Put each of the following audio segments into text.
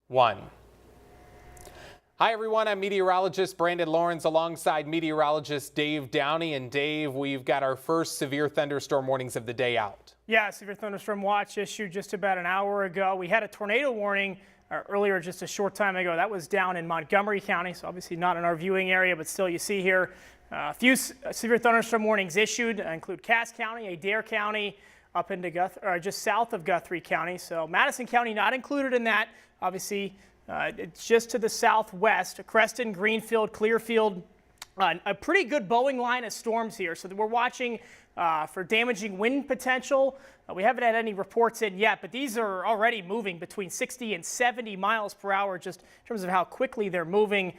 1. Hi everyone, I'm meteorologist Brandon Lawrence alongside meteorologist Dave Downey. And Dave, we've got our first severe thunderstorm warnings of the day out. Yeah, Severe Thunderstorm Watch issued just about an hour ago. We had a tornado warning earlier just a short time ago. That was down in Montgomery County, so obviously not in our viewing area, but still you see here a few severe thunderstorm warnings issued, include Cass County, Adair County, up into just south of Guthrie County. So Madison County not included in that. Obviously, it's just to the southwest. Creston, Greenfield, Clearfield, a pretty good Boeing line of storms here. So we're watching for damaging wind potential. We haven't had any reports in yet, but these are already moving between 60 and 70 miles per hour just in terms of how quickly they're moving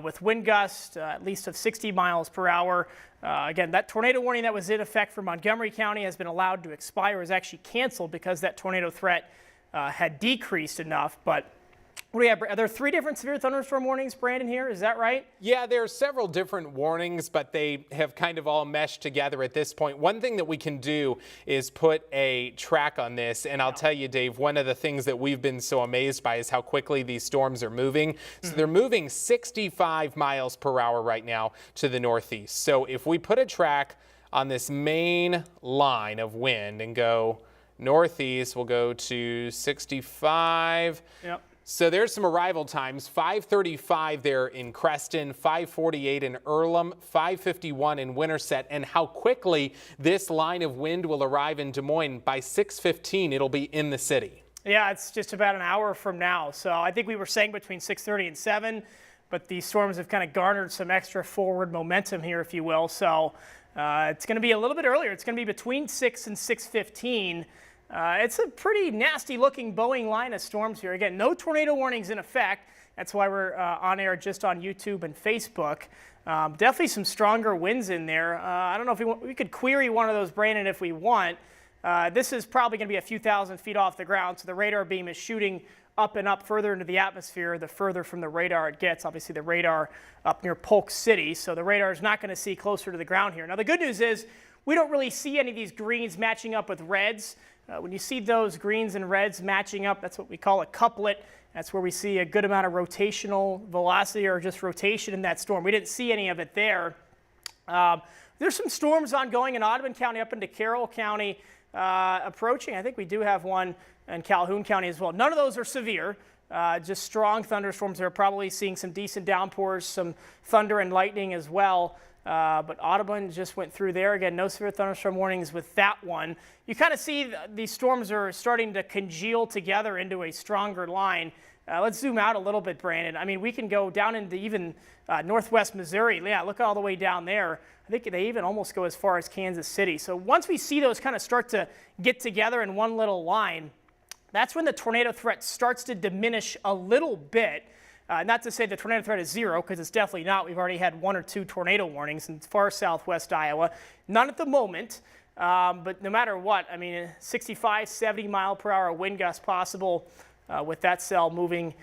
with wind gusts at least of 60 miles per hour. Again, that tornado warning that was in effect for Montgomery County has been allowed to expire, was actually canceled because that tornado threat had decreased enough. But what do we have? Are there 3 different severe thunderstorm warnings, Brandon, here? Is that right? Yeah, there are several different warnings, but they have kind of all meshed together at this point. One thing that we can do is put a track on this, and I'll tell you, Dave, one of the things that we've been so amazed by is how quickly these storms are moving. So they're moving 65 miles per hour right now to the northeast. So if we put a track on this main line of wind and go northeast, we'll go to 65. Yep. So there's some arrival times, 5:35 there in Creston, 5:48 in Earlham, 5:51 in Winterset, and how quickly this line of wind will arrive in Des Moines. By 6:15, it'll be in the city. Yeah, it's just about an hour from now. So I think we were saying between 6:30 and 7, but these storms have kind of garnered some extra forward momentum here, if you will. So it's going to be a little bit earlier. It's going to be between 6 and 6:15. It's a pretty nasty looking Boeing line of storms here. Again, no tornado warnings in effect. That's why we're on air just on YouTube and Facebook. Definitely some stronger winds in there. I don't know if we could query one of those, Brandon, if we want. This is probably going to be a few thousand feet off the ground, so the radar beam is shooting up and up further into the atmosphere the further from the radar it gets. Obviously, the radar up near Polk City, so the radar is not going to see closer to the ground here. Now, the good news is we don't really see any of these greens matching up with reds. When you see those greens and reds matching up, that's what we call a couplet. That's where we see a good amount of rotational velocity or just rotation in that storm. We didn't see any of it there. There's some storms ongoing in Audubon County up into Carroll County approaching. I think we do have one in Calhoun County as well. None of those are severe, just strong thunderstorms. They're probably seeing some decent downpours, some thunder and lightning as well. But Audubon just went through there. Again, no severe thunderstorm warnings with that one. You kind of see these storms are starting to congeal together into a stronger line. Let's zoom out a little bit, Brandon. I mean, we can go down into even northwest Missouri. Yeah, look all the way down there. I think they even almost go as far as Kansas City. So once we see those kind of start to get together in one little line, that's when the tornado threat starts to diminish a little bit. Not to say the tornado threat is 0, because it's definitely not. We've already had 1 or 2 tornado warnings in far southwest Iowa. None at the moment, but no matter what, I mean, 65, 70 mile per hour wind gust possible with that cell moving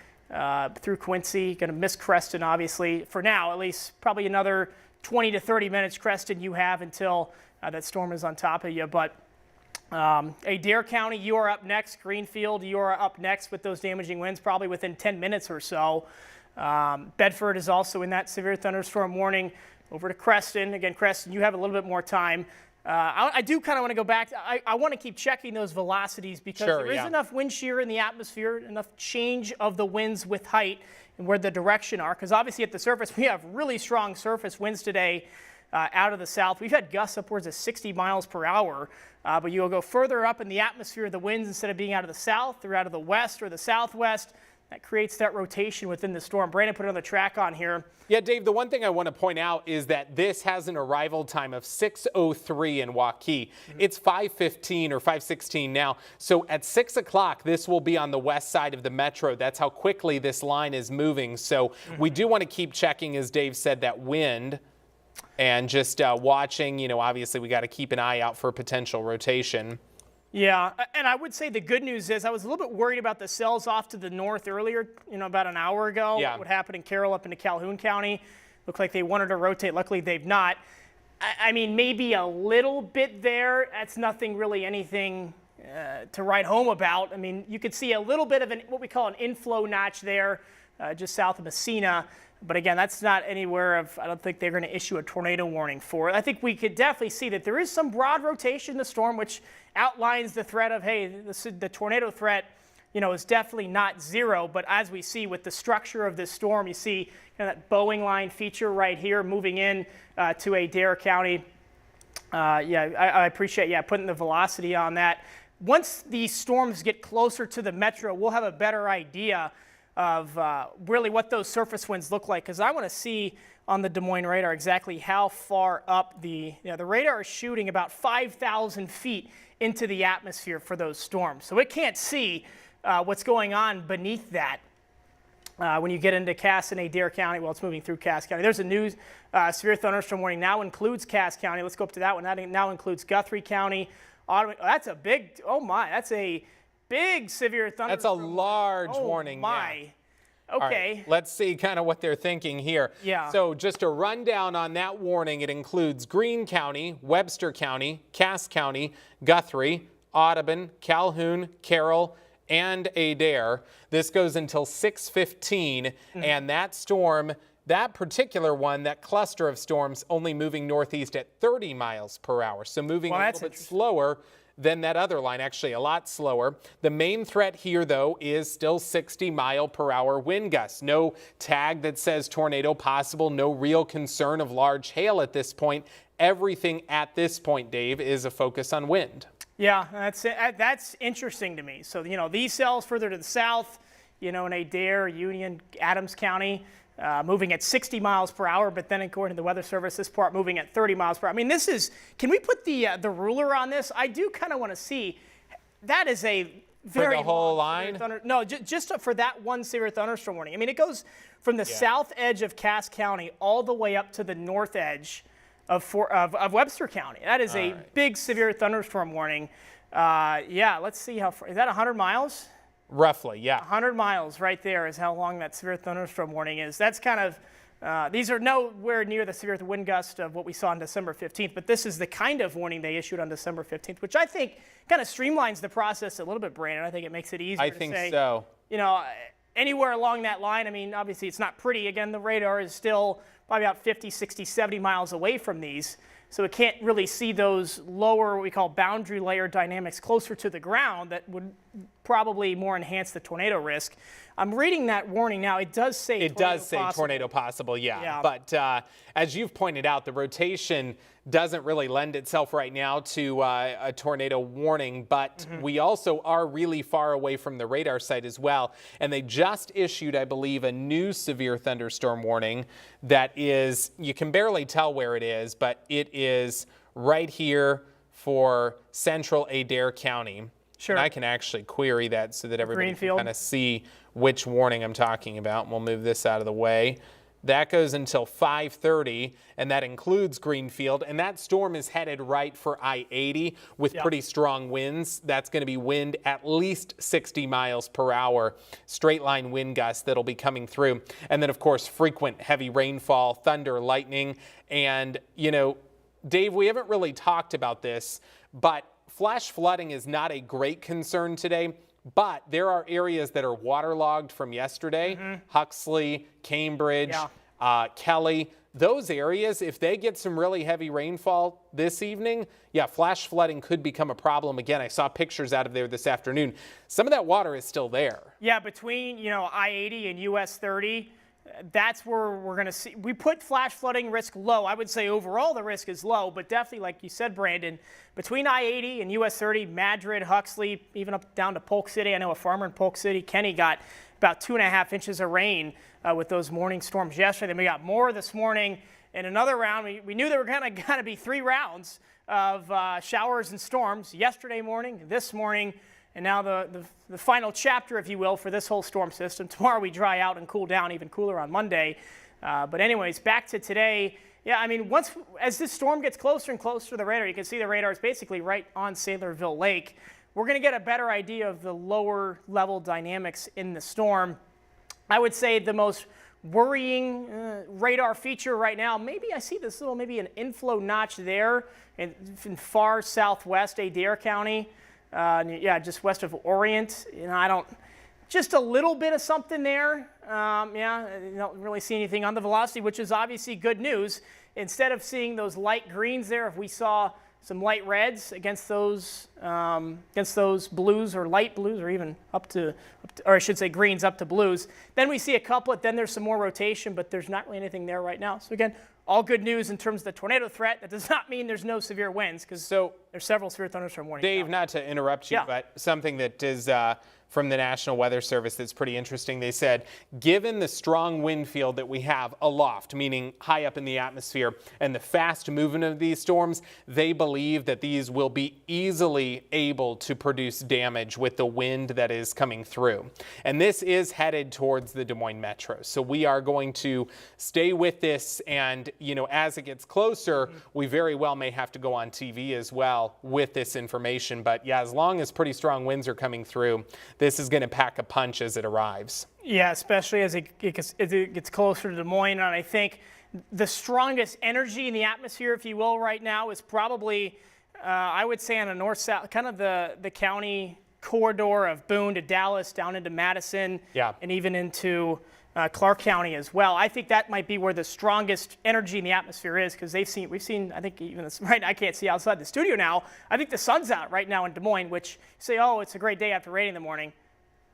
through Quincy. Going to miss Creston, obviously, for now, at least probably another 20 to 30 minutes, Creston, you have until that storm is on top of you. But Adair County, you are up next. Greenfield, you are up next with those damaging winds, probably within 10 minutes or so. Bedford is also in that severe thunderstorm warning. Over to Creston. Again, Creston, you have a little bit more time. I do kind of want to go back. I want to keep checking those velocities because there is enough wind shear in the atmosphere, enough change of the winds with height and where the direction are. Because obviously at the surface, we have really strong surface winds today. Out of the south. We've had gusts upwards of 60 miles per hour, but you'll go further up in the atmosphere, the winds, instead of being out of the south, they're out of the west or the southwest. That creates that rotation within the storm. Brandon put another track on here. Yeah, Dave, the one thing I want to point out is that this has an arrival time of 6:03 in Waukee. It's 5:15 or 5:16 now. So at 6 o'clock, this will be on the west side of the metro. That's how quickly this line is moving. So we do want to keep checking, as Dave said, that wind. And just watching, you know, obviously we got to keep an eye out for potential rotation. Yeah, and I would say the good news is I was a little bit worried about the cells off to the north earlier, you know, about an hour ago. Yeah. What happened in Carroll up into Calhoun County. Looked like they wanted to rotate. Luckily, they've not. I mean, maybe a little bit there. That's nothing really anything to write home about. I mean, you could see a little bit of what we call an inflow notch there, just south of Messina. But again, that's not anywhere I don't think they're going to issue a tornado warning for it. I think we could definitely see that there is some broad rotation in the storm, which outlines the threat of, hey, the tornado threat, is definitely not zero. But as we see with the structure of this storm, you see that Boeing line feature right here moving in to Adair County. I appreciate putting the velocity on that. Once these storms get closer to the metro, we'll have a better idea of really what those surface winds look like, because I want to see on the Des Moines radar exactly how far up the radar is shooting about 5,000 feet into the atmosphere for those storms. So it can't see what's going on beneath that. When you get into Cass and Adair County, well, it's moving through Cass County. There's a new severe thunderstorm warning now includes Cass County. Let's go up to that one. That now includes Guthrie County. That's a big, that's a big severe thunderstorm. That's a large warning. Oh, my. Yeah. Okay. Right, let's see kind of what they're thinking here. Yeah. So just a rundown on that warning. It includes Greene County, Webster County, Cass County, Guthrie, Audubon, Calhoun, Carroll, and Adair. This goes until 6:15, and that storm, that particular one, that cluster of storms, only moving northeast at 30 miles per hour. So moving a little bit slower than that other line, actually a lot slower. The main threat here, though, is still 60-mile-per-hour wind gusts. No tag that says tornado possible, no real concern of large hail at this point. Everything at this point, Dave, is a focus on wind. Yeah, that's interesting to me. So, these cells further to the south, in Adair, Union, Adams County, moving at 60 miles per hour, but then according to the Weather Service, this part moving at 30 miles per hour. I mean, can we put the ruler on this? I do kind of want to see. That is a very for the whole line? No, just for that one severe thunderstorm warning. I mean, it goes from the south edge of Cass County all the way up to the north edge of Webster County. That is a big severe thunderstorm warning. Let's see how far. Is that 100 miles? Roughly, yeah. 100 miles right there is how long that severe thunderstorm warning is. That's kind of, these are nowhere near the severe wind gust of what we saw on December 15th, but this is the kind of warning they issued on December 15th, which I think kind of streamlines the process a little bit, Brandon. I think it makes it easier to say. I think so. Anywhere along that line, I mean, obviously it's not pretty. Again, the radar is still probably about 50, 60, 70 miles away from these. So it can't really see those lower, what we call boundary layer dynamics closer to the ground that would probably more enhance the tornado risk. I'm reading that warning now. It does say tornado possible, yeah. But as you've pointed out, the rotation doesn't really lend itself right now to a tornado warning, but we also are really far away from the radar site as well. And they just issued, I believe, a new severe thunderstorm warning that is, you can barely tell where it is, but it is right here for central Adair County. Sure. And I can actually query that so that everybody can kind of see which warning I'm talking about. And we'll move this out of the way. That goes until 5:30, and that includes Greenfield. And that storm is headed right for I-80 with pretty strong winds. That's going to be wind at least 60 miles per hour, straight line wind gusts that'll be coming through. And then, of course, frequent heavy rainfall, thunder, lightning. And, Dave, we haven't really talked about this, but flash flooding is not a great concern today. But there are areas that are waterlogged from yesterday, Huxley, Cambridge, Kelly. Those areas, if they get some really heavy rainfall this evening, flash flooding could become a problem again. I saw pictures out of there this afternoon. Some of that water is still there. Yeah, between, I-80 and US 30, that's where we're going to see. We put flash flooding risk low. I would say overall the risk is low, but definitely, like you said, Brandon, between I-80 and US 30, Madrid, Huxley, even up down to Polk City. I know a farmer in Polk City, Kenny, got about 2.5 inches of rain with those morning storms yesterday. Then we got more this morning in another round. We knew there were going to be 3 rounds of showers and storms yesterday morning, this morning, and now the final chapter, if you will, for this whole storm system. Tomorrow we dry out and cool down, even cooler on Monday. But anyways, back to today. Yeah, I mean, as this storm gets closer and closer to the radar, you can see the radar is basically right on Saylorville Lake. We're going to get a better idea of the lower level dynamics in the storm. I would say the most worrying radar feature right now, maybe I see this little, maybe an inflow notch there in far southwest Adair County. Yeah, just west of Orient. Just a little bit of something there. You don't really see anything on the velocity, which is obviously good news. Instead of seeing those light greens there, if we saw some light reds against those blues or light blues, or even or I should say greens up to blues, then we see a couplet. Then there's some more rotation, but there's not really anything there right now. So again, all good news in terms of the tornado threat. That does not mean there's no severe winds, because there's several severe thunderstorm warnings. Dave, not to interrupt you, but something that is from the National Weather Service that's pretty interesting. They said, given the strong wind field that we have aloft, meaning high up in the atmosphere, and the fast movement of these storms, they believe that these will be easily able to produce damage with the wind that is coming through. And this is headed towards the Des Moines metro. So we are going to stay with this, and as it gets closer, we very well may have to go on TV as well with this information. But yeah, as long as pretty strong winds are coming through, this is going to pack a punch as it arrives. Yeah, especially as it gets closer to Des Moines. And I think the strongest energy in the atmosphere, if you will, right now is probably, I would say, on the north-south, kind of the county corridor of Boone to Dallas, down into Madison, and even into Clark County as well. I think that might be where the strongest energy in the atmosphere is, because we've seen, I think even this, right, I can't see outside the studio now. I think the sun's out right now in Des Moines, which you say, oh, it's a great day after rain in the morning.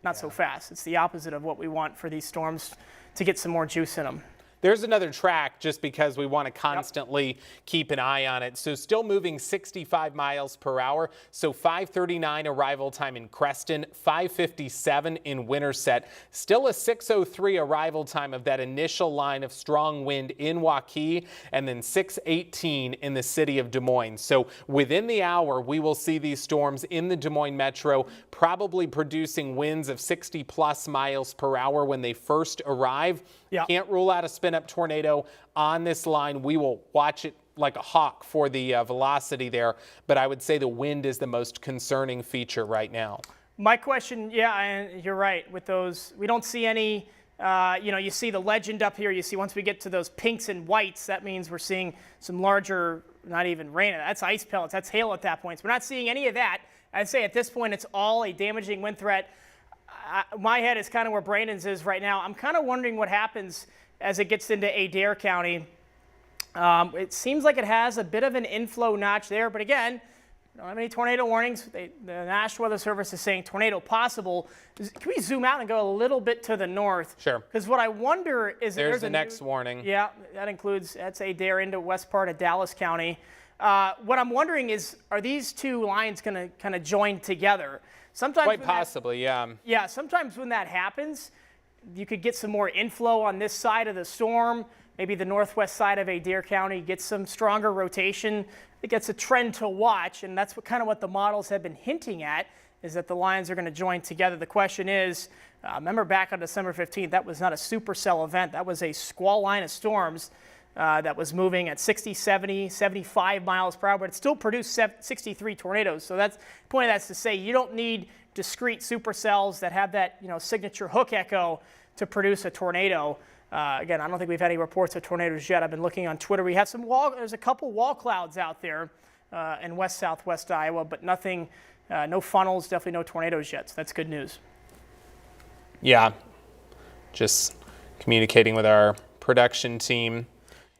Not so fast. It's the opposite of what we want for these storms to get some more juice in them. There's another track, just because we want to constantly keep an eye on it. So still moving 65 miles per hour. So 5:39 arrival time in Creston, 5:57 in Winterset. Still a 6:03 arrival time of that initial line of strong wind in Waukee, and then 6:18 in the city of Des Moines. So within the hour, we will see these storms in the Des Moines metro, probably producing winds of 60 plus miles per hour when they first arrive. Can't rule out a spin-up tornado on this line. We will watch it like a hawk for the velocity there, but I would say the wind is the most concerning feature right now. My question, and you're right, with those, we don't see any, you see the legend up here. You see once we get to those pinks and whites, that means we're seeing some larger, not even rain, that's ice pellets, that's hail at that point. So we're not seeing any of that. I'd say at this point it's all a damaging wind threat. My head is kind of where Brandon's is right now. I'm kind of wondering what happens as it gets into Adair County. It seems like it has a bit of an inflow notch there, but again, we don't have any tornado warnings. The National Weather Service is saying tornado possible. Can we zoom out and go a little bit to the north? Sure. Because what I wonder is there's the next warning. Yeah, that's Adair into west part of Dallas County. What I'm wondering is, are these two lines going to kind of join together? Sometimes quite possibly, yeah. Yeah, sometimes when that happens, you could get some more inflow on this side of the storm. Maybe the northwest side of Adair County gets some stronger rotation. It gets a trend to watch, and that's what the models have been hinting at, is that the lines are going to join together. The question is, remember back on December 15th, that was not a supercell event. That was a squall line of storms that was moving at 60, 70, 75 miles per hour, but it still produced 63 tornadoes. So that's the point of that's to say you don't need discrete supercells that have that signature hook echo to produce a tornado. Again, I don't think we've had any reports of tornadoes yet. I've been looking on Twitter. We have there's a couple wall clouds out there in southwest Iowa, but nothing, no funnels, definitely no tornadoes yet. So that's good news. Yeah, just communicating with our production team.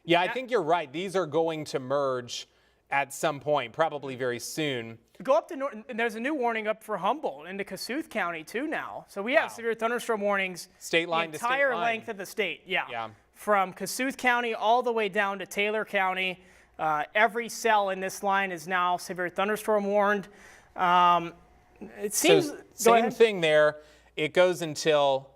Yeah, I think you're right. These are going to merge at some point, probably very soon. Go up to north, and there's a new warning up for Humboldt into Kossuth County too now. So we have severe thunderstorm warnings state line the to state line. entire length of the state. Yeah. From Kossuth County all the way down to Taylor County. Every cell in this line is now severe thunderstorm warned. It seems same thing there. It goes until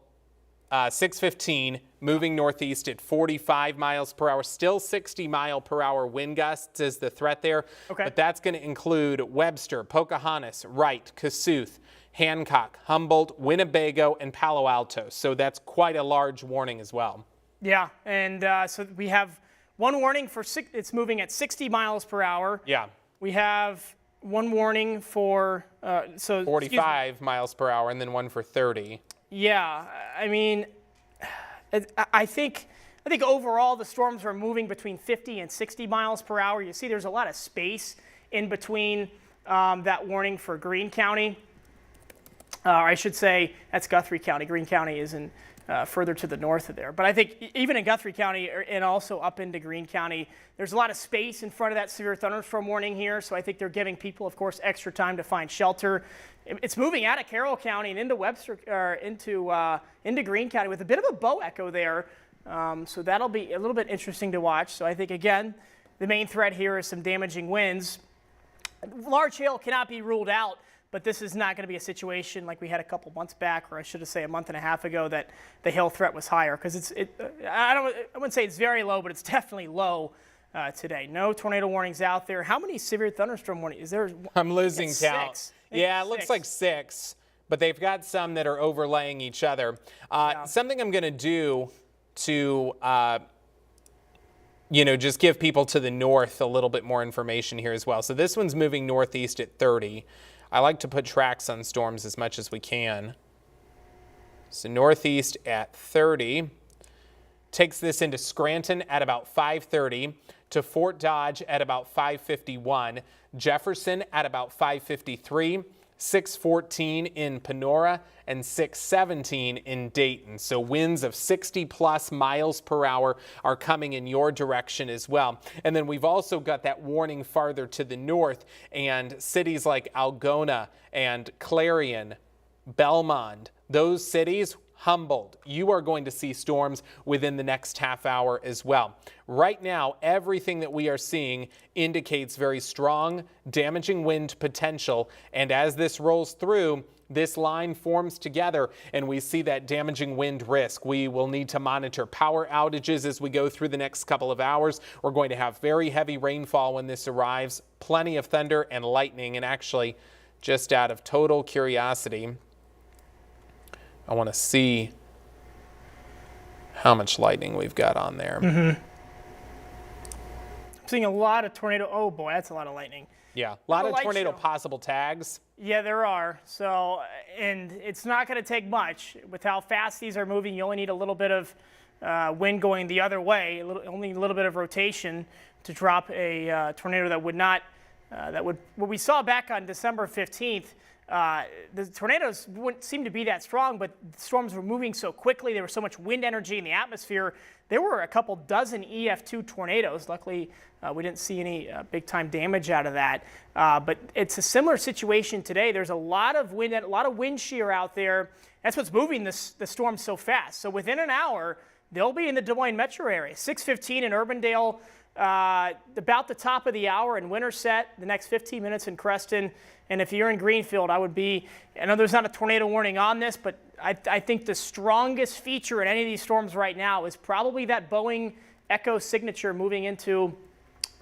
6:15, moving northeast at 45 miles per hour. Still 60 mile per hour wind gusts is the threat there. Okay. But that's going to include Webster, Pocahontas, Wright, Kossuth, Hancock, Humboldt, Winnebago, and Palo Alto. So that's quite a large warning as well. Yeah, and so we have one warning for it's moving at 60 miles per hour. Yeah. We have one warning for 45 miles per hour, and then one for 30. Yeah, I mean, I think overall the storms are moving between 50 and 60 miles per hour. You see there's a lot of space in between that warning for Greene County. Or I should say that's Guthrie County. Greene County is in further to the north of there. But I think even in Guthrie County and also up into Greene County, there's a lot of space in front of that severe thunderstorm warning here. So I think they're giving people, of course, extra time to find shelter. It's moving out of Carroll County and into Webster, or into Greene County with a bit of a bow echo there. So that'll be a little bit interesting to watch. So I think, again, the main threat here is some damaging winds. Large hail cannot be ruled out. But this is not going to be a situation like we had a couple months back, or I should say a month and a half ago, that the hail threat was higher. Because I wouldn't say it's very low, but it's definitely low today. No tornado warnings out there. How many severe thunderstorm warnings is there? I'm losing count. 6. Yeah, it looks like 6, but they've got some that are overlaying each other. Something I'm going to do to just give people to the north a little bit more information here as well. So this one's moving northeast at 30. I like to put tracks on storms as much as we can. So northeast at 30. Takes this into Scranton at about 5:30, to Fort Dodge at about 5:51, Jefferson at about 5:53, 6:14 in Panora, and 6:17 in Dayton. So winds of 60 plus miles per hour are coming in your direction as well. And then we've also got that warning farther to the north, and cities like Algona and Clarion, Belmont, those cities, Humboldt, you are going to see storms within the next half hour as well. Right now, everything that we are seeing indicates very strong, damaging wind potential. And as this rolls through, this line forms together and we see that damaging wind risk. We will need to monitor power outages as we go through the next couple of hours. We're going to have very heavy rainfall when this arrives, plenty of thunder and lightning. And actually, just out of total curiosity, I want to see how much lightning we've got on there. I'm seeing a lot of tornado. Oh boy, that's a lot of lightning. Yeah, a lot of tornado possible tags. Yeah, there are. So, and it's not going to take much. With how fast these are moving, you only need a little bit of wind going the other way, only a little bit of rotation to drop a tornado that would not, what we saw back on December 15th, the tornadoes wouldn't seem to be that strong, but the storms were moving so quickly. There was so much wind energy in the atmosphere. There were a couple dozen EF2 tornadoes. Luckily, we didn't see any big-time damage out of that. But it's a similar situation today. There's a lot of wind, a lot of wind shear out there. That's what's moving the storm so fast. So within an hour, they'll be in the Des Moines metro area. 6:15 in Urbandale, about the top of the hour in Winterset, the next 15 minutes in Creston. And if you're in Greenfield, I know there's not a tornado warning on this, but I think the strongest feature in any of these storms right now is probably that Boeing Echo signature moving into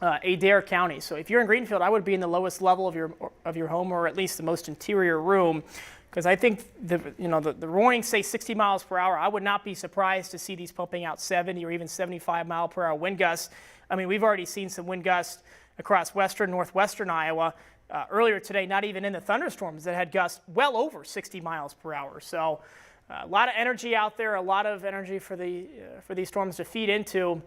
Adair County. So if you're in Greenfield, I would be in the lowest level of your home, or at least the most interior room, because I think the warnings say 60 miles per hour. I would not be surprised to see these pumping out 70 or even 75 mile per hour wind gusts. I mean, we've already seen some wind gusts across western, northwestern Iowa. Earlier today, not even in the thunderstorms, that had gusts well over 60 miles per hour. So a lot of energy out there, a lot of energy for these storms to feed into.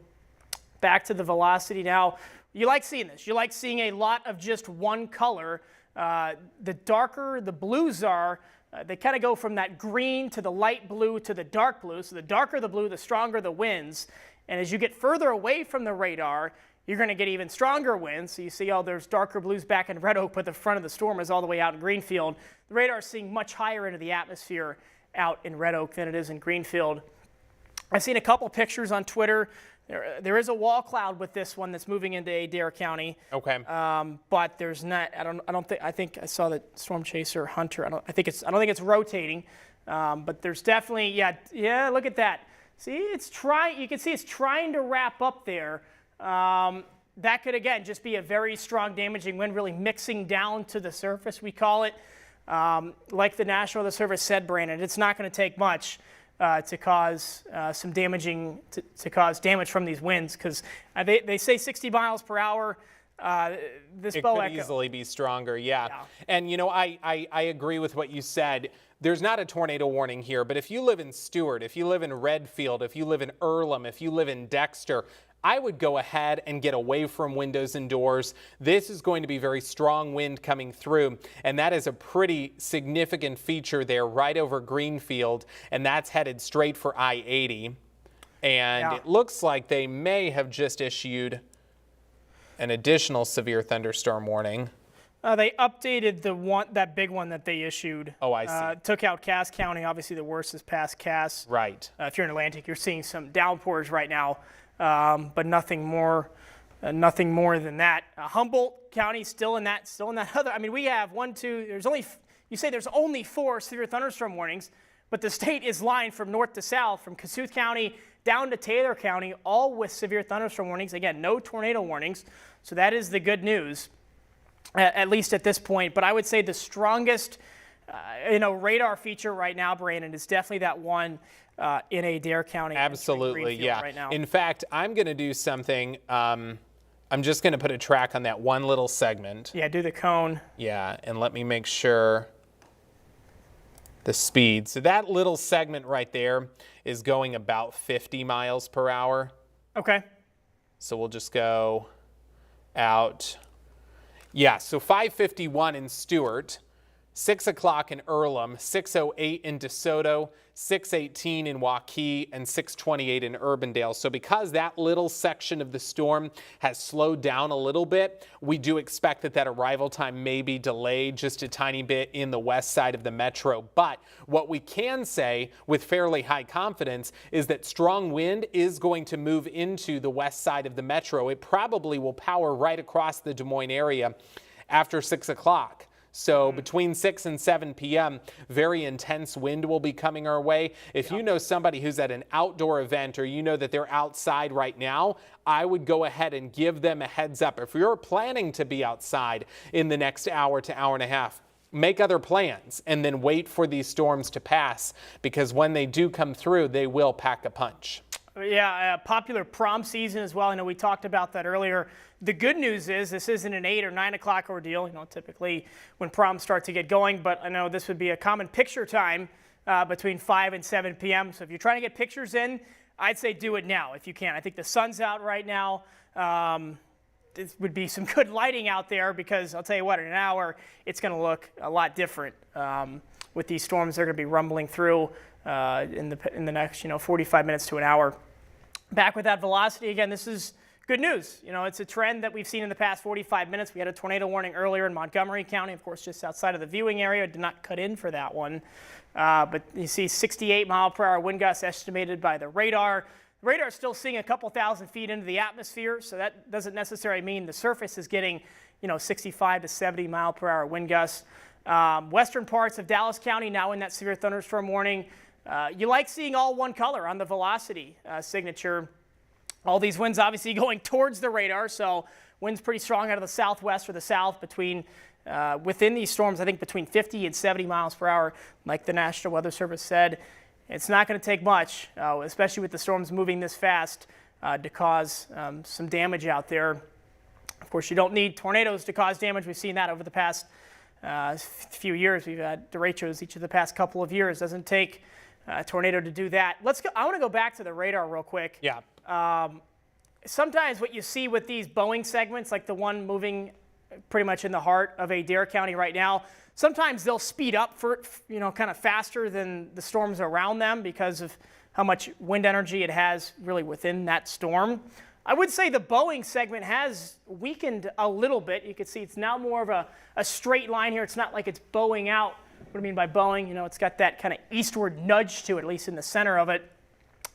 Back to the velocity now. You like seeing this. You like seeing a lot of just one color. The darker the blues are, they kind of go from that green to the light blue to the dark blue. So the darker the blue, the stronger the winds. And as you get further away from the radar, you're going to get even stronger winds. So you see, there's darker blues back in Red Oak, but the front of the storm is all the way out in Greenfield. The radar is seeing much higher into the atmosphere out in Red Oak than it is in Greenfield. I've seen a couple pictures on Twitter. There is a wall cloud with this one that's moving into Adair County. Okay. But there's not. I think I saw the storm chaser Hunter. I don't think it's rotating. But there's definitely. Yeah. Look at that. See, it's trying. You can see it's trying to wrap up there. That could, again, just be a very strong damaging wind, really mixing down to the surface, we call it. Like the National Weather Service said, Brandon, it's not going to take much to cause to cause damage from these winds, because they say 60 miles per hour. This it bow could echo easily be stronger, yeah. And I agree with what you said. There's not a tornado warning here, but if you live in Stewart, if you live in Redfield, if you live in Earlham, if you live in Dexter, I would go ahead and get away from windows and doors. This is going to be very strong wind coming through, and that is a pretty significant feature there right over Greenfield, and that's headed straight for I-80. And it looks like they may have just issued an additional severe thunderstorm warning. They updated that big one that they issued. Oh, I see. Took out Cass County. Obviously, the worst is past Cass. Right. If you're in Atlantic, you're seeing some downpours right now, but nothing more than that. Humboldt County still in that other. I mean, we have one, two. There's only 4 severe thunderstorm warnings, but the state is lined from north to south, from Kasuth County down to Taylor County, all with severe thunderstorm warnings. Again, no tornado warnings. So that is the good news, at least at this point. But I would say the strongest radar feature right now, Brandon, is definitely that one in Adair County. Absolutely, yeah. Right now. In fact, I'm going to do something. I'm just going to put a track on that one little segment. Yeah, do the cone. Yeah, and let me make sure the speed. So that little segment right there is going about 50 miles per hour. Okay. So we'll just go out. Yeah, so 551 in Stewart, 6 o'clock in Earlham, 6:08 in DeSoto, 6:18 in Waukee, and 6:28 in Urbandale. So because that little section of the storm has slowed down a little bit, we do expect that arrival time may be delayed just a tiny bit in the west side of the metro. But what we can say with fairly high confidence is that strong wind is going to move into the west side of the metro. It probably will power right across the Des Moines area after 6 o'clock. So between 6 and 7 p.m., very intense wind will be coming our way. If you know somebody who's at an outdoor event, or you know that they're outside right now, I would go ahead and give them a heads up. If you're planning to be outside in the next hour to hour and a half, make other plans and then wait for these storms to pass, because when they do come through, they will pack a punch. Yeah, popular prom season as well. I know we talked about that earlier. The good news is this isn't an 8 or 9 o'clock ordeal, typically when proms start to get going, but I know this would be a common picture time between 5 and 7 p.m. So if you're trying to get pictures in, I'd say do it now if you can. I think the sun's out right now. This would be some good lighting out there, because I'll tell you what, in an hour, it's going to look a lot different with these storms. They're going to be rumbling through in the next 45 minutes to an hour. Back with that velocity again, this is good news. It's a trend that we've seen in the past 45 minutes. We had a tornado warning earlier in Montgomery County, of course, just outside of the viewing area. Did not cut in for that one. But you see 68 mile per hour wind gusts estimated by the radar. The radar is still seeing a couple thousand feet into the atmosphere, so that doesn't necessarily mean the surface is getting 65 to 70 mile per hour wind gusts. Western parts of Dallas County now in that severe thunderstorm warning. You like seeing all one color on the velocity signature. All these winds obviously going towards the radar, so winds pretty strong out of the southwest or the south within these storms, I think between 50 and 70 miles per hour, like the National Weather Service said. It's not going to take much, especially with the storms moving this fast, to cause some damage out there. Of course, you don't need tornadoes to cause damage. We've seen that over the past few years. We've had derechos each of the past couple of years. Doesn't take a tornado to do that. I want to go back to the radar real quick. Yeah. Sometimes what you see with these Boeing segments, like the one moving pretty much in the heart of Adair County right now, sometimes they'll speed up for kind of faster than the storms around them because of how much wind energy it has really within that storm. I would say the Boeing segment has weakened a little bit. You can see it's now more of a straight line here. It's not like it's bowing out. What I mean by bowing, it's got that kind of eastward nudge to it, at least in the center of it.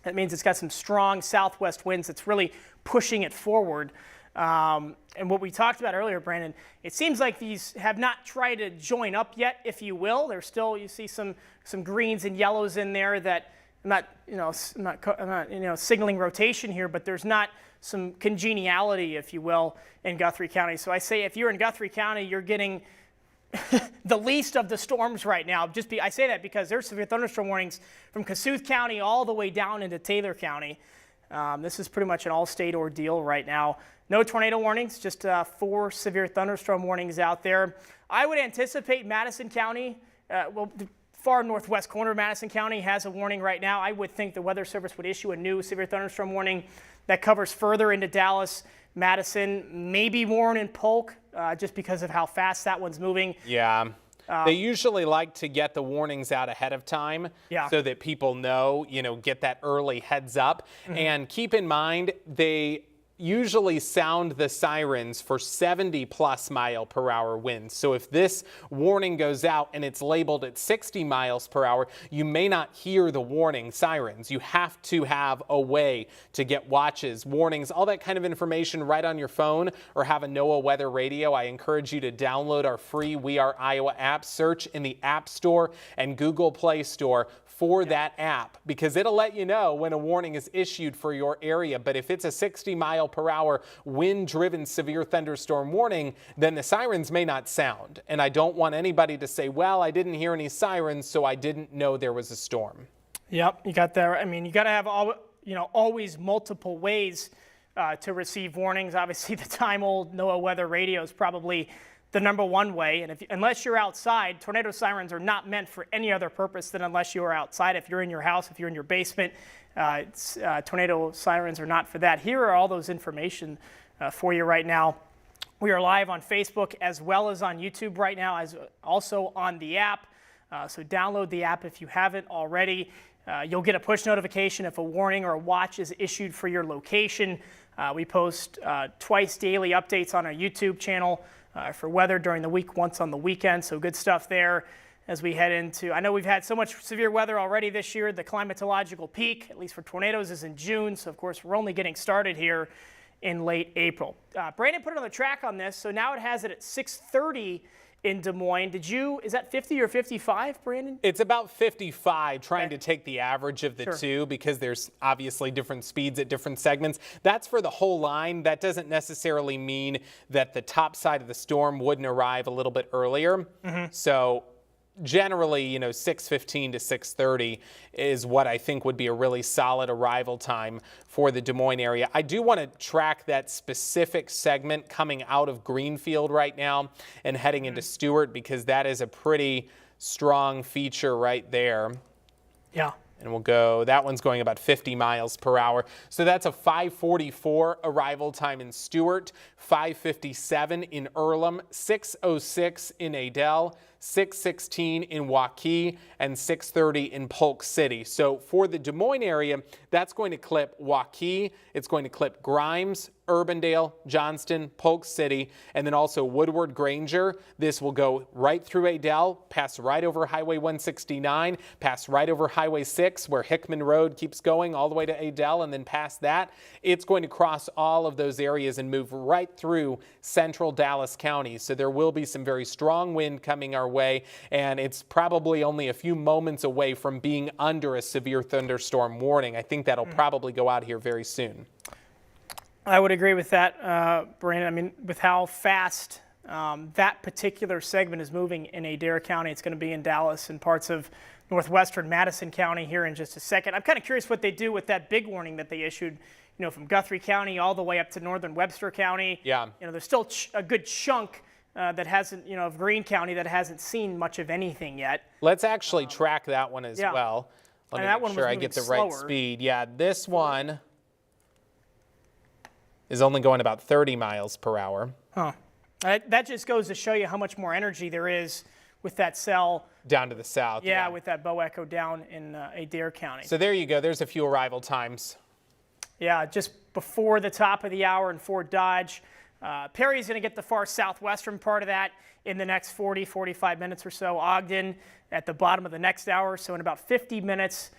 That means it's got some strong southwest winds that's really pushing it forward. And what we talked about earlier, Brandon, it seems like these have not tried to join up yet, if you will. There's still, you see some greens and yellows in there that I'm not signaling rotation here, but there's not some congeniality, if you will, in Guthrie County. So I say if you're in Guthrie County, you're getting the least of the storms right now. I say that because there's severe thunderstorm warnings from Kasuth County all the way down into Taylor County. This is pretty much an all-state ordeal right now. No tornado warnings, just 4 severe thunderstorm warnings out there. I would anticipate Madison County, the far northwest corner of Madison County has a warning right now. I would think the Weather Service would issue a new severe thunderstorm warning that covers further into Dallas, Madison, maybe Warren and Polk, just because of how fast that one's moving. Yeah. They usually like to get the warnings out ahead of time so that people know, get that early heads up. And keep in mind, they usually sound the sirens for 70+ mile per hour winds. So if this warning goes out and it's labeled at 60 miles per hour, you may not hear the warning sirens. You have to have a way to get watches, warnings, all that kind of information right on your phone, or have a NOAA weather radio. I encourage you to download our free We Are Iowa app, search in the App Store and Google Play Store for that app, because it'll let you know when a warning is issued for your area. But if it's a 60 mile per hour wind-driven severe thunderstorm warning, then the sirens may not sound. And I don't want anybody to say, well, I didn't hear any sirens, so I didn't know there was a storm. Yep, you got that. I mean, you got to have always multiple ways to receive warnings. Obviously, the time-old NOAA weather radio is probably the number one way, and unless you're outside, tornado sirens are not meant for any other purpose than unless you are outside. If you're in your house, if you're in your basement, tornado sirens are not for that. Here are all those information for you right now. We are live on Facebook as well as on YouTube right now, as also on the app. So download the app if you haven't already. You'll get a push notification if a warning or a watch is issued for your location. We post twice daily updates on our YouTube channel for weather during the week, once on the weekend. So good stuff there as we head into, I know we've had so much severe weather already this year. The climatological peak, at least for tornadoes, is in June. So of course, we're only getting started here in late April. Brandon put it on the track on this. So now it has it at 6:30 in Des Moines. Is that 50 or 55, Brandon? It's about 55, trying to take the average of the two, because there's obviously different speeds at different segments. That's for the whole line. That doesn't necessarily mean that the top side of the storm wouldn't arrive a little bit earlier. So generally, 6:15 to 6:30 is what I think would be a really solid arrival time for the Des Moines area. I do want to track that specific segment coming out of Greenfield right now and heading into Stewart, because that is a pretty strong feature right there. Yeah. And we'll go, that one's going about 50 miles per hour. So that's a 5:44 arrival time in Stewart, 5:57 in Earlham, 6:06 in Adel, 6:16 in Waukee, and 6:30 in Polk City. So for the Des Moines area, that's going to clip Waukee, it's going to clip Grimes, Urbandale, Johnston, Polk City, and then also Woodward, Granger. This will go right through Adel, pass right over Highway 169, pass right over Highway 6, where Hickman Road keeps going all the way to Adel, and then past that, it's going to cross all of those areas and move right through central Dallas County. So there will be some very strong wind coming our way, and it's probably only a few moments away from being under a severe thunderstorm warning. I think that'll probably go out here very soon. I would agree with that, Brandon. I mean, with how fast that particular segment is moving in Adair County, it's going to be in Dallas and parts of northwestern Madison County here in just a second. I'm kind of curious what they do with that big warning that they issued, from Guthrie County all the way up to northern Webster County. Yeah. There's still a good chunk that hasn't, of Greene County that hasn't seen much of anything yet. Let's actually track that one as well. Let me make sure I get the right speed. Yeah, this one is only going about 30 miles per hour. Huh. That just goes to show you how much more energy there is with that cell. Down to the south. Yeah, with that bow echo down in Adair County. So there you go. There's a few arrival times. Yeah, just before the top of the hour in Fort Dodge. Perry's going to get the far southwestern part of that in the next 40, 45 minutes or so. Ogden at the bottom of the next hour, so in about 50 minutes.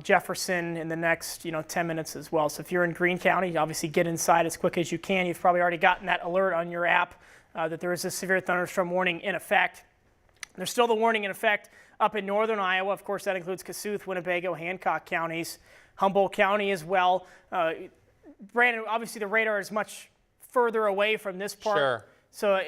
Jefferson in the next 10 minutes as well. So if you're in Greene County, obviously get inside as quick as you can. You've probably already gotten that alert on your app that there is a severe thunderstorm warning in effect. There's still the warning in effect up in northern Iowa. Of course, that includes Kossuth, Winnebago, Hancock counties, Humboldt County as well. Brandon, obviously the radar is much further away from this part. Sure. So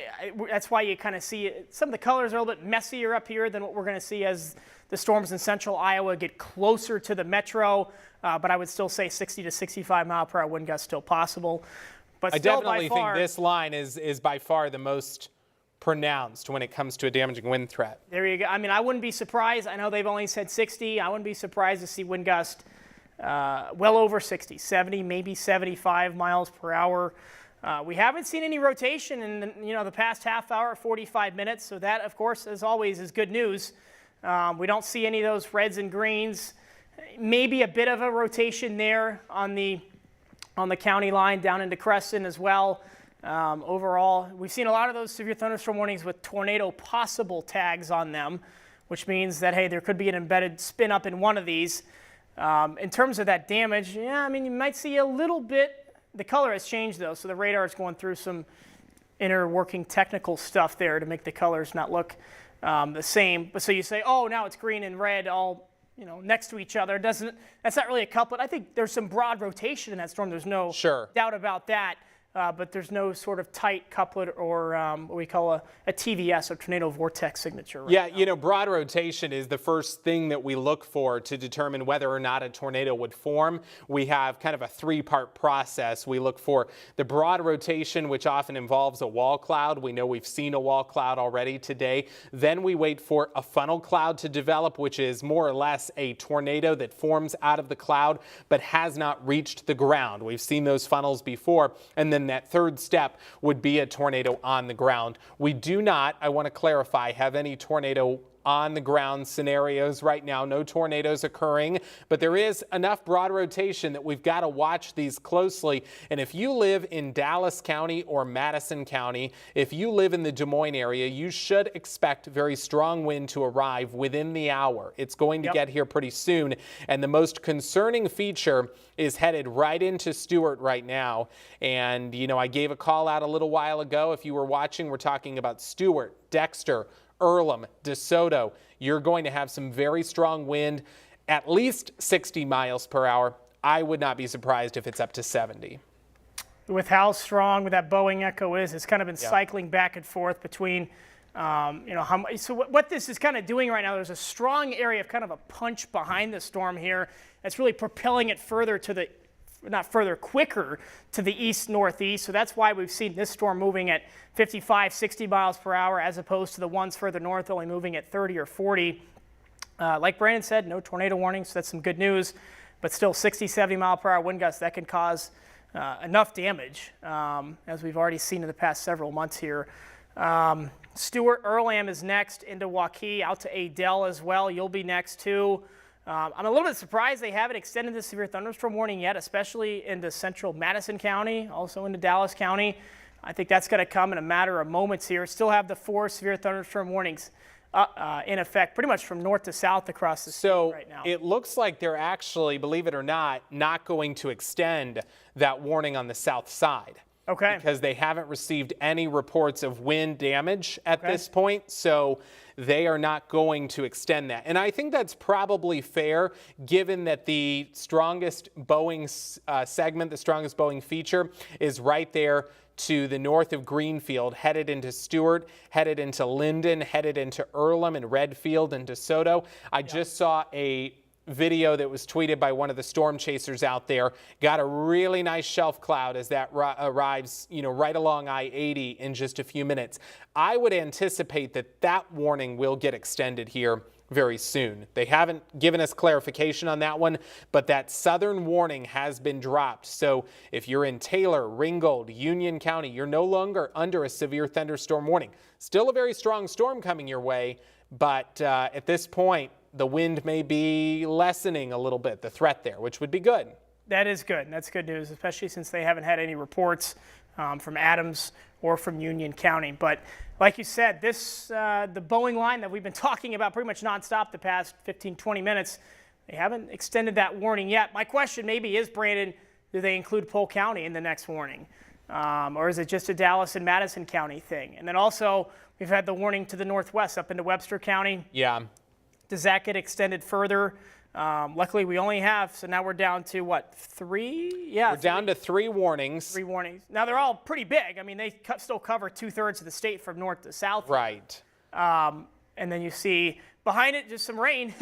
that's why you kind of see it. Some of the colors are a little bit messier up here than what we're going to see as the storms in central Iowa get closer to the metro. But I would still say 60 to 65 mile per hour wind gusts still possible. But I still, definitely think this line is by far the most pronounced when it comes to a damaging wind threat. There you go. I mean, I wouldn't be surprised. I know they've only said 60. I wouldn't be surprised to see wind gusts well over 60, 70, maybe 75 miles per hour. We haven't seen any rotation in the past half hour, 45 minutes. So that, of course, as always, is good news. We don't see any of those reds and greens. Maybe a bit of a rotation there on the county line down into Crescent as well. Overall, we've seen a lot of those severe thunderstorm warnings with tornado possible tags on them, which means that, hey, there could be an embedded spin up in one of these. In terms of that damage, yeah, I mean, you might see a little bit. The color has changed, though, so the radar is going through some inner working technical stuff there to make the colors not look the same. But so you say, oh, now it's green and red all next to each other. That's not really a couplet. I think there's some broad rotation in that storm. There's no doubt about that. But there's no sort of tight couplet or what we call a TVS, or tornado vortex signature. Right now. Broad rotation is the first thing that we look for to determine whether or not a tornado would form. We have kind of a three-part process. We look for the broad rotation, which often involves a wall cloud. We know we've seen a wall cloud already today. Then we wait for a funnel cloud to develop, which is more or less a tornado that forms out of the cloud but has not reached the ground. We've seen those funnels before. And then that third step would be a tornado on the ground. We do not, I want to clarify, have any tornado on the ground scenarios right now. No tornadoes occurring, but there is enough broad rotation that we've got to watch these closely. And if you live in Dallas County or Madison County, if you live in the Des Moines area, you should expect very strong wind to arrive within the hour. It's going to get here pretty soon. And the most concerning feature is headed right into Stuart right now. And, I gave a call out a little while ago. If you were watching, we're talking about Stuart, Dexter, Earlham, DeSoto. You're going to have some very strong wind, at least 60 miles per hour. I would not be surprised if it's up to 70. With how strong that Boeing echo is, it's kind of been cycling back and forth between, so what this is kind of doing right now, there's a strong area of kind of a punch behind the storm here that's really propelling it further to the, not further, quicker to the east-northeast. So that's why we've seen this storm moving at 55, 60 miles per hour, as opposed to the ones further north only moving at 30 or 40. Like Brandon said, no tornado warning, so that's some good news. But still 60, 70 mile per hour wind gusts, that can cause enough damage, as we've already seen in the past several months here. Stuart, Earlham is next, into Waukee, out to Adel as well. You'll be next too. I'm a little bit surprised they haven't extended the severe thunderstorm warning yet, especially into central Madison County, also into Dallas County. I think that's going to come in a matter of moments here. Still have the 4 severe thunderstorm warnings in effect pretty much from north to south across the state right now. So it looks like they're actually, believe it or not going to extend that warning on the south side. Okay. Because they haven't received any reports of wind damage at this point. So they are not going to extend that. And I think that's probably fair, given that the strongest Boeing segment, the strongest Boeing feature, is right there to the north of Greenfield, headed into Stuart, headed into Linden, headed into Earlham and Redfield and DeSoto. I just saw a video that was tweeted by one of the storm chasers out there. Got a really nice shelf cloud as that arrives, right along I-80 in just a few minutes. I would anticipate that warning will get extended here very soon. They haven't given us clarification on that one, but that southern warning has been dropped. So if you're in Taylor, Ringgold, Union County, you're no longer under a severe thunderstorm warning. Still a very strong storm coming your way, but at this point, the wind may be lessening a little bit, the threat there, which would be good. That is good. That's good news, especially since they haven't had any reports from Ames or from Union County. But like you said, this the Boeing line that we've been talking about pretty much nonstop the past 15, 20 minutes, they haven't extended that warning yet. My question maybe is, Brandon, do they include Polk County in the next warning? Or is it just a Dallas and Madison County thing? And then also, we've had the warning to the northwest up into Webster County. Yeah. Does that get extended further? Luckily, we only have, so now we're down to what, 3? Yeah, we're down to 3 warnings. 3 warnings. Now, they're all pretty big. I mean, they still cover 2/3 of the state from north to south. Right. And then you see behind it just some rain.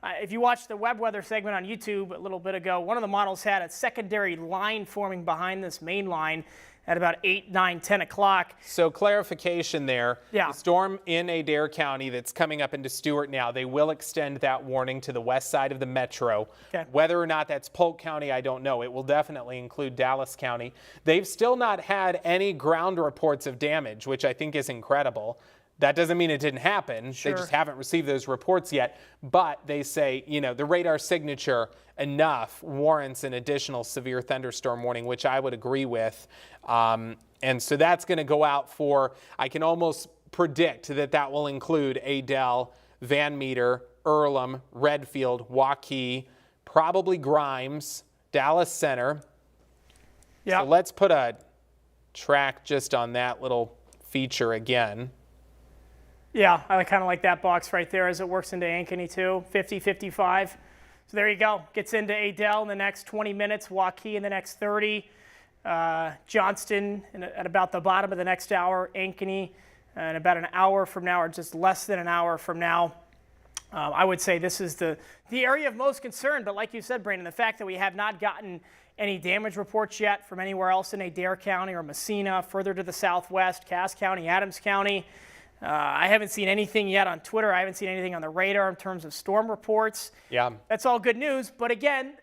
If you watched the web weather segment on YouTube a little bit ago, one of the models had a secondary line forming behind this main line at about 8, 9, 10 o'clock. So clarification there. Yeah. The storm in Adair County that's coming up into Stewart now, they will extend that warning to the west side of the metro. Okay. Whether or not that's Polk County, I don't know. It will definitely include Dallas County. They've still not had any ground reports of damage, which I think is incredible. That doesn't mean it didn't happen. Sure. They just haven't received those reports yet. But they say, the radar signature enough warrants an additional severe thunderstorm warning, which I would agree with. And so that's going to go out for, I can almost predict that will include Adel, Van Meter, Earlham, Redfield, Waukee, probably Grimes, Dallas Center. Yeah. So let's put a track just on that little feature again. Yeah, I kind of like that box right there as it works into Ankeny too, 50, 55. So there you go. Gets into Adel in the next 20 minutes, Waukee in the next 30, Johnston at about the bottom of the next hour, Ankeny in about an hour from now, or just less than an hour from now. I would say this is the area of most concern, but like you said, Brandon, the fact that we have not gotten any damage reports yet from anywhere else in Adair County or Messina, further to the southwest, Cass County, Adams County. I haven't seen anything yet on Twitter. I haven't seen anything on the radar in terms of storm reports. Yeah. That's all good news. But again,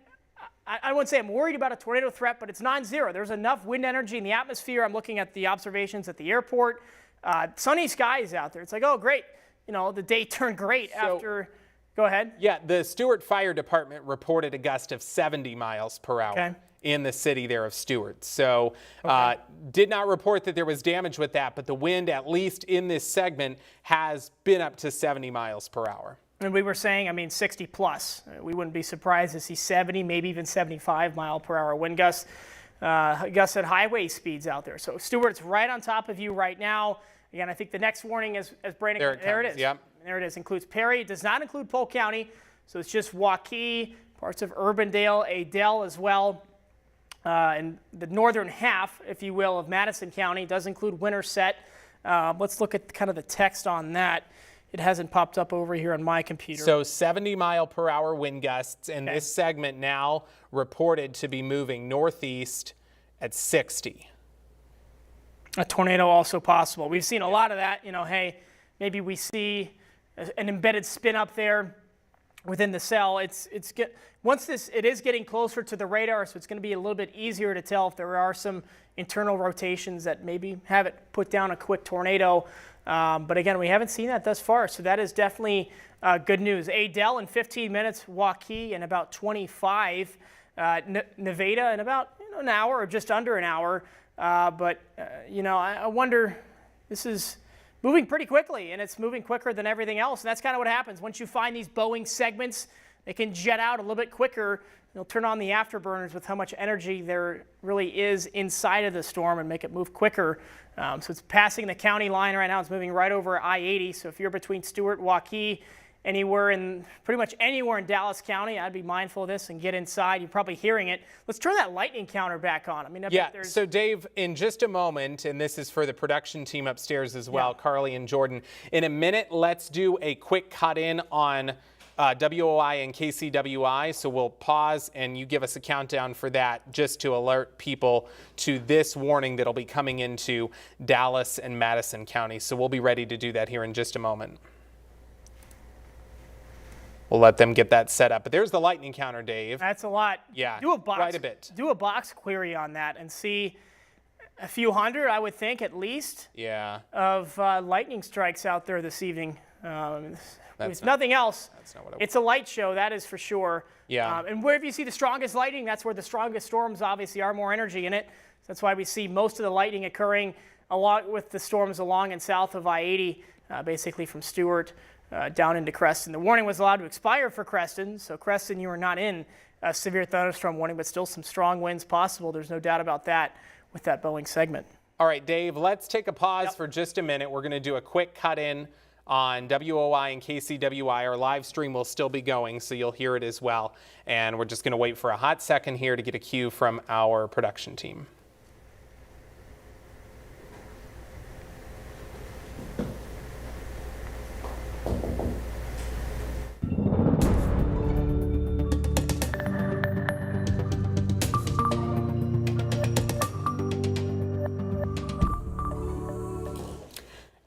I wouldn't say I'm worried about a tornado threat, but it's non-zero. There's enough wind energy in the atmosphere. I'm looking at the observations at the airport. Sunny skies out there. It's like, oh, great. The day turned great after. Go ahead. Yeah, the Stewart Fire Department reported a gust of 70 miles per hour in the city there of Stewart. So did not report that there was damage with that, but the wind, at least in this segment, has been up to 70 miles per hour. And we were saying, 60 plus. We wouldn't be surprised to see 70, maybe even 75 mile per hour wind gusts. Gusts at highway speeds out there. So Stewart's right on top of you right now. Again, I think the next warning is Brandon. There it is. Yep. There it is. Includes Perry. It does not include Polk County. So it's just Waukee, parts of Urbandale, Adel as well. And the northern half, if you will, of Madison County does include Winterset. Let's look at kind of the text on that. It hasn't popped up over here on my computer. So 70 mile per hour wind gusts, and this segment now reported to be moving northeast at 60. A tornado also possible. We've seen a lot of that. Hey, maybe we see an embedded spin up there within the cell. It is getting closer to the radar, so it's going to be a little bit easier to tell if there are some internal rotations that maybe have it put down a quick tornado. But again, we haven't seen that thus far, so that is definitely good news. Adel in 15 minutes, Waukee in about 25, Nevada in about an hour or just under an hour. But I wonder, this is moving pretty quickly, and it's moving quicker than everything else. And that's kind of what happens. Once you find these Boeing segments, they can jet out a little bit quicker. They'll turn on the afterburners with how much energy there really is inside of the storm and make it move quicker. So it's passing the county line right now. It's moving right over I-80. So if you're between Stewart, Waukee, pretty much anywhere in Dallas County, I'd be mindful of this and get inside. You're probably hearing it. Let's turn that lightning counter back on. I bet there's... So Dave, in just a moment, and this is for the production team upstairs as well, Carly and Jordan, in a minute, let's do a quick cut in on WOI and KCWI. So we'll pause and you give us a countdown for that just to alert people to this warning that'll be coming into Dallas and Madison County. So we'll be ready to do that here in just a moment. We'll let them get that set up. But there's the lightning counter, Dave. That's a lot. Yeah, quite a bit. Do a box query on that and see a few hundred, I would think, at least, of lightning strikes out there this evening. If nothing else, it's a light show, that is for sure. Yeah. And wherever you see the strongest lightning, that's where the strongest storms obviously are, more energy in it. That's why we see most of the lightning occurring along with the storms along and south of I-80, basically from Stewart down into Creston. The warning was allowed to expire for Creston, so Creston, you are not in a severe thunderstorm warning, but still some strong winds possible. There's no doubt about that with that Boeing segment. All right, Dave, let's take a pause for just a minute. We're going to do a quick cut in on WOI and KCWI. Our live stream will still be going, so you'll hear it as well. And we're just going to wait for a hot second here to get a cue from our production team.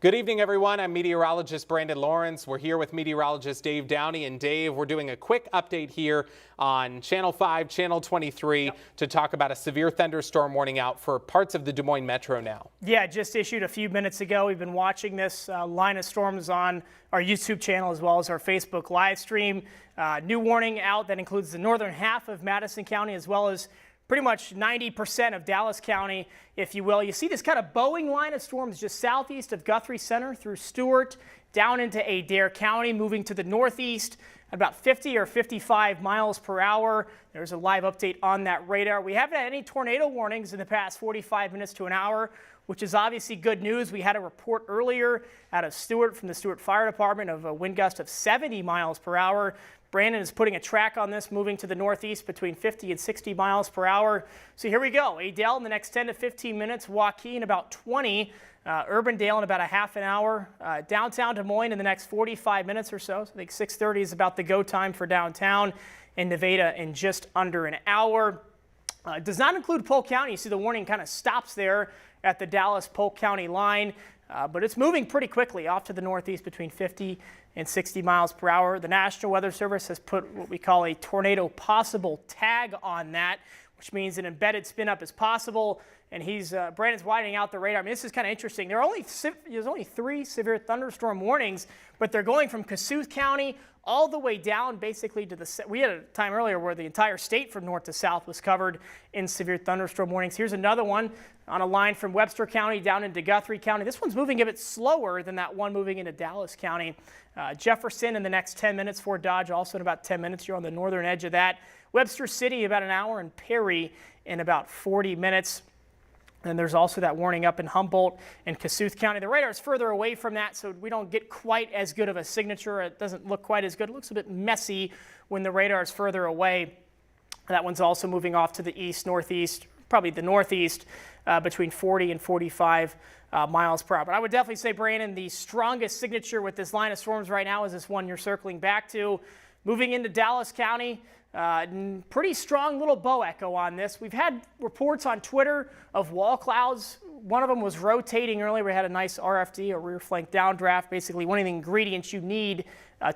Good evening, everyone. I'm meteorologist Brandon Lawrence. We're here with meteorologist Dave Downey. And Dave, we're doing a quick update here on Channel 5, Channel 23 to talk about a severe thunderstorm warning out for parts of the Des Moines metro now. Yeah, just issued a few minutes ago. We've been watching this line of storms on our YouTube channel as well as our Facebook live stream. New warning out that includes the northern half of Madison County as well as pretty much 90% of Dallas County, if you will. You see this kind of bowing line of storms just southeast of Guthrie Center through Stewart, down into Adair County, moving to the northeast at about 50 or 55 miles per hour. There's a live update on that radar. We haven't had any tornado warnings in the past 45 minutes to an hour, which is obviously good news. We had a report earlier out of Stewart from the Stewart Fire Department of a wind gust of 70 miles per hour. Brandon is putting a track on this, moving to the northeast between 50 and 60 miles per hour. So here we go. Adel in the next 10 to 15 minutes, Joaquin about 20, Urbandale in about a half an hour, downtown Des Moines in the next 45 minutes or so. So I think 6:30 is about the go time for downtown, and Nevada in just under an hour. It does not include Polk County. You see the warning kind of stops there at the Dallas-Polk County line, but it's moving pretty quickly off to the northeast between 50 and 60 miles per hour. The National Weather Service has put what we call a tornado possible tag on that, which means an embedded spin up is possible. And Brandon's widening out the radar. I mean, this is kind of interesting. There's only 3 severe thunderstorm warnings, but they're going from Kossuth County all the way down basically to we had a time earlier where the entire state from north to south was covered in severe thunderstorm warnings. Here's another one on a line from Webster County down into Guthrie County. This one's moving a bit slower than that one moving into Dallas County. Jefferson in the next 10 minutes, Fort Dodge also in about 10 minutes. You're on the northern edge of that. Webster City about an hour, and Perry in about 40 minutes. And there's also that warning up in Humboldt and Kossuth County. The radar is further away from that, so we don't get quite as good of a signature. It doesn't look quite as good. It looks a bit messy when the radar is further away. That one's also moving off to the east, northeast, probably the northeast, between 40 and 45 miles per hour. But I would definitely say, Brandon, the strongest signature with this line of storms right now is this one you're circling back to. Moving into Dallas County, pretty strong little bow echo on this. We've had reports on Twitter of wall clouds. One of them was rotating earlier. We had a nice RFD, a rear flank downdraft, basically one of the ingredients you need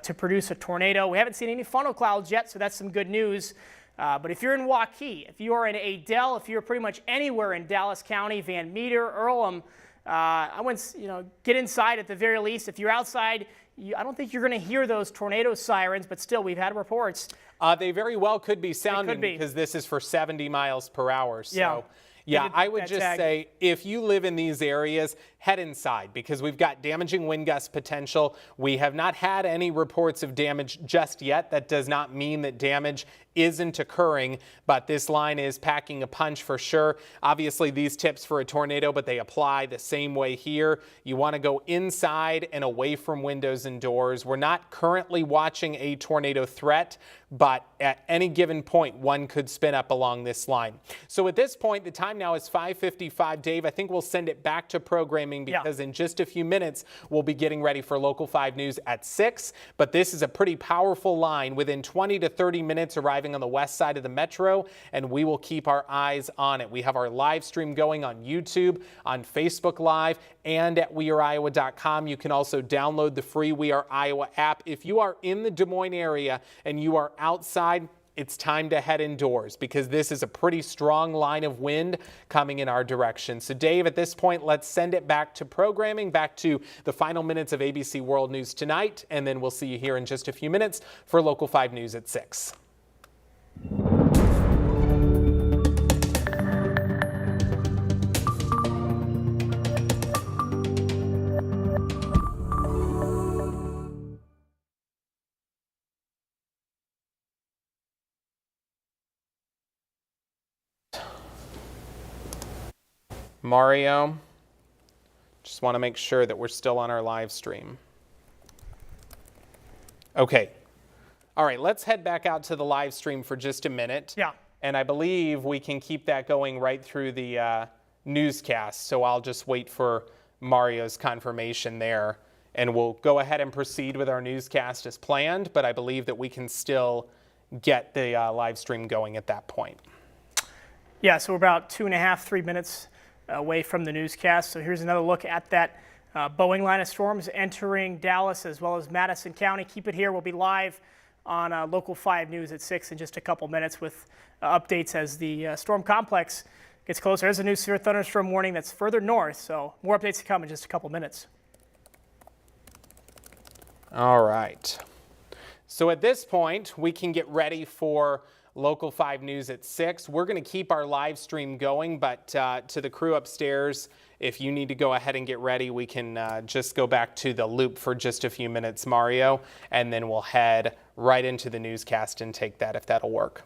to produce a tornado. We haven't seen any funnel clouds yet, so that's some good news. But if you're in Waukee, if you are in Adel, if you're pretty much anywhere in Dallas County, Van Meter, Earlham, I wouldn't, get inside at the very least. If you're outside, I don't think you're going to hear those tornado sirens, but still, we've had reports. They very well could be sounding because this is for 70 miles per hour. So, yeah, I would just say if you live in these areas, head inside because we've got damaging wind gust potential. We have not had any reports of damage just yet. That does not mean that damage isn't occurring, but this line is packing a punch for sure. Obviously, these tips for a tornado, but they apply the same way here. You want to go inside and away from windows and doors. We're not currently watching a tornado threat, but at any given point, one could spin up along this line. So at this point, the time now is 5:55. Dave, I think we'll send it back to programming because in just a few minutes, we'll be getting ready for Local 5 News at 6. But this is a pretty powerful line within 20 to 30 minutes arriving on the west side of the metro, and we will keep our eyes on it. We have our live stream going on YouTube, on Facebook Live, and at weareiowa.com. You can also download the free We Are Iowa app. If you are in the Des Moines area and you are outside, it's time to head indoors because this is a pretty strong line of wind coming in our direction. So Dave, at this point, let's send it back to programming, back to the final minutes of ABC World News Tonight, and then we'll see you here in just a few minutes for Local 5 News at 6. Mario, just want to make sure that we're still on our live stream. Okay. All right, let's head back out to the live stream for just a minute. Yeah. And I believe we can keep that going right through the newscast. So I'll just wait for Mario's confirmation there. And we'll go ahead and proceed with our newscast as planned. But I believe that we can still get the live stream going at that point. Yeah, so we're about 2.5, 3 minutes away from the newscast. So here's another look at that Boeing line of storms entering Dallas as well as Madison County. Keep it here. We'll be live on Local 5 News at 6 in just a couple minutes with updates as the storm complex gets closer. There's a new severe thunderstorm warning that's further north, so more updates to come in just a couple minutes. All right. So at this point, we can get ready for Local 5 News at 6. We're going to keep our live stream going, but to the crew upstairs, if you need to go ahead and get ready, we can just go back to the loop for just a few minutes, Mario, and then we'll head right into the newscast and take that if that'll work.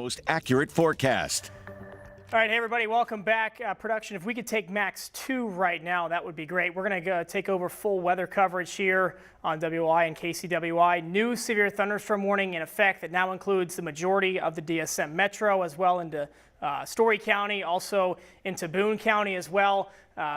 most accurate forecast. All right, hey everybody, welcome back. Production, if we could take Max 2 right now, that would be great. We're going to take over full weather coverage here on WI and KCWI. New severe thunderstorm warning in effect that now includes the majority of the DSM Metro as well into Story County, also into Boone County as well.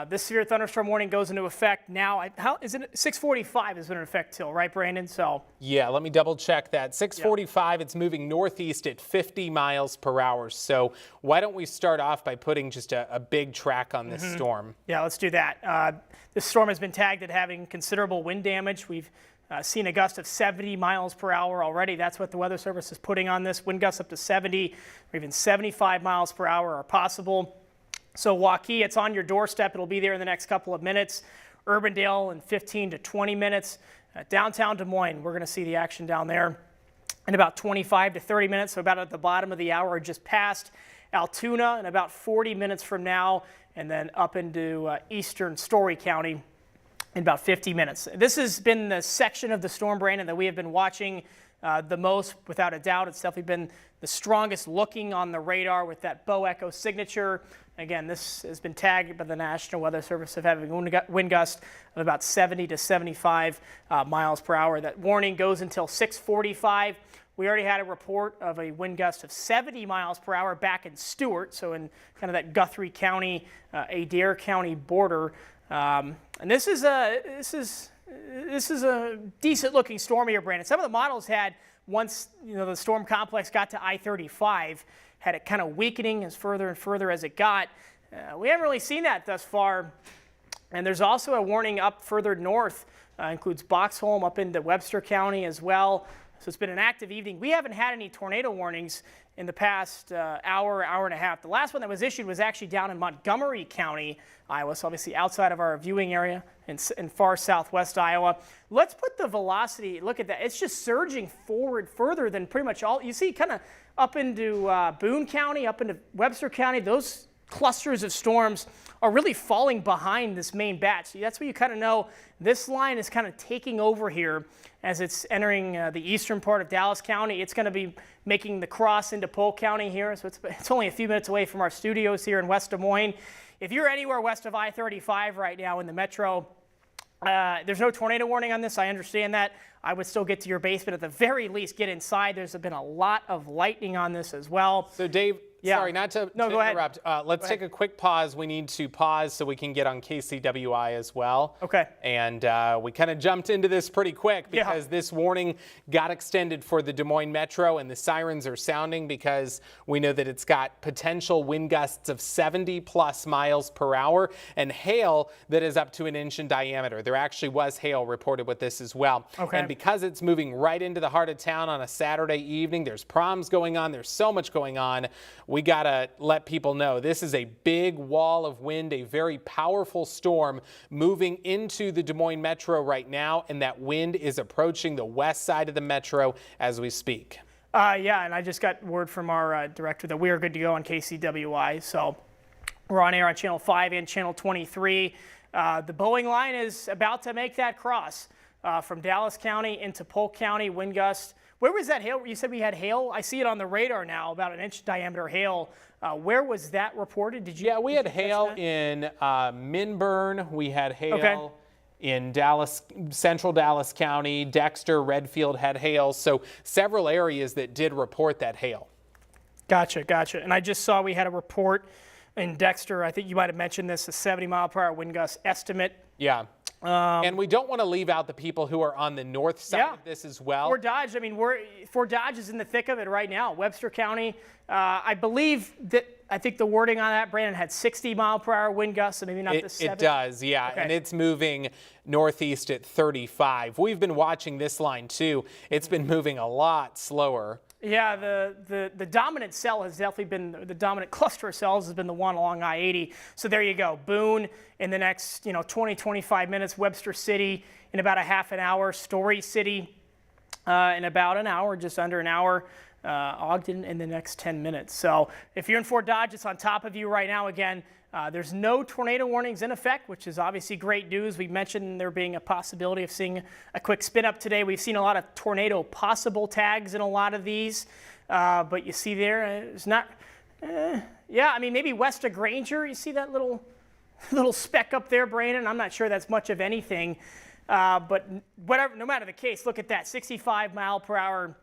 This severe thunderstorm warning goes into effect now. How is it? 6:45 has been in effect till, right, Brandon? So yeah, let me double check that. 6:45, It's moving northeast at 50 miles per hour. So why don't we start off by putting just a big track on this storm? Yeah, let's do that. This storm has been tagged at having considerable wind damage. We've seen a gust of 70 miles per hour already. That's what the Weather Service is putting on this. Wind gusts up to 70 or even 75 miles per hour are possible. So Waukee, it's on your doorstep. It'll be there in the next couple of minutes. Urbandale in 15 to 20 minutes. Downtown Des Moines, we're going to see the action down there in about 25 to 30 minutes, so about at the bottom of the hour, just past Altoona in about 40 minutes from now, and then up into eastern Story County in about 50 minutes. This has been the section of the storm, Brandon, that we have been watching the most, without a doubt. It's definitely been the strongest looking on the radar with that bow echo signature. Again, this has been tagged by the National Weather Service of having wind gust of about 70 to 75 miles per hour. That warning goes until 6:45. We already had a report of a wind gust of 70 miles per hour back in Stewart, so in kind of that Guthrie County, Adair County border. And this is a decent looking storm here, Brandon. Some of the models had, once the storm complex got to I-35, had it kind of weakening as further and further as it got. We haven't really seen that thus far. And there's also a warning up further north, includes Boxholm up into Webster County as well. So it's been an active evening. We haven't had any tornado warnings in the past hour and a half. The last one that was issued was actually down in Montgomery County, Iowa, so obviously outside of our viewing area in far southwest Iowa. Let's put the velocity, look at that. It's just surging forward further than pretty much all. You see kind of up into Boone County, up into Webster County, those clusters of storms are really falling behind this main batch. So that's where you kind of know this line is kind of taking over here as it's entering the eastern part of Dallas County. It's going to be making the cross into Polk County here, so it's only a few minutes away from our studios here in West Des Moines. If you're anywhere west of I-35 right now in the metro, there's no tornado warning on this. I understand that. I would still get to your basement, at the very least get inside. There's been a lot of lightning on this as well. So Dave, sorry, not to interrupt. Let's take a quick pause. We need to pause so we can get on KCWI as well. Okay. And we kind of jumped into this pretty quick because this warning got extended for the Des Moines Metro, and the sirens are sounding because we know that it's got potential wind gusts of 70 plus miles per hour and hail that is up to 1 inch in diameter. There actually was hail reported with this as well. Okay. And because it's moving right into the heart of town on a Saturday evening, there's proms going on, there's so much going on. We got to let people know this is a big wall of wind, a very powerful storm moving into the Des Moines Metro right now, and that wind is approaching the west side of the metro as we speak. Yeah, and I just got word from our director that we are good to go on KCWI. So we're on air on Channel 5 and Channel 23. The Boeing line is about to make that cross from Dallas County into Polk County, wind gust. Where was that hail? You said we had hail? I see it on the radar now, about 1 inch diameter hail. Where was that reported? Did you? Yeah, we had hail in Minburn. We had hail in Dallas, central Dallas County. Dexter, Redfield had hail. So several areas that did report that hail. Gotcha. And I just saw we had a report in Dexter. I think you might have mentioned this, a 70 mile per hour wind gust estimate. Yeah. And we don't want to leave out the people who are on the north side of this as well. Fort Dodge, Fort Dodge is in the thick of it right now. Webster County, I think the wording on that, Brandon, had 60 mile per hour wind gusts, so maybe not the 70. It does, yeah, and it's moving northeast at 35. We've been watching this line too. It's been moving a lot slower. Yeah, the dominant cell has definitely been, the dominant cluster of cells has been the one along I-80. So there you go. Boone in the next 20, 25 minutes. Webster City in about a half an hour. Story City in about an hour, just under an hour. Ogden in the next 10 minutes. So if you're in Fort Dodge, it's on top of you right now again. There's no tornado warnings in effect, which is obviously great news. We mentioned there being a possibility of seeing a quick spin up today. We've seen a lot of tornado possible tags in a lot of these. But you see there, it's not, yeah, I mean, maybe west of Granger, you see that little speck up there, Brandon? I'm not sure that's much of anything. But whatever, no matter the case, look at that, 65 mile per hour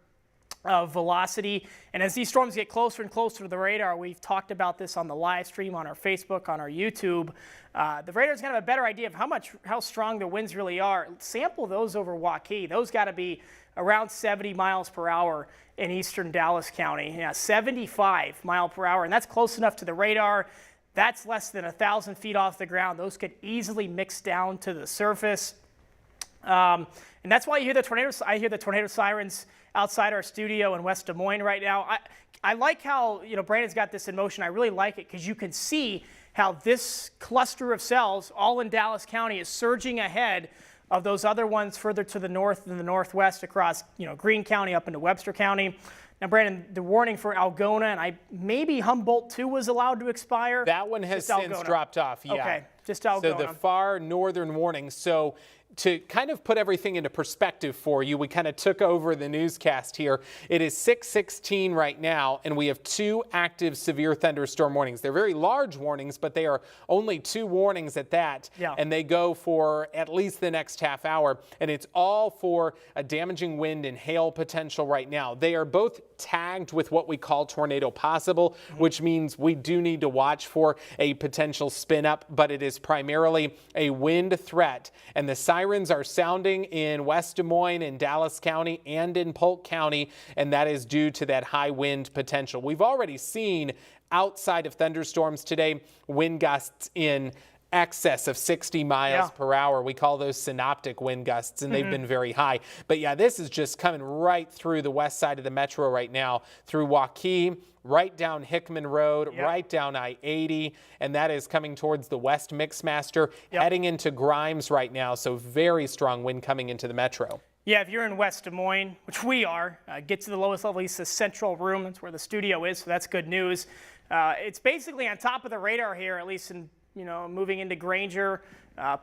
velocity. And as these storms get closer and closer to the radar, we've talked about this on the live stream, on our Facebook, on our YouTube. The radar's going to have a better idea of how strong the winds really are. Sample those over Waukee. Those got to be around 70 miles per hour in eastern Dallas County. Yeah, 75 mile per hour, and that's close enough to the radar. That's less than 1,000 feet off the ground. Those could easily mix down to the surface. And that's why you hear the tornadoes. I hear the tornado sirens outside our studio in West Des Moines right now. I like how, Brandon's got this in motion. I really like it because you can see how this cluster of cells all in Dallas County is surging ahead of those other ones further to the north and the northwest across, Greene County up into Webster County. Now, Brandon, the warning for Algona and maybe Humboldt too was allowed to expire. That one has since dropped off. Yeah. Okay, just Algona. So the far northern warning. So to kind of put everything into perspective for you, we kind of took over the newscast here. It is 6:16 right now, and we have 2 active severe thunderstorm warnings. They're very large warnings, but they are only 2 warnings at that, and they go for at least the next half hour, and it's all for a damaging wind and hail potential right now. They are both tagged with what we call tornado possible, which means we do need to watch for a potential spin up, but it is primarily a wind threat, and the sirens are sounding in West Des Moines, in Dallas County, and in Polk County, and that is due to that high wind potential. We've already seen outside of thunderstorms today wind gusts in excess of 60 miles per hour. We call those synoptic wind gusts, and they've been very high. But yeah, this is just coming right through the west side of the metro right now, through Waukee, right down Hickman Road, right down I-80, and that is coming towards the West Mixmaster, heading into Grimes right now. So very strong wind coming into the metro. Yeah, if you're in West Des Moines, which we are, get to the lowest level, at least the central room. That's where the studio is, so that's good news. It's basically on top of the radar here, at least in moving into Granger,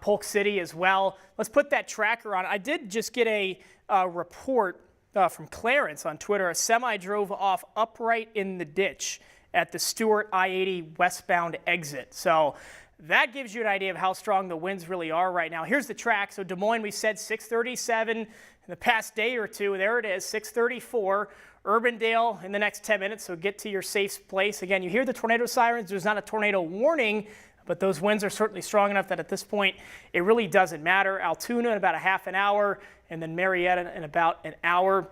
Polk City as well. Let's put that tracker on. I did just get a report from Clarence on Twitter. A semi drove off upright in the ditch at the Stewart I-80 westbound exit. So that gives you an idea of how strong the winds really are right now. Here's the track. So Des Moines, we said 637 in the past day or two. There it is, 634. Urbandale in the next 10 minutes, so get to your safe place. Again, you hear the tornado sirens. There's not a tornado warning, but those winds are certainly strong enough that at this point, it really doesn't matter. Altoona in about a half an hour, and then Marietta in about an hour.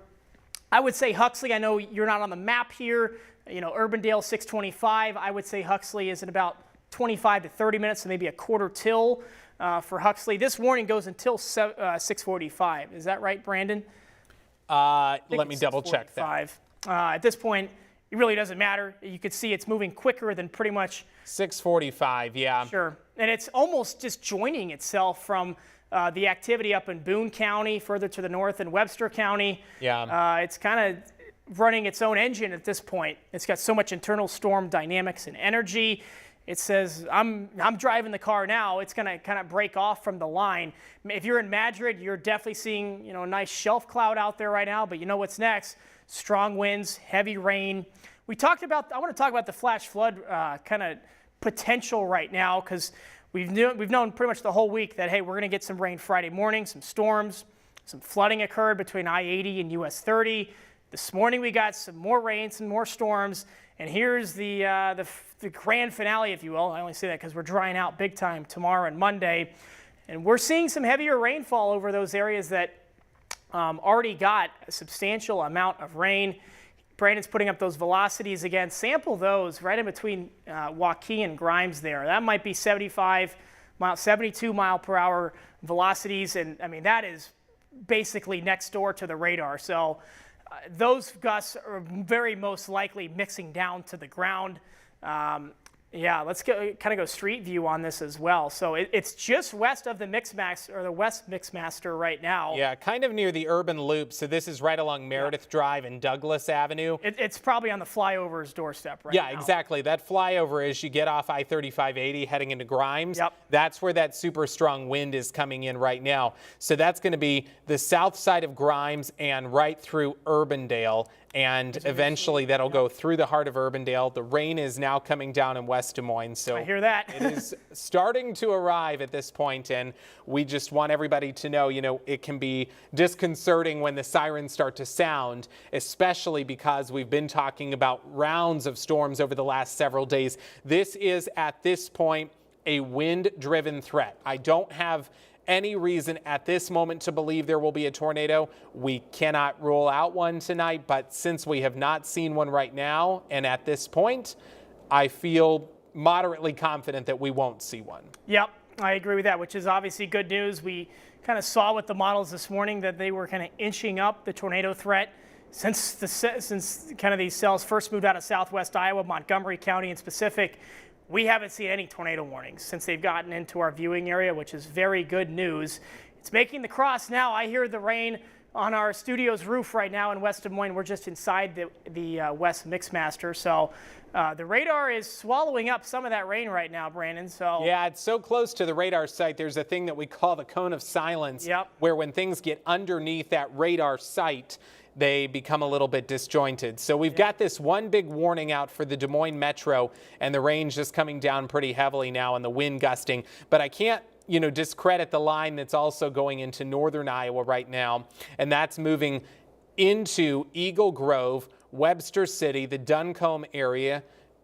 I would say Huxley, I know you're not on the map here. Urbandale 625. I would say Huxley is in about 25 to 30 minutes, so maybe a quarter till for Huxley. This warning goes until 6:45. Is that right, Brandon? Let me double check that. At this point, it really doesn't matter. You could see it's moving quicker than pretty much 6:45, yeah. Sure. And it's almost just joining itself from the activity up in Boone County, further to the north in Webster County. Yeah. It's kind of running its own engine at this point. It's got so much internal storm dynamics and energy. It says, I'm driving the car now. It's going to kind of break off from the line. If you're in Madrid, you're definitely seeing a nice shelf cloud out there right now. But you know what's next? Strong winds, heavy rain. I want to talk about the flash flood kind of potential right now, because we've known pretty much the whole week that, hey, we're going to get some rain Friday morning, some storms, some flooding occurred between I-80 and US 30. This morning we got some more rain, some more storms, and here's the grand finale, if you will. I only say that because we're drying out big time tomorrow and Monday, and we're seeing some heavier rainfall over those areas that already got a substantial amount of rain. Brandon's putting up those velocities again. Sample those right in between Waukee and Grimes there. That might be 72 mile per hour velocities, and I mean that is basically next door to the radar. So those gusts are very most likely mixing down to the ground. Yeah, let's kind of go street view on this as well. So it's just west of the the West Mixmaster right now. Yeah, kind of near the urban loop. So this is right along Meredith Drive and Douglas Avenue. It's probably on the flyover's doorstep right now. Yeah, exactly. That flyover, as you get off I-3580 heading into Grimes, yep, that's where that super strong wind is coming in right now. So that's going to be the south side of Grimes and right through Urbandale. and eventually that'll go through the heart of Urbandale. The rain is now coming down in West Des Moines, so I hear that. it is starting to arrive at this point, and we just want everybody to know, it can be disconcerting when the sirens start to sound, especially because we've been talking about rounds of storms over the last several days. This is, at this point, a wind-driven threat. I don't have any reason at this moment to believe there will be a tornado. We cannot rule out one tonight, but since we have not seen one right now, and at this point, I feel moderately confident that we won't see one. Yep, I agree with that, which is obviously good news. We kind of saw with the models this morning that they were kind of inching up the tornado threat since kind of these cells first moved out of southwest Iowa, Montgomery County in specific. We haven't seen any tornado warnings since they've gotten into our viewing area, which is very good news. It's making the cross now. I hear the rain on our studio's roof right now in West Des Moines. We're just inside the West Mixmaster. So the radar is swallowing up some of that rain right now, Brandon. So yeah, it's so close to the radar site. There's a thing that we call the cone of silence, where when things get underneath that radar site, they become a little bit disjointed. So we've got this one big warning out for the Des Moines Metro, and the rain's just coming down pretty heavily now and the wind gusting. But I can't, discredit the line that's also going into northern Iowa right now, and that's moving into Eagle Grove, Webster City, the Duncombe area,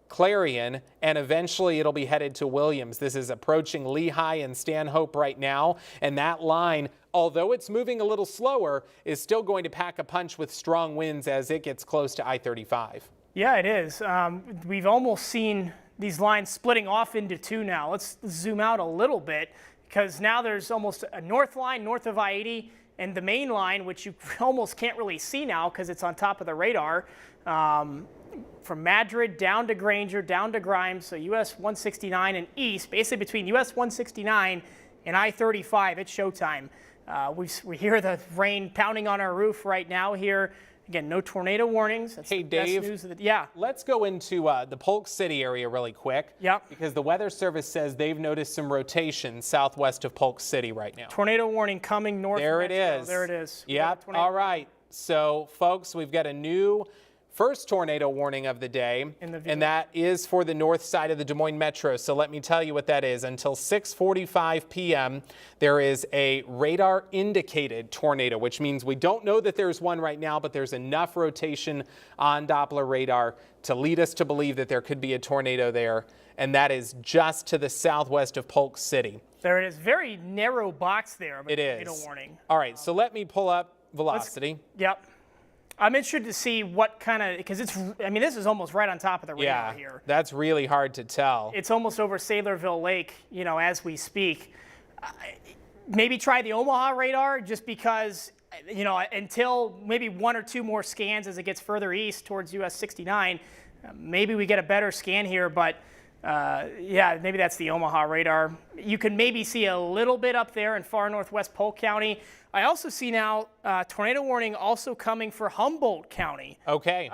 Clarion, and eventually it'll be headed to Williams. This is approaching Lehigh and Stanhope right now, and that line, although it's moving a little slower, is still going to pack a punch with strong winds as it gets close to I-35. Yeah, it is. We've almost seen these lines splitting off into two now. Let's zoom out a little bit, because now there's almost a north line north of I-80 and the main line, which you almost can't really see now because it's on top of the radar. From Madrid down to Granger, down to Grimes, so US 169 and east, basically between US 169 and I-35, it's showtime. We hear the rain pounding on our roof right now here. Again, no tornado warnings. That's hey, the best Dave, news of the, let's go into the Polk City area really quick. Yep. Because the Weather Service says they've noticed some rotation southwest of Polk City right now. Tornado warning coming north. There it is. There it is. Yep. All right. So, folks, we've got a new first tornado warning of the day, and that is for the north side of the Des Moines Metro. So let me tell you what that is. Until 6:45 p.m., there is a radar indicated tornado, which means we don't know that there's one right now, but there's enough rotation on Doppler radar to lead us to believe that there could be a tornado there, and that is just to the southwest of Polk City. There it is. Very narrow box there. It is. Tornado warning. All right, so let me pull up velocity. Yep. I'm interested to see what kind of, because this is almost right on top of the radar here. That's really hard to tell. It's almost over Saylorville Lake, as we speak. Maybe try the Omaha radar just because, until maybe one or two more scans as it gets further east towards US 69, maybe we get a better scan here, but maybe that's the Omaha radar. You can maybe see a little bit up there in far northwest Polk County. I also see now tornado warning also coming for Humboldt County. Okay.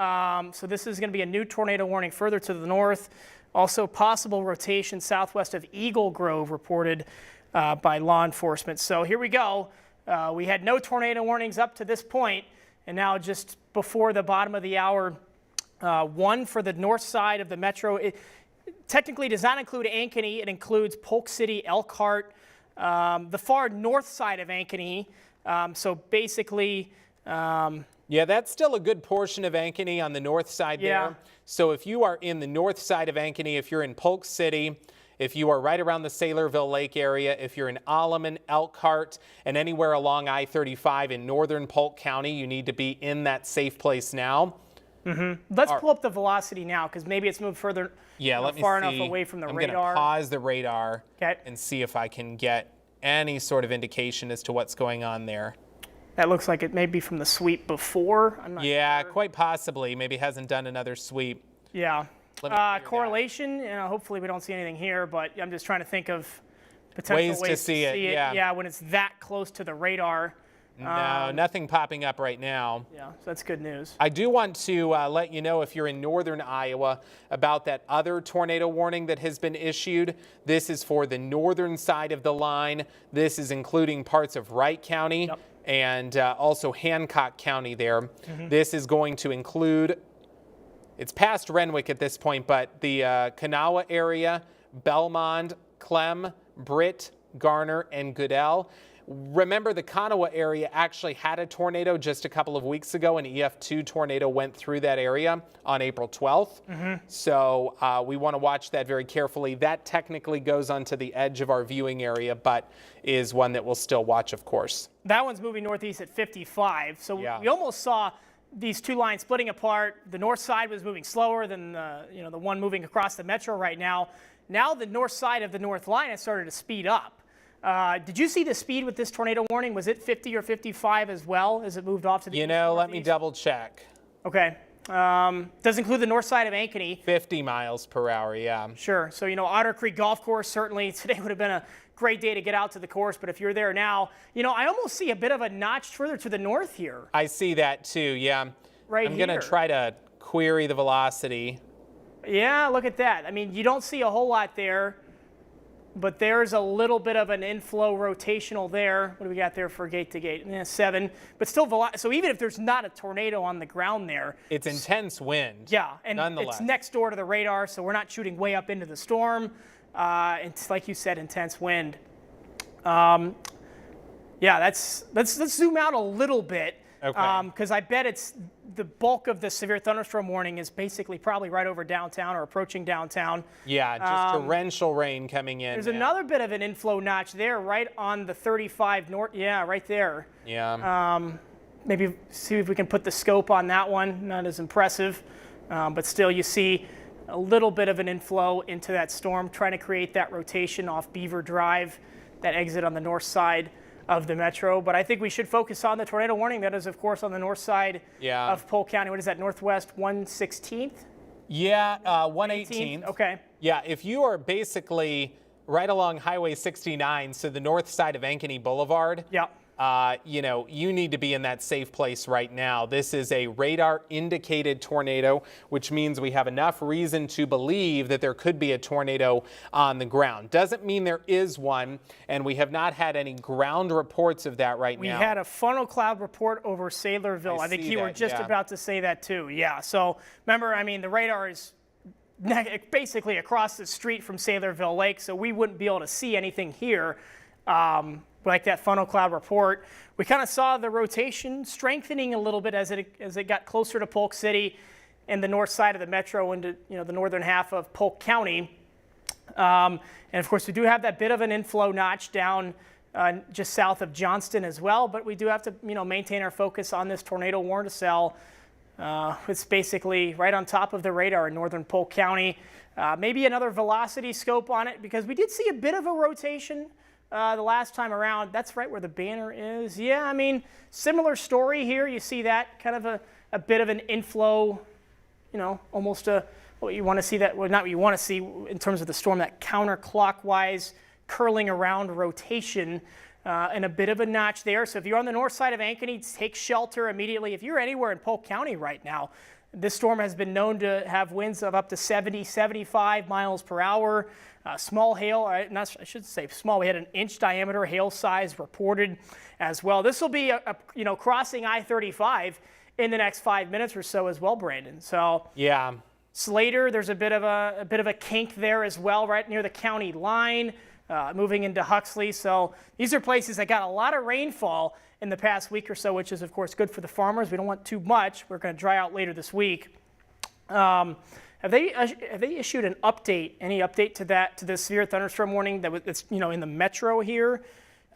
So this is going to be a new tornado warning further to the north. Also possible rotation southwest of Eagle Grove reported by law enforcement. So here we go. We had no tornado warnings up to this point, and now just before the bottom of the hour, one for the north side of the metro. It technically does not include Ankeny. It includes Polk City, Elkhart, the far north side of Ankeny. So basically, that's still a good portion of Ankeny on the north side there. So if you are in the north side of Ankeny, if you're in Polk City, if you are right around the Saylorville Lake area, if you're in Alleman, Elkhart, and anywhere along I-35 in northern Polk County, you need to be in that safe place now. Let's pull up the velocity now, because maybe it's moved further, far enough away from the radar. I'm going to pause the radar and see if I can get any sort of indication as to what's going on there. That looks like it may be from the sweep before. I'm not sure. Quite possibly. Maybe hasn't done another sweep. Yeah. Correlation, hopefully we don't see anything here, but I'm just trying to think of potential ways to see it. Yeah, when it's that close to the radar. No, nothing popping up right now. Yeah, so that's good news. I do want to let you know, if you're in northern Iowa, about that other tornado warning that has been issued. This is for the northern side of the line. This is including parts of Wright County and also Hancock County there. This is going to include, it's past Renwick at this point, but the Kanawha area, Belmond, Clem, Britt, Garner, and Goodell. Remember, the Kanawha area actually had a tornado just a couple of weeks ago. An EF2 tornado went through that area on April 12th. So we want to watch that very carefully. That technically goes onto the edge of our viewing area, but is one that we'll still watch, of course. That one's moving northeast at 55. So Yeah. we almost saw these two lines splitting apart. The north side was moving slower than the one moving across the metro right now. Now the north side of the north line has started to speed up. Did you see the speed with this tornado warning? Was it 50 or 55 as well as it moved off to the east Let me northeast? double check. Okay. Does include the north side of Ankeny. 50 miles per hour, yeah. Sure. So, Otter Creek Golf Course, certainly today would have been a great day to get out to the course. But if you're there now, I almost see a bit of a notch further to the north here. I see that too, yeah. Right I'm going to here. try to query the velocity. Yeah, look at that. I mean, you don't see a whole lot there, but there's a little bit of an inflow rotational there. What do we got there for gate to gate? 7, but still so even if there's not a tornado on the ground there. It's intense wind. Yeah, and nonetheless. it's next door to the radar, so we're not shooting way up into the storm. It's like you said, intense wind. Yeah, let's zoom out a little bit. Okay. Because I bet it's the bulk of the severe thunderstorm warning is basically probably right over downtown or approaching downtown. Yeah, just torrential rain coming in. There's another bit of an inflow notch there, right on the 35 north. Yeah, right there. Yeah. Maybe see if we can put the scope on that one. Not as impressive, but still you see a little bit of an inflow into that storm, trying to create that rotation off Beaver Drive, that exit on the north side of the metro. But I think we should focus on the tornado warning. That is, of course, on the north side of Polk County. What is that, northwest 116th? Yeah, 118th. Okay. Yeah, if you are basically right along Highway 69, so the north side of Ankeny Boulevard, Yeah. you need to be in that safe place right now. This is a radar indicated tornado, which means we have enough reason to believe that there could be a tornado on the ground. Doesn't mean there is one, and we have not had any ground reports of that right now. We had a funnel cloud report over Saylorville. I think you were just about to say that too. Yeah. So remember, the radar is basically across the street from Saylorville Lake, so we wouldn't be able to see anything here. Like that funnel cloud report, we kind of saw the rotation strengthening a little bit as it got closer to Polk City and the north side of the metro into the northern half of Polk County. And of course, we do have that bit of an inflow notch down just south of Johnston as well. But we do have to maintain our focus on this tornado warning cell. It's basically right on top of the radar in northern Polk County. Maybe another velocity scope on it because we did see a bit of a rotation. The last time around. That's right where the banner is. Yeah, similar story here. You see that kind of a bit of an inflow, almost what you want to see that, well, not what you want to see in terms of the storm, that counterclockwise curling around rotation and a bit of a notch there. So if you're on the north side of Ankeny, take shelter immediately. If you're anywhere in Polk County right now, this storm has been known to have winds of up to 70, 75 miles per hour. Small hail, I should say small. We had an inch diameter hail size reported as well. This will be crossing I-35 in the next 5 minutes or so as well, Brandon. So yeah, Slater, there's a bit of a kink there as well, right near the county line, moving into Huxley. So these are places that got a lot of rainfall in the past week or so, which is of course good for the farmers. We don't want too much. We're going to dry out later this week. Have they issued an update? Any update to the severe thunderstorm warning that's in the metro here?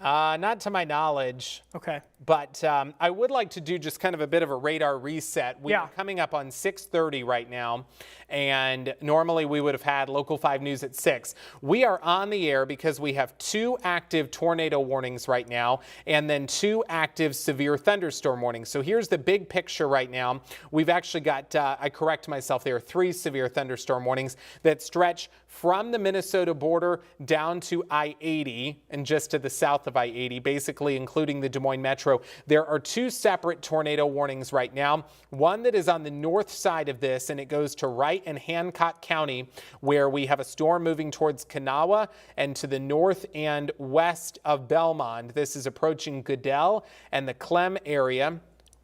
Not to my knowledge. Okay. But I would like to do just kind of a bit of a radar reset. We are coming up on 6:30 right now, and normally we would have had Local 5 News at 6. We are on the air because we have 2 active tornado warnings right now, and then 2 active severe thunderstorm warnings. So here's the big picture right now. We've actually got, I correct myself, there are 3 severe thunderstorm warnings that stretch from the Minnesota border down to I-80 and just to the south of I-80, basically including the Des Moines metro metro. There are two separate tornado warnings right now. One that is on the north side of this, and it goes to Wright and Hancock County, where we have a storm moving towards Kanawha and to the north and west of Belmont. This is approaching Goodell and the Clem area.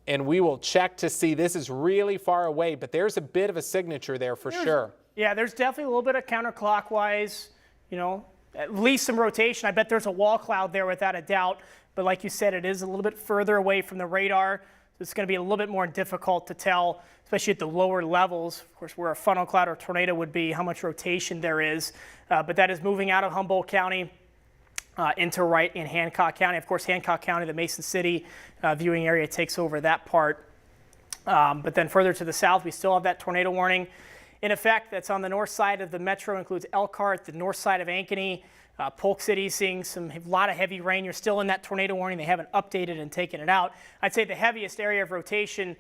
And we will check to see. This is really far away, but there's a bit of a signature there for sure. Yeah, there's definitely a little bit of counterclockwise, at least some rotation. I bet there's a wall cloud there without a doubt. But like you said, it is a little bit further away from the radar. So it's going to be a little bit more difficult to tell, especially at the lower levels. Of course, where a funnel cloud or tornado would be, how much rotation there is. But that is moving out of Humboldt County into Wright in Hancock County. Of course, Hancock County, the Mason City viewing area takes over that part. But then further to the south, we still have that tornado warning in effect. That's on the north side of the metro, includes Elkhart, the north side of Ankeny, Polk City seeing a lot of heavy rain. You're still in that tornado warning. They haven't updated and taken it out. I'd say the heaviest area of rotation,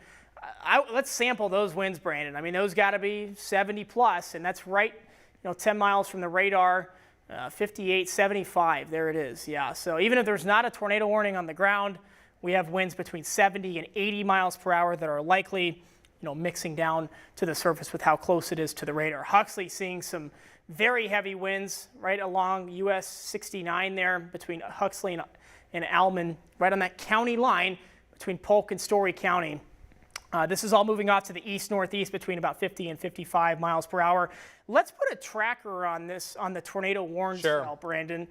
let's sample those winds, Brandon. I mean, those got to be 70 plus, and that's right, 10 miles from the radar. 58, 75, there it is. Yeah, so even if there's not a tornado warning on the ground, we have winds between 70 and 80 miles per hour that are likely, mixing down to the surface with how close it is to the radar. Huxley seeing some very heavy winds right along US 69 there between Huxley and Alman, right on that county line between Polk and Story County. This is all moving off to the east-northeast between about 50 and 55 miles per hour. Let's put a tracker on this, on the tornado warning cell, Brandon.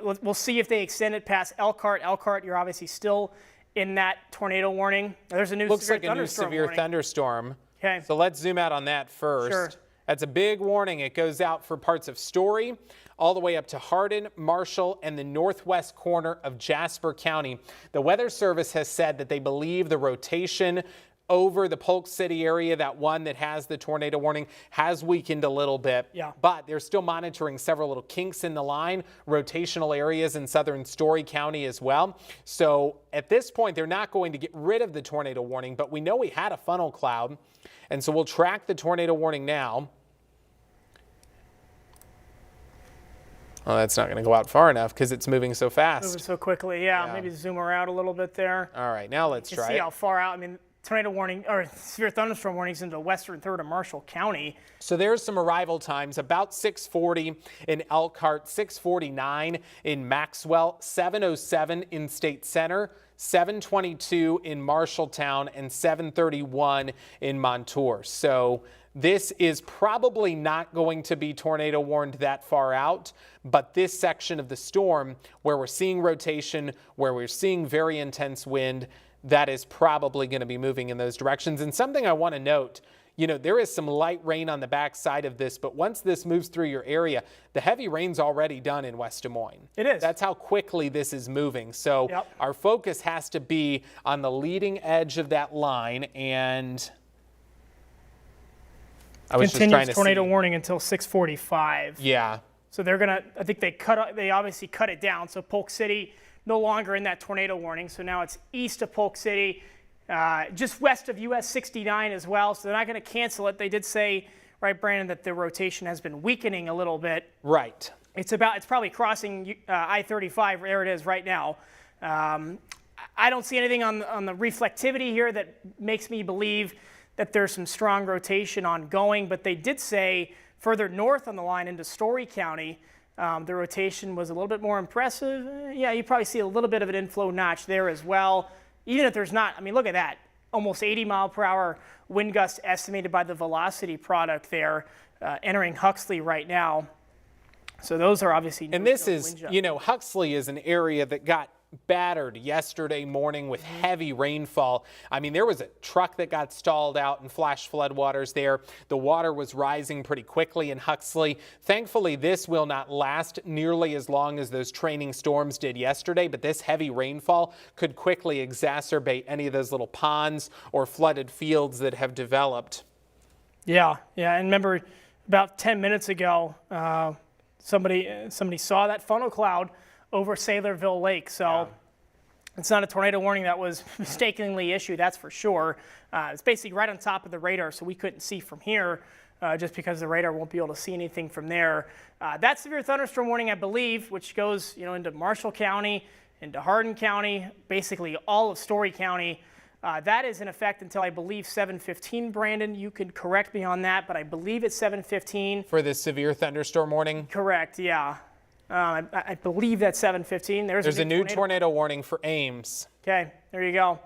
We'll see if they extend it past Elkhart. Elkhart, you're obviously still in that tornado warning. There's a new severe thunderstorm. Okay. So let's zoom out on that first. Sure. That's a big warning. It goes out for parts of Story, all the way up to Hardin, Marshall, and the northwest corner of Jasper County. The Weather Service has said that they believe the rotation over the Polk City area, that one that has the tornado warning, has weakened a little bit. Yeah. But they're still monitoring several little kinks in the line, rotational areas in southern Story County as well. So at this point, they're not going to get rid of the tornado warning, but we know we had a funnel cloud. And so we'll track the tornado warning now. Well, that's not going to go out far enough because it's moving so fast. Moving so quickly, yeah. Maybe zoom her out a little bit there. All right, now let's try see how far out. I mean, tornado warning or severe thunderstorm warnings into the western third of Marshall County. So there's some arrival times, about 6:40 in Elkhart, 6:49 in Maxwell, 7:07 in State Center, 7:22 in Marshalltown, and 7:31 in Montour. So this is probably not going to be tornado warned that far out, but this section of the storm where we're seeing rotation, where we're seeing very intense wind, that is probably going to be moving in those directions. And something I want to note, there is some light rain on the back side of this, but once this moves through your area, the heavy rain's already done in West Des Moines. It is. That's how quickly this is moving. So our focus has to be on the leading edge of that line, and I was just trying to tornado warning until 6:45. Yeah. So they're gonna. I think they obviously cut it down. So Polk City no longer in that tornado warning. So now it's east of Polk City, just west of US 69 as well. So they're not going to cancel it. They did say, right, Brandon, that the rotation has been weakening a little bit. Right. It's probably crossing I-35. There it is right now. I don't see anything on the reflectivity here that makes me believe that there's some strong rotation ongoing, but they did say further north on the line into Story County, the rotation was a little bit more impressive. Yeah, you probably see a little bit of an inflow notch there as well. Even if there's not, I mean, look at that. Almost 80 mile per hour wind gust estimated by the velocity product there, entering Huxley right now. So those are obviously. And this is, Huxley is an area that got battered yesterday morning with heavy rainfall. I mean, there was a truck that got stalled out in flash floodwaters there. The water was rising pretty quickly in Huxley. Thankfully, this will not last nearly as long as those training storms did yesterday, but this heavy rainfall could quickly exacerbate any of those little ponds or flooded fields that have developed. Yeah, and remember about 10 minutes ago, somebody saw that funnel cloud over Saylorville Lake. So it's not a tornado warning that was mistakenly issued, that's for sure. It's basically right on top of the radar, so we couldn't see from here just because the radar won't be able to see anything from there. That severe thunderstorm warning, I believe, which goes into Marshall County into Hardin County, basically all of Story County. That is in effect until I believe 7:15, Brandon. You could correct me on that, but I believe it's 7:15. For the severe thunderstorm warning? Correct, yeah. I believe that's 7:15. There's a new tornado warning for Ames. Okay, there you go.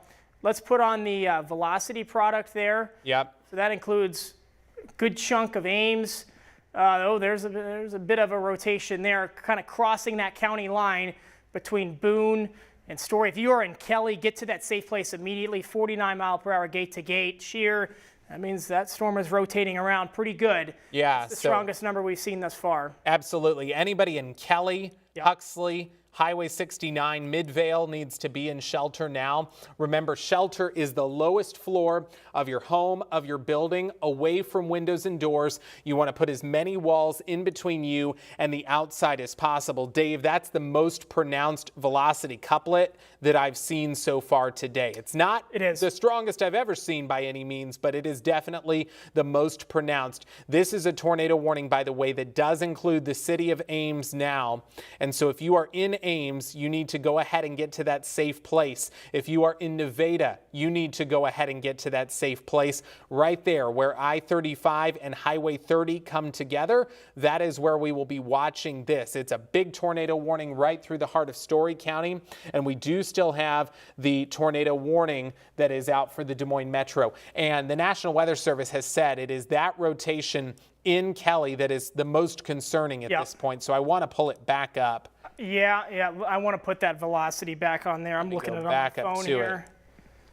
Let's put on the velocity product there. Yep. So that includes a good chunk of Ames. There's a bit of a rotation there, kind of crossing that county line between Boone and Story. If you are in Kelly, get to that safe place immediately. 49-mile-per-hour gate-to-gate shear. That means that storm is rotating around pretty good. Yeah. It's the strongest number we've seen thus far. Absolutely. Anybody in Kelly, Yep. Huxley, Highway 69, Midvale needs to be in shelter now. Remember, shelter is the lowest floor of your home, of your building, away from windows and doors. You want to put as many walls in between you and the outside as possible. Dave, that's the most pronounced velocity couplet that I've seen so far today. It's not the strongest I've ever seen by any means, but it is definitely the most pronounced. This is a tornado warning, by the way, that does include the city of Ames now. And so if you are in Ames, you need to go ahead and get to that safe place. If you are in Nevada, you need to go ahead and get to that safe place right there where I-35 and Highway 30 come together. That is where we will be watching this. It's a big tornado warning right through the heart of Story County, and we do still have the tornado warning that is out for the Des Moines Metro. And the National Weather Service has said it is that rotation in Kelly that is the most concerning at this point. So I want to pull it back up. Yeah, I want to put that velocity back on there. I'm looking at it on my phone here.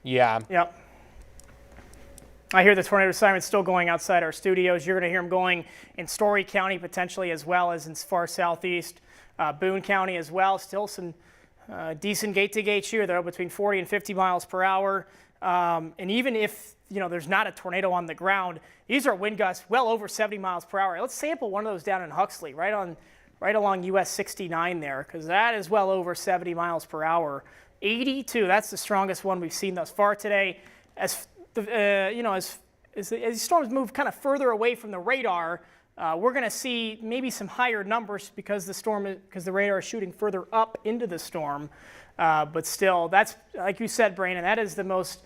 Yeah. Yep. I hear the tornado siren's still going outside our studios. You're going to hear them going in Story County potentially, as well as in far southeast, Boone County as well. Still some decent gate-to-gate shear there, between 40 and 50 miles per hour. And even if there's not a tornado on the ground, these are wind gusts well over 70 miles per hour. Let's sample one of those down in Huxley, right along US 69 there, because that is well over 70 miles per hour. 82, that's the strongest one we've seen thus far today. As these storms move kind of further away from the radar, we're going to see maybe some higher numbers because the radar is shooting further up into the storm. But still, that's, like you said, Brandon, that is the most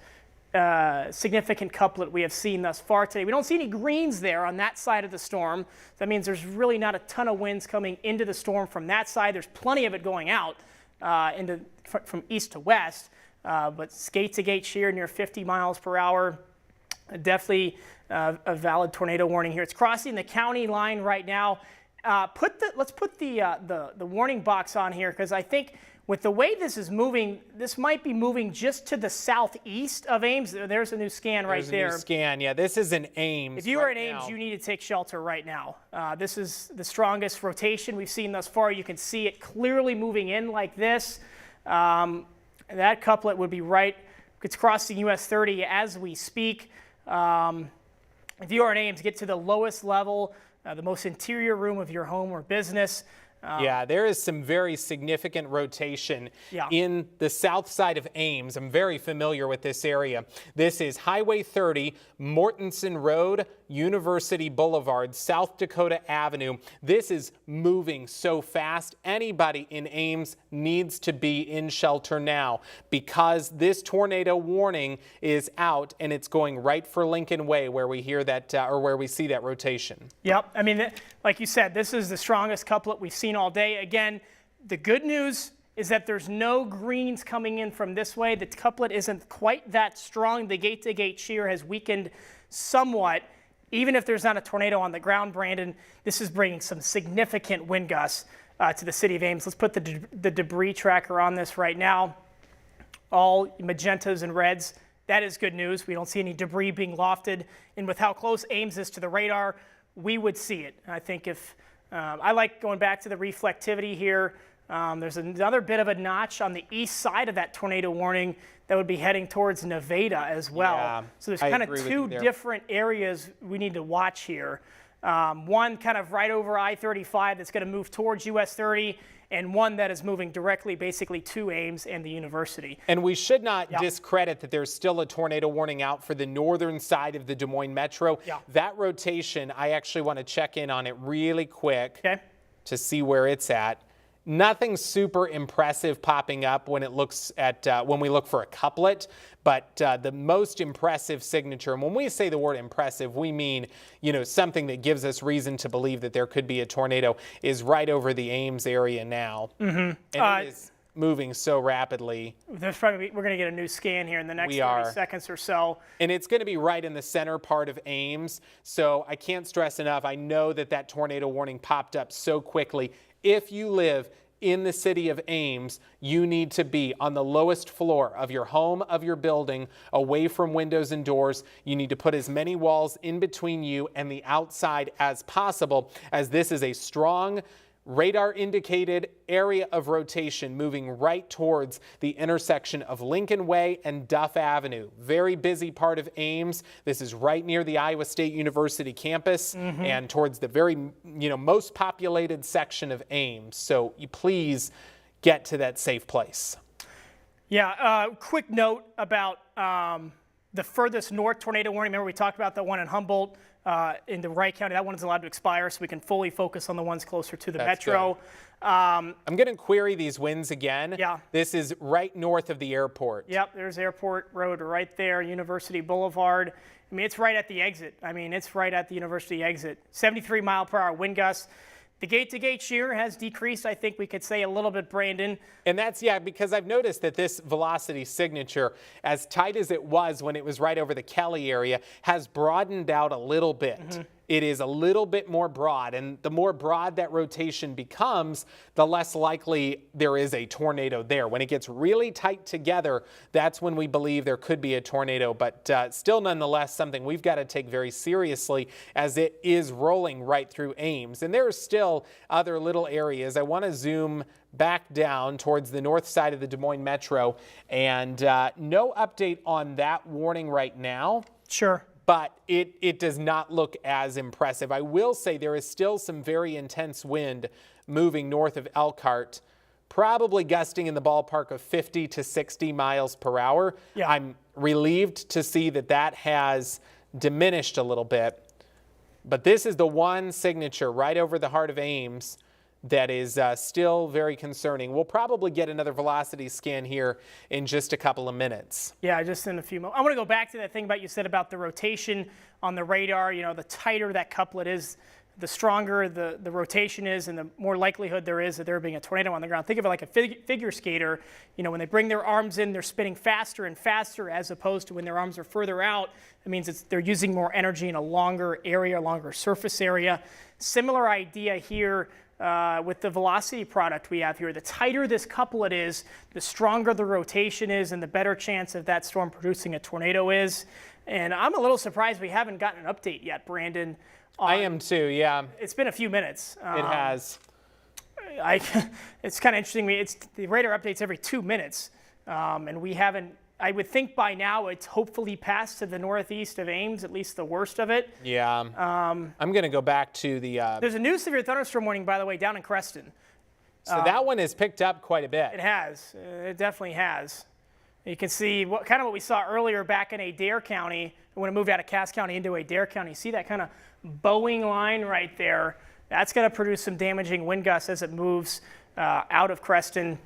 significant couplet we have seen thus far today. We don't see any greens there on that side of the storm. That means there's really not a ton of winds coming into the storm from that side. There's plenty of it going out from east to west, but gate-to-gate shear near 50 miles per hour. Definitely a valid tornado warning here. It's crossing the county line right now. Let's put the warning box on here, because I think with the way this is moving, this might be moving just to the southeast of Ames. There's a new scan right there. There's a new scan, yeah. This is in Ames. If you are in Ames, you need to take shelter right now. This is the strongest rotation we've seen thus far. You can see it clearly moving in like this. That couplet would be right. It's crossing US 30 as we speak. If you are in Ames, get to the lowest level, the most interior room of your home or business. Yeah, there is some very significant rotation in the south side of Ames. I'm very familiar with this area. This is Highway 30, Mortensen Road, University Boulevard, South Dakota Avenue. This is moving so fast. Anybody in Ames needs to be in shelter now, because this tornado warning is out and it's going right for Lincoln Way, where we hear that where we see that rotation. Yep. I mean, like you said, this is the strongest couplet we've seen all day. Again, the good news is that there's no greens coming in from this way. The couplet isn't quite that strong. The gate-to-gate shear has weakened somewhat. Even if there's not a tornado on the ground, Brandon, this is bringing some significant wind gusts to the city of Ames. Let's put the debris tracker on this right now. All magentas and reds. That is good news. We don't see any debris being lofted. And with how close Ames is to the radar, we would see it. I think if I like going back to the reflectivity here. There's another bit of a notch on the east side of that tornado warning that would be heading towards Nevada as well. Yeah, so there's kind of two different areas we need to watch here. One kind of right over I-35 that's going to move towards US 30, and one that is moving directly basically to Ames and the university. And we should not discredit that there's still a tornado warning out for the northern side of the Des Moines Metro. That rotation, I actually want to check in on it really quick to see where it's at. Nothing super impressive popping up when it looks at when we look for a couplet, but the most impressive signature, and when we say the word impressive, we mean, you know, something that gives us reason to believe that there could be a tornado, is right over the Ames area now. And it is moving so rapidly. We're going to get a new scan here in the next 30 seconds or so. And it's going to be right in the center part of Ames. So I can't stress enough. I know that that tornado warning popped up so quickly. If you live in the city of Ames, you need to be on the lowest floor of your home, of your building, away from windows and doors. You need to put as many walls in between you and the outside as possible, as this is a strong radar indicated area of rotation moving right towards the intersection of Lincoln Way and Duff Avenue. Very busy part of Ames. This is right near the Iowa State University campus and towards the very, most populated section of Ames. So you please get to that safe place. Yeah, quick note about the furthest north tornado warning. Remember we talked about the one in Humboldt in the Wright County. That one is allowed to expire, so we can fully focus on the ones closer to the metro. I'm going to query these winds again. Yeah. This is right north of the airport. Yep, there's Airport Road right there, University Boulevard. I mean, it's right at the exit. It's right at the university exit. 73 mile per hour wind gusts. The gate-to-gate shear has decreased, I think we could say, a little bit, Brandon. And that's, because I've noticed that this velocity signature, as tight as it was when it was right over the Kelly area, has broadened out a little bit. It is a little bit more broad, and the more broad that rotation becomes, the less likely there is a tornado there. When it gets really tight together, that's when we believe there could be a tornado, but still nonetheless something we've got to take very seriously, as it is rolling right through Ames. And there are still other little areas. I want to zoom back down towards the north side of the Des Moines Metro, and no update on that warning right now. Sure. But it does not look as impressive. I will say there is still some very intense wind moving north of Elkhart, probably gusting in the ballpark of 50 to 60 miles per hour. Yeah. I'm relieved to see that that has diminished a little bit. But this is the one signature right over the heart of Ames that is still very concerning. We'll probably get another velocity scan here in just a couple of minutes. Yeah, just in a few moments. I want to go back to that thing about you said about the rotation on the radar. The tighter that couplet is, the stronger the rotation is, and the more likelihood there is that there being a tornado on the ground. Think of it like a figure skater. When they bring their arms in, they're spinning faster and faster, as opposed to when their arms are further out. It means they're using more energy in a longer area, longer surface area. Similar idea here with the velocity product we have here. The tighter this couplet is, the stronger the rotation is, and the better chance of that storm producing a tornado is. And I'm a little surprised we haven't gotten an update yet, Brandon. I am too, yeah. It's been a few minutes. It has. It's kind of interesting. The radar updates every 2 minutes, and we haven't. I would think by now it's hopefully passed to the northeast of Ames, at least the worst of it. Yeah. I'm going to go back to the... There's a new severe thunderstorm warning, by the way, down in Creston. So that one has picked up quite a bit. It has. It definitely has. You can see kind of what we saw earlier back in Adair County, when it moved out of Cass County into Adair County. See that kind of bowing line right there? That's going to produce some damaging wind gusts as it moves out of Creston,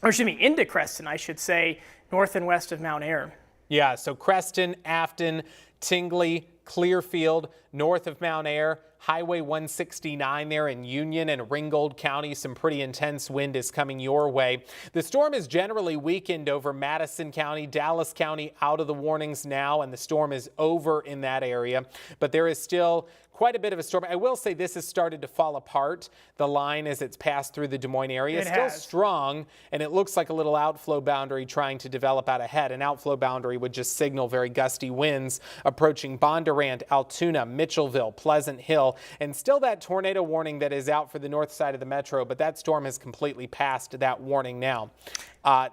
or excuse me, into Creston, I should say, north and west of Mount Ayr. Yeah, so Creston, Afton, Tingley, Clearfield, north of Mount Ayr, Highway 169 there in Union and Ringgold County. Some pretty intense wind is coming your way. The storm is generally weakened over Madison County, Dallas County out of the warnings now, and the storm is over in that area. But there is still quite a bit of a storm. I will say this has started to fall apart, the line as it's passed through the Des Moines area. It's still strong, and it looks like a little outflow boundary trying to develop out ahead. An outflow boundary would just signal very gusty winds approaching Bondurant, Altoona, Mitchellville, Pleasant Hill, and still that tornado warning that is out for the north side of the metro, but that storm has completely passed that warning now.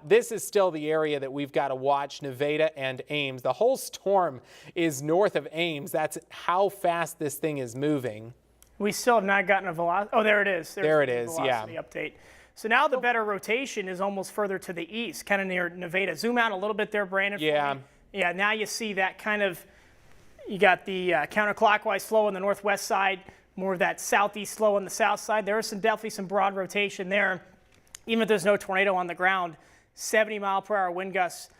This is still the area that we've got to watch, Nevada and Ames. The whole storm is north of Ames. That's how fast this thing is moving. We still have not gotten a velocity. Oh, there it is. There it is, yeah. Update. So now the better rotation is almost further to the east, kind of near Nevada. Zoom out a little bit there, Brandon. Yeah. Yeah, now you see that kind of, you got the counterclockwise flow on the northwest side, more of that southeast flow on the south side. There is definitely some broad rotation there. even if there's no tornado on the ground, 70-mile-per-hour wind gusts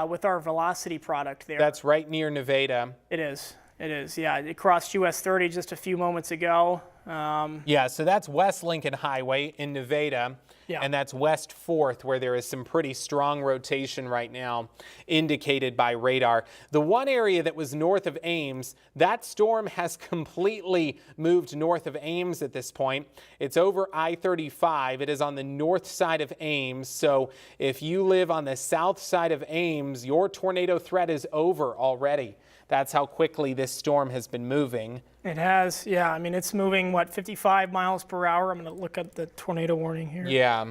with our velocity product there. That's right near Nevada. It is. It is, yeah. It crossed US 30 just a few moments ago. Yeah, so that's West Lincoln Highway in Nevada, Yeah. and that's West 4th, where there is some pretty strong rotation right now indicated by radar. The one area that was north of Ames, that storm has completely moved north of Ames at this point. It's over I-35. It is on the north side of Ames, so if you live on the south side of Ames, your tornado threat is over already. That's how quickly this storm has been moving. It has, yeah. I mean, it's moving, 55 miles per hour? I'm going to look at the tornado warning here. Yeah.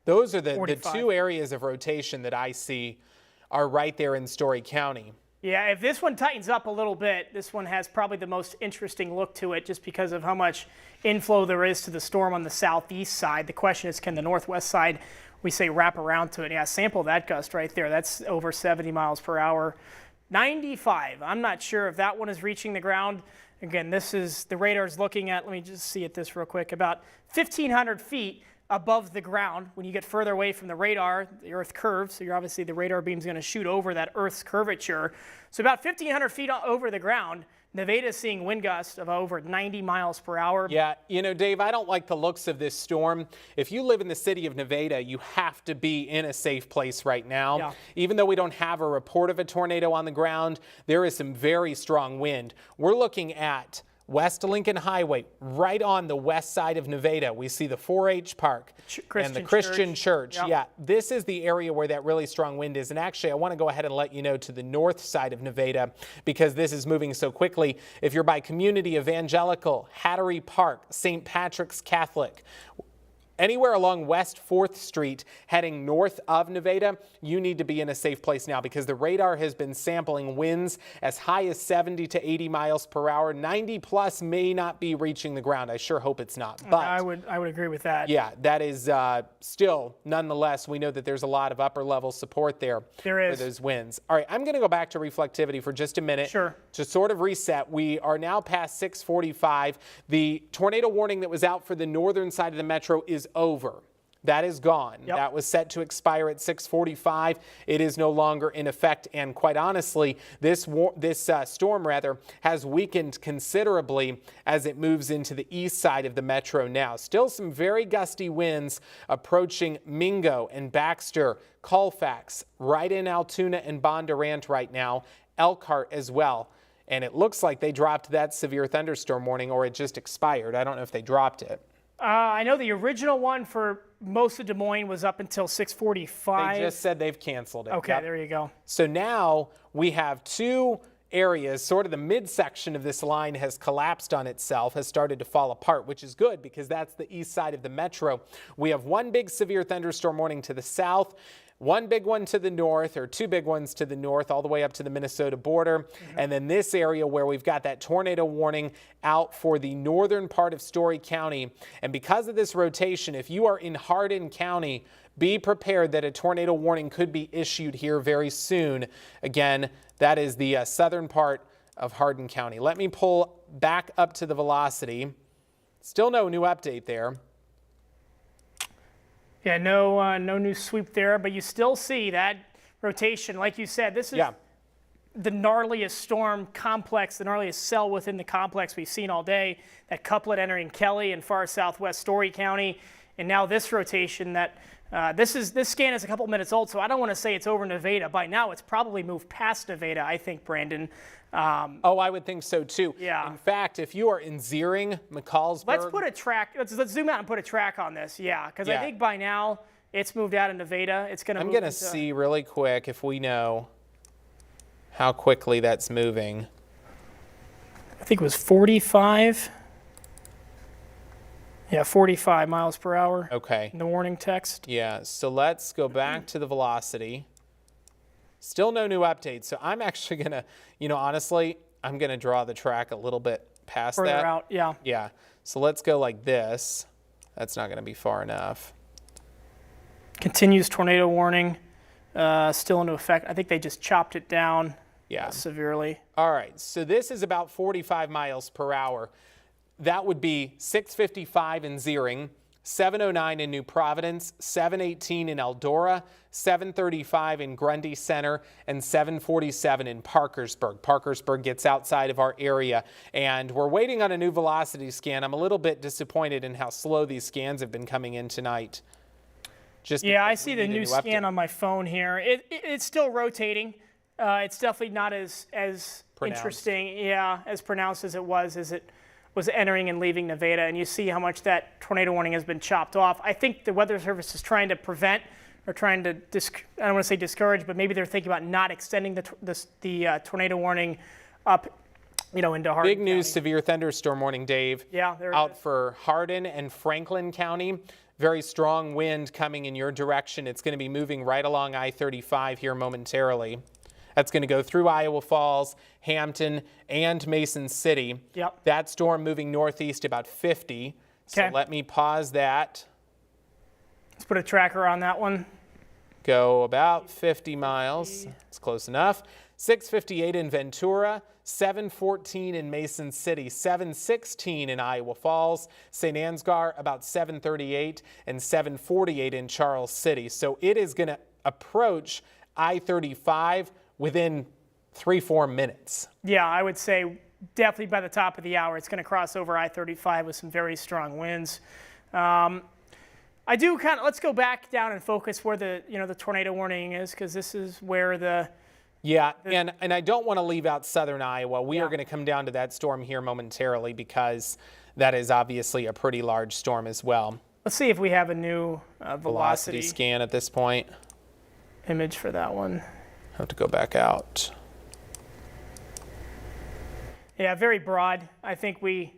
Those are the 45. two areas of rotation that I see are right there in Story County. Yeah, if this one tightens up a little bit, this one has probably the most interesting look to it just because of how much inflow there is to the storm on the southeast side. The question is, can the northwest side, we say, wrap around to it? Yeah, sample that gust right there. That's over 70 miles per hour. 95. I'm not sure if that one is reaching the ground. Again, this is the radar's looking at, let me just see at this real quick, about 1,500 feet above the ground. When you get further away from the radar, the Earth curves, so you're obviously the radar beam's going to shoot over that Earth's curvature. So about 1,500 feet over the ground, Nevada is seeing wind gusts of over 90 miles per hour. Yeah, you know, Dave, I don't like the looks of this storm. If you live in the city of Nevada, you have to be in a safe place right now. Yeah. Even though we don't have a report of a tornado on the ground, there is some very strong wind. We're looking at West Lincoln Highway, right on the west side of Nevada. We see the 4-H Park and the Christian Church. Yep. Yeah, this is the area where that really strong wind is. And actually, I want to go ahead and let you know to the north side of Nevada, because this is moving so quickly. If you're by Community Evangelical, Hattery Park, St. Patrick's Catholic, anywhere along West 4th Street heading north of Nevada, you need to be in a safe place now, because the radar has been sampling winds as high as 70 to 80 miles per hour. 90 plus may not be reaching the ground. I sure hope it's not. But I would agree with that. yeah, that is still, nonetheless, we know that there's a lot of upper level support there. There is. For those winds. All right, I'm going to go back to reflectivity for just a minute. Sure. To sort of reset, we are now past 6:45. The tornado warning that was out for the northern side of the metro is over. That is gone. Yep. That was set to expire at 6:45. It is no longer in effect, and quite honestly, this storm has weakened considerably as it moves into the east side of the metro now. Still some very gusty winds approaching Mingo and Baxter, Colfax, right in Altoona and Bondurant right now, Elkhart as well. And it looks like they dropped that severe thunderstorm warning, or it just expired. I don't know if they dropped it. I know the original one for most of Des Moines was up until 6:45. They just said they've canceled it. Okay, Yep. there you go. So now we have two areas, sort of the midsection of this line has collapsed on itself, has started to fall apart, which is good because that's the east side of the metro. We have one big severe thunderstorm warning to the south, one big one to the north, or two big ones to the north, all the way up to the Minnesota border. And then this area where we've got that tornado warning out for the northern part of Story County. And because of this rotation, if you are in Hardin County, be prepared that a tornado warning could be issued here very soon. Again, that is the southern part of Hardin County. Let me pull back up to the velocity. Still no new update there. Yeah, no new sweep there, but you still see that rotation. Like you said, this is the gnarliest storm complex, the gnarliest cell within the complex we've seen all day. That couplet entering Kelly and far southwest Story County, and now this rotation that this scan is a couple minutes old, so I don't want to say it's over Nevada. By now, it's probably moved past Nevada, I think, Brandon. Oh, I would think so too. Yeah. In fact, if you are in Ziering, McCallsburg. Let's put a track. Let's zoom out and put a track on this. Yeah, because I think by now it's moved out of Nevada. It's going to. I'm going to see really quick if we know how quickly that's moving. I think it was 45. Yeah, 45 miles per hour. Okay. In the warning text. Yeah. So let's go back to the velocity. Still no new updates. So I'm actually going to, honestly, I'm going to draw the track a little bit past Further that. out, yeah. Yeah. So let's go like this. That's not going to be far enough. Continues tornado warning. Still into effect. I think they just chopped it down severely. All right. So this is about 45 miles per hour. That would be 6:55 in Ziering, 7:09 in New Providence, 7:18 in Eldora, 7:35 in Grundy Center, and 7:47 in Parkersburg. Parkersburg gets outside of our area, and we're waiting on a new velocity scan. I'm a little bit disappointed in how slow these scans have been coming in tonight. Yeah, I see the new scan on my phone here. It's still rotating. It's definitely not as interesting, as pronounced as it was entering and leaving Nevada, and you see how much that tornado warning has been chopped off. I think the Weather Service is trying to prevent, or trying to, I don't want to say discourage, but maybe they're thinking about not extending the tornado warning up, into Hardin Big news, County. severe thunderstorm warning, Dave. Yeah, there it out is. for Hardin and Franklin County. Very strong wind coming in your direction. It's going to be moving right along I-35 here momentarily. That's going to go through Iowa Falls, Hampton, and Mason City. Yep. That storm moving northeast about 50. So Okay. let me pause that. Let's put a tracker on that one. Go about 50 miles. It's close enough. 6:58 in Ventura, 7:14 in Mason City, 7:16 in Iowa Falls, St. Ansgar about 7:38, and 7:48 in Charles City. So it is going to approach I-35 within 3-4 minutes. Yeah, I would say definitely by the top of the hour, it's going to cross over I-35 with some very strong winds. Let's go back down and focus where the tornado warning is, because this is where and I don't want to leave out southern Iowa. We are going to come down to that storm here momentarily, because that is obviously a pretty large storm as well. Let's see if we have a new velocity scan at this point. image for that one. Have to go back out. Yeah, very broad. I think we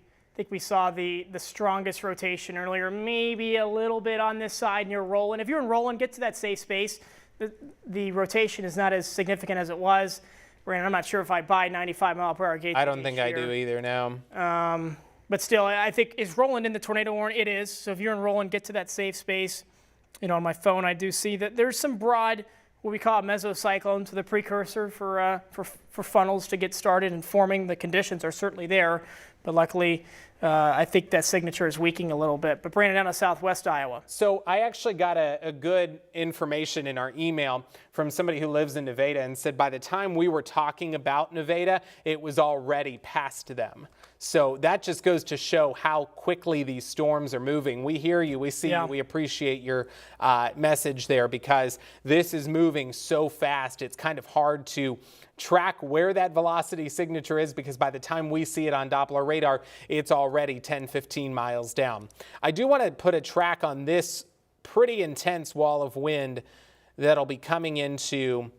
saw the strongest rotation earlier, maybe a little bit on this side near Roland. If you're in Roland, get to that safe space. The rotation is not as significant as it was. Brandon, I'm not sure if I buy 95 mile per hour gauge. I don't think I do either now. But still, I think, is Roland in the tornado warning? It is. So if you're in Roland, get to that safe space. On my phone, I do see that there's some broad, what we call a mesocyclone, so the precursor for funnels to get started and forming. The conditions are certainly there, but luckily, I think that signature is weakening a little bit. But Brandon, down to southwest Iowa. So I actually got a good information in our email from somebody who lives in Nevada, and said by the time we were talking about Nevada, it was already past them. So that just goes to show how quickly these storms are moving. We hear you, we see you, we appreciate your message there, because this is moving so fast. It's kind of hard to track where that velocity signature is, because by the time we see it on Doppler radar, it's already 10-15 miles down. I do want to put a track on this pretty intense wall of wind that'll be coming into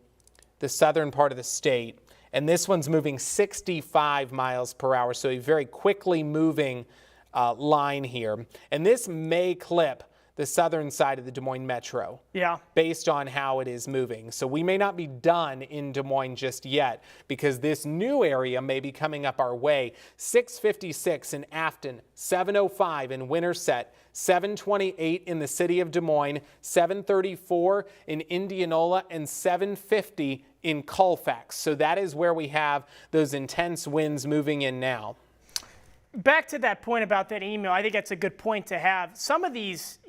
the southern part of the state. And this one's moving 65 miles per hour, so a very quickly moving line here. And this may clip the southern side of the Des Moines metro, based on how it is moving. So we may not be done in Des Moines just yet, because this new area may be coming up our way. 6:56 in Afton, 7:05 in Winterset, 7:28 in the city of Des Moines, 7:34 in Indianola, and 7:50 in Colfax. So that is where we have those intense winds moving in now. Back to that point about that email, I think that's a good point to have. Some of these,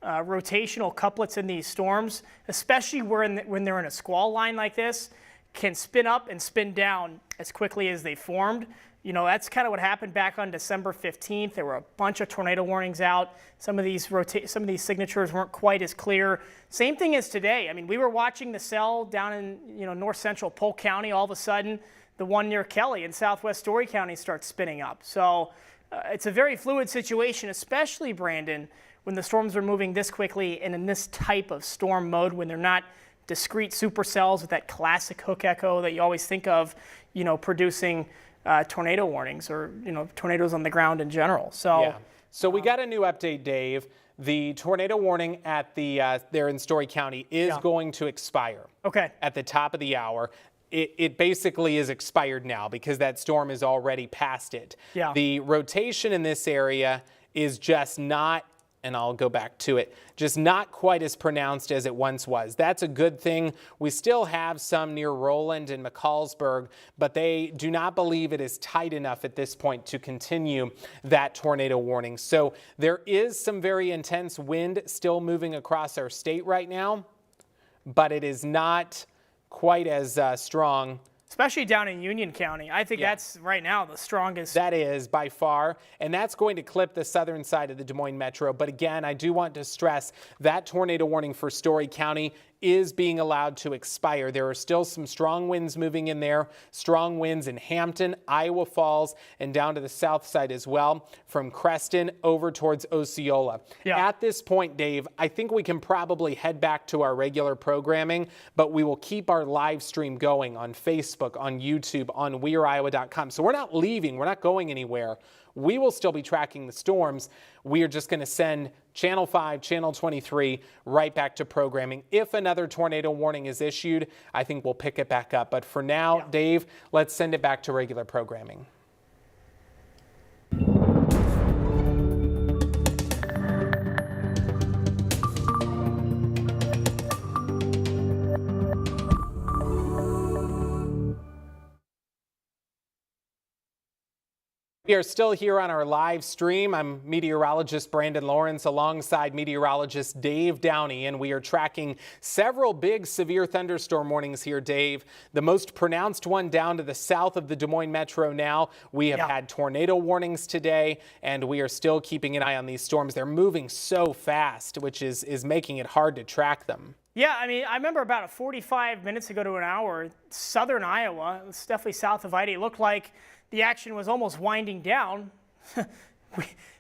rotational couplets in these storms, especially when they're in a squall line like this, can spin up and spin down as quickly as they formed. That's kind of what happened back on December 15th. There were a bunch of tornado warnings out. Some of these signatures weren't quite as clear. Same thing as today. I mean, we were watching the cell down in north central Polk County. All of a sudden, the one near Kelly in southwest Story County starts spinning up. So it's a very fluid situation, especially, Brandon, when the storms are moving this quickly and in this type of storm mode, when they're not discrete supercells with that classic hook echo that you always think of, producing tornado warnings, or tornadoes on the ground in general. So we got a new update, Dave. The tornado warning at there in Story County is going to expire. At the top of the hour. It basically is expired now, because that storm is already past it. The rotation in this area is just not and I'll go back to it, just not quite as pronounced as it once was. That's a good thing. We still have some near Roland and McCallsburg, but they do not believe it is tight enough at this point to continue that tornado warning. So there is some very intense wind still moving across our state right now, but it is not quite as strong. Especially down in Union County. I think that's right now the strongest. That is by far, and that's going to clip the southern side of the Des Moines Metro. But again, I do want to stress that tornado warning for Story County is being allowed to expire. There are still some strong winds moving in there, strong winds in Hampton, Iowa Falls, and down to the south side as well, from Creston over towards Osceola. At this point, Dave, I think we can probably head back to our regular programming, but we will keep our live stream going on Facebook, on YouTube, on WeAreIowa.com. So we're not leaving, we're not going anywhere. We will still be tracking the storms. We are just going to send Channel 5, Channel 23 right back to programming. If another tornado warning is issued, I think we'll pick it back up. But for now, Dave, let's send it back to regular programming. We are still here on our live stream. I'm meteorologist Brandon Lawrence alongside meteorologist Dave Downey, and we are tracking several big severe thunderstorm warnings here, Dave. The most pronounced one down to the south of the Des Moines Metro now. We have had tornado warnings today, and we are still keeping an eye on these storms. They're moving so fast, which is making it hard to track them. Yeah, I mean, I remember about 45 minutes ago to an hour, southern Iowa, it's definitely south of I-80, it looked like the action was almost winding down. That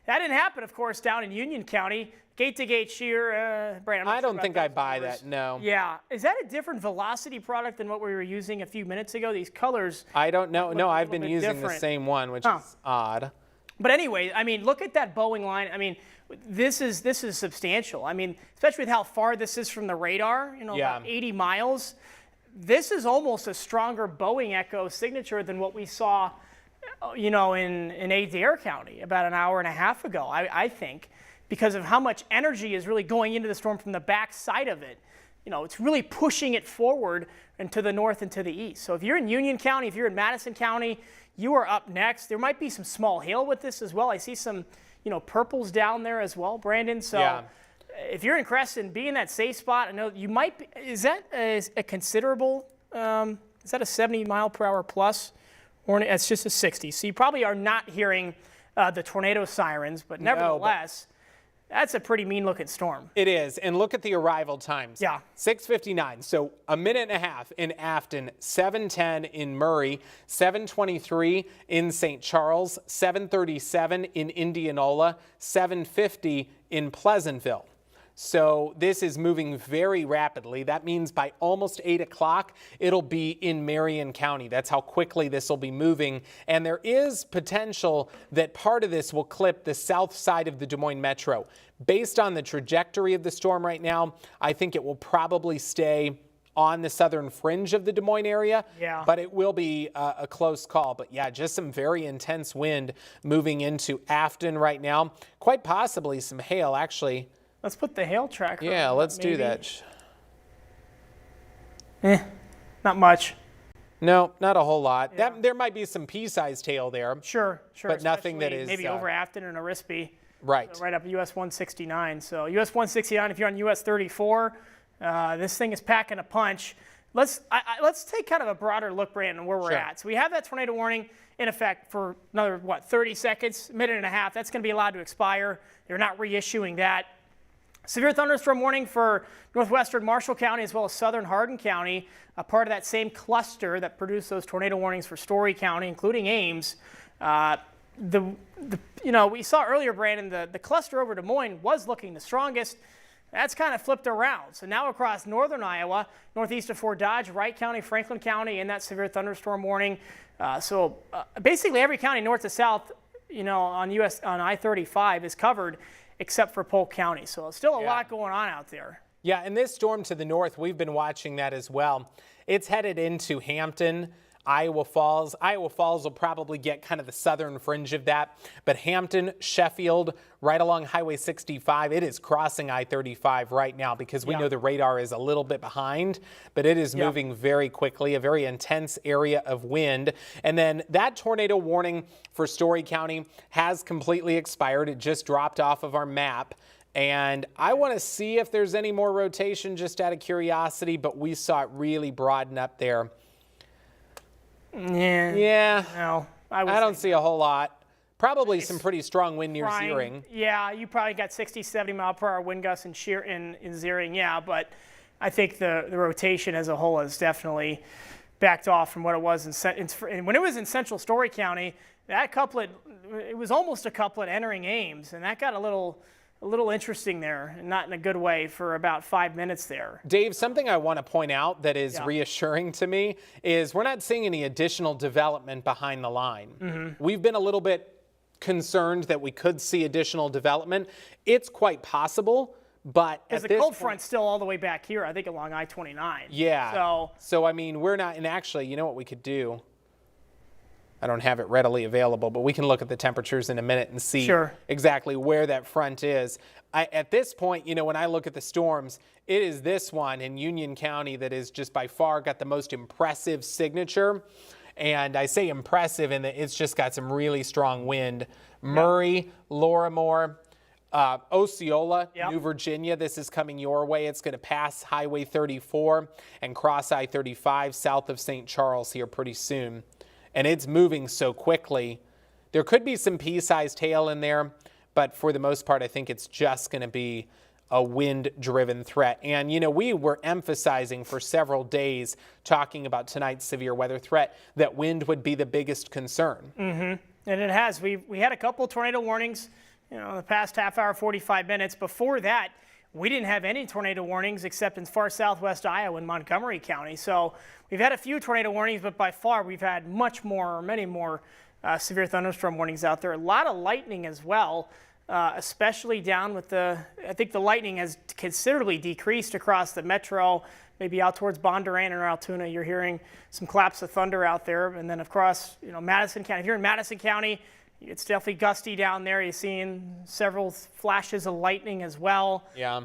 didn't happen, of course, down in Union County. Gate-to-gate shear. Brandon, I don't think I buy that, no. Yeah. Is that a different velocity product than what we were using a few minutes ago? These colors. I don't know. No, I've been using the same one, which is odd. But anyway, I mean, look at that Boeing line. I mean, this is substantial. I mean, especially with how far this is from the radar, about 80 miles. This is almost a stronger Boeing echo signature than what we saw in Adair County about an hour and a half ago, I think, because of how much energy is really going into the storm from the back side of it. It's really pushing it forward and to the north and to the east. So if you're in Union County, if you're in Madison County, you are up next. There might be some small hail with this as well. I see some, purples down there as well, Brandon. So if you're in Creston, be in that safe spot. I know you might be. Is that a considerable, is that a 70 mile per hour plus? Or it's just a 60. So you probably are not hearing the tornado sirens, but nevertheless, that's a pretty mean looking storm. It is. And look at the arrival times. Yeah. 6:59. So a minute and a half in Afton, 7:10 in Murray, 7:23 in St. Charles, 7:37 in Indianola, 7:50 in Pleasantville. So this is moving very rapidly. That means by almost 8 o'clock, it'll be in Marion County. That's how quickly this will be moving. And there is potential that part of this will clip the south side of the Des Moines Metro. Based on the trajectory of the storm right now, I think it will probably stay on the southern fringe of the Des Moines area, but it will be a close call. But yeah, just some very intense wind moving into Afton right now. Quite possibly some hail, actually. Let's put the hail tracker on. Yeah, let's do that. Not much. No, not a whole lot. There might be some pea-sized hail there. Sure. But nothing that is... Maybe over Afton and Arispe. Right. So right up US 169. So US 169, if you're on US 34, this thing is packing a punch. Let's take kind of a broader look, Brandon, where we're at. So we have that tornado warning in effect for another, 30 seconds, minute and a half. That's going to be allowed to expire. They're not reissuing that. Severe thunderstorm warning for northwestern Marshall County as well as southern Hardin County, a part of that same cluster that produced those tornado warnings for Story County, including Ames. We saw earlier, Brandon, the cluster over Des Moines was looking the strongest. That's kind of flipped around. So now across northern Iowa, northeast of Fort Dodge, Wright County, Franklin County, in that severe thunderstorm warning. Basically every county north to south, on I-35 is covered, except for Polk County. So still a lot going on out there. Yeah, and this storm to the north, we've been watching that as well. It's headed into Hampton, Iowa Falls. Iowa Falls will probably get kind of the southern fringe of that, but Hampton, Sheffield, right along Highway 65, it is crossing I-35 right now because we know the radar is a little bit behind, but it is moving very quickly, a very intense area of wind. And then that tornado warning for Story County has completely expired. It just dropped off of our map. And I want to see if there's any more rotation just out of curiosity, but we saw it really broaden up there. Yeah. No, I don't see a whole lot. Probably some pretty strong wind near Zeering. Yeah, you probably got 60, 70 mile per hour wind gusts in Zeering, yeah, but I think the rotation as a whole has definitely backed off from what it was when it was in central Story County. That couplet, it was almost a couplet entering Ames, and that got a little interesting there, not in a good way, for about 5 minutes there. Dave, something I want to point out that is reassuring to me is we're not seeing any additional development behind the line. We've been a little bit concerned that we could see additional development. It's quite possible, but because the cold front's still all the way back here, I think along I-29. Yeah. So I mean, we're not, and actually, you know what we could do? I don't have it readily available, but we can look at the temperatures in a minute and see exactly where that front is. At this point, you know, when I look at the storms, it is this one in Union County that is just by far got the most impressive signature. And I say impressive in that it's just got some really strong wind. Murray, Lorimore, Osceola, New Virginia, this is coming your way. It's going to pass Highway 34 and cross I-35 south of St. Charles here pretty soon. And it's moving so quickly. There could be some pea-sized hail in there, but for the most part, I think it's just going to be a wind-driven threat. And, you know, we were emphasizing for several days, talking about tonight's severe weather threat, that wind would be the biggest concern. And it has. We had a couple tornado warnings, you know, in the past half hour, 45 minutes. Before that, we didn't have any tornado warnings except in far southwest Iowa in Montgomery County. So we've had a few tornado warnings, but by far we've had many more severe thunderstorm warnings out there. A lot of lightning as well, especially down with I think the lightning has considerably decreased across the metro, maybe out towards Bondurant or Altoona. You're hearing some claps of thunder out there. And then across, you know, Madison County. If you're in Madison County, it's definitely gusty down there. You're seeing several flashes of lightning as well. Yeah.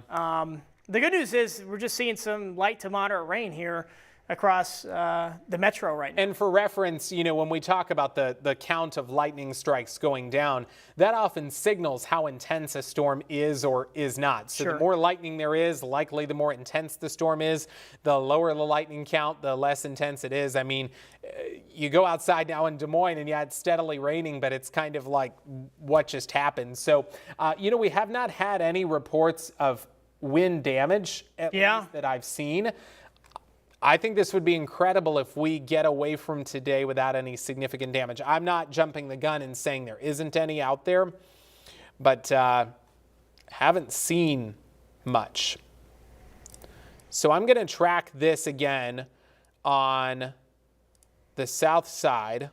The good news is we're just seeing some light to moderate rain here across the metro right now. And for reference, you know, when we talk about the count of lightning strikes going down, that often signals how intense a storm is or is not. So the more lightning there is, likely the more intense the storm is. The lower the lightning count, the less intense it is. I mean, you go outside now in Des Moines and it's steadily raining, but it's kind of like what just happened. So, you know, we have not had any reports of wind damage, at least that I've seen. I think this would be incredible if we get away from today without any significant damage. I'm not jumping the gun and saying there isn't any out there, but haven't seen much. So I'm going to track this again on the south side.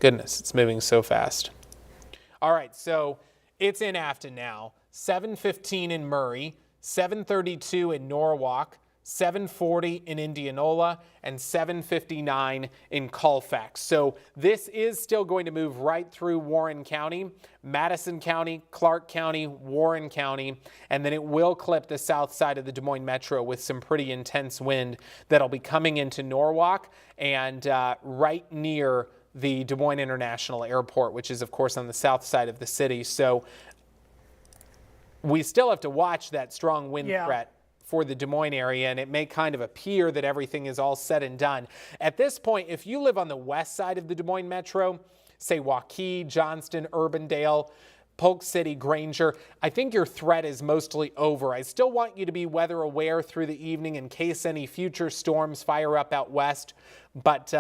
Goodness, it's moving so fast. All right, so it's in Afton now. 7:15 in Murray, 7:32 in Norwalk, 7:40 in Indianola, and 7:59 in Colfax. So this is still going to move right through Warren County, Madison County, Clark County, Warren County, and then it will clip the south side of the Des Moines Metro with some pretty intense wind that'll be coming into Norwalk and right near the Des Moines International Airport, which is, of course, on the south side of the city. So we still have to watch that strong wind threat for the Des Moines area, and it may kind of appear that everything is all said and done. At this point, if you live on the west side of the Des Moines Metro, say Waukee, Johnston, Urbandale, Polk City, Granger, I think your threat is mostly over. I still want you to be weather aware through the evening in case any future storms fire up out west, but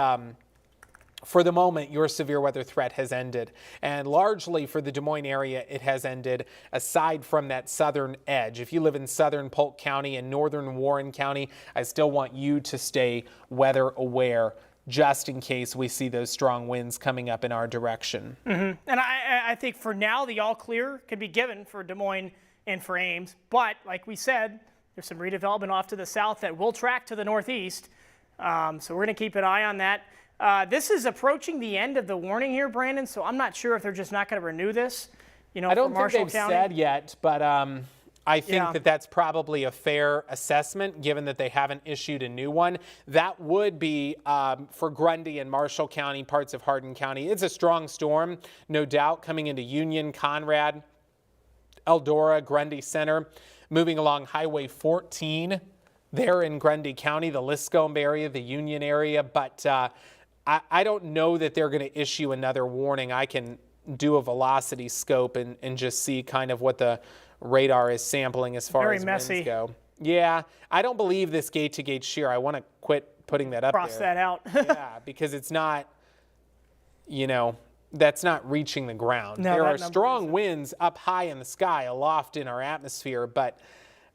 for the moment, your severe weather threat has ended. And largely for the Des Moines area, it has ended aside from that southern edge. If you live in southern Polk County and northern Warren County, I still want you to stay weather aware just in case we see those strong winds coming up in our direction. And I think for now, the all clear can be given for Des Moines and for Ames. But like we said, There's some redevelopment off to the south that will track to the northeast. So we're going to keep an eye on that. This is approaching the end of the warning here, Brandon, so I'm not sure if they're just not going to renew this. I don't for think Marshall they've County. said yet, but I think Yeah. that that's probably a fair assessment, given that they haven't issued a new one. That would be for Grundy and Marshall County, parts of Hardin County. It's a strong storm, no doubt, coming into Union, Conrad, Eldora, Grundy Center, moving along Highway 14 there in Grundy County, the Liscombe area, the Union area. But I don't know that they're going to issue another warning. I can do a velocity scope and just see kind of what the radar is sampling as far Very as messy. winds go. Yeah, I don't believe this gate-to-gate shear. I want to quit putting that up Cross there. that out. Yeah, because it's not, that's not reaching the ground. No, there that are number strong isn't. winds up high in the sky, aloft in our atmosphere, but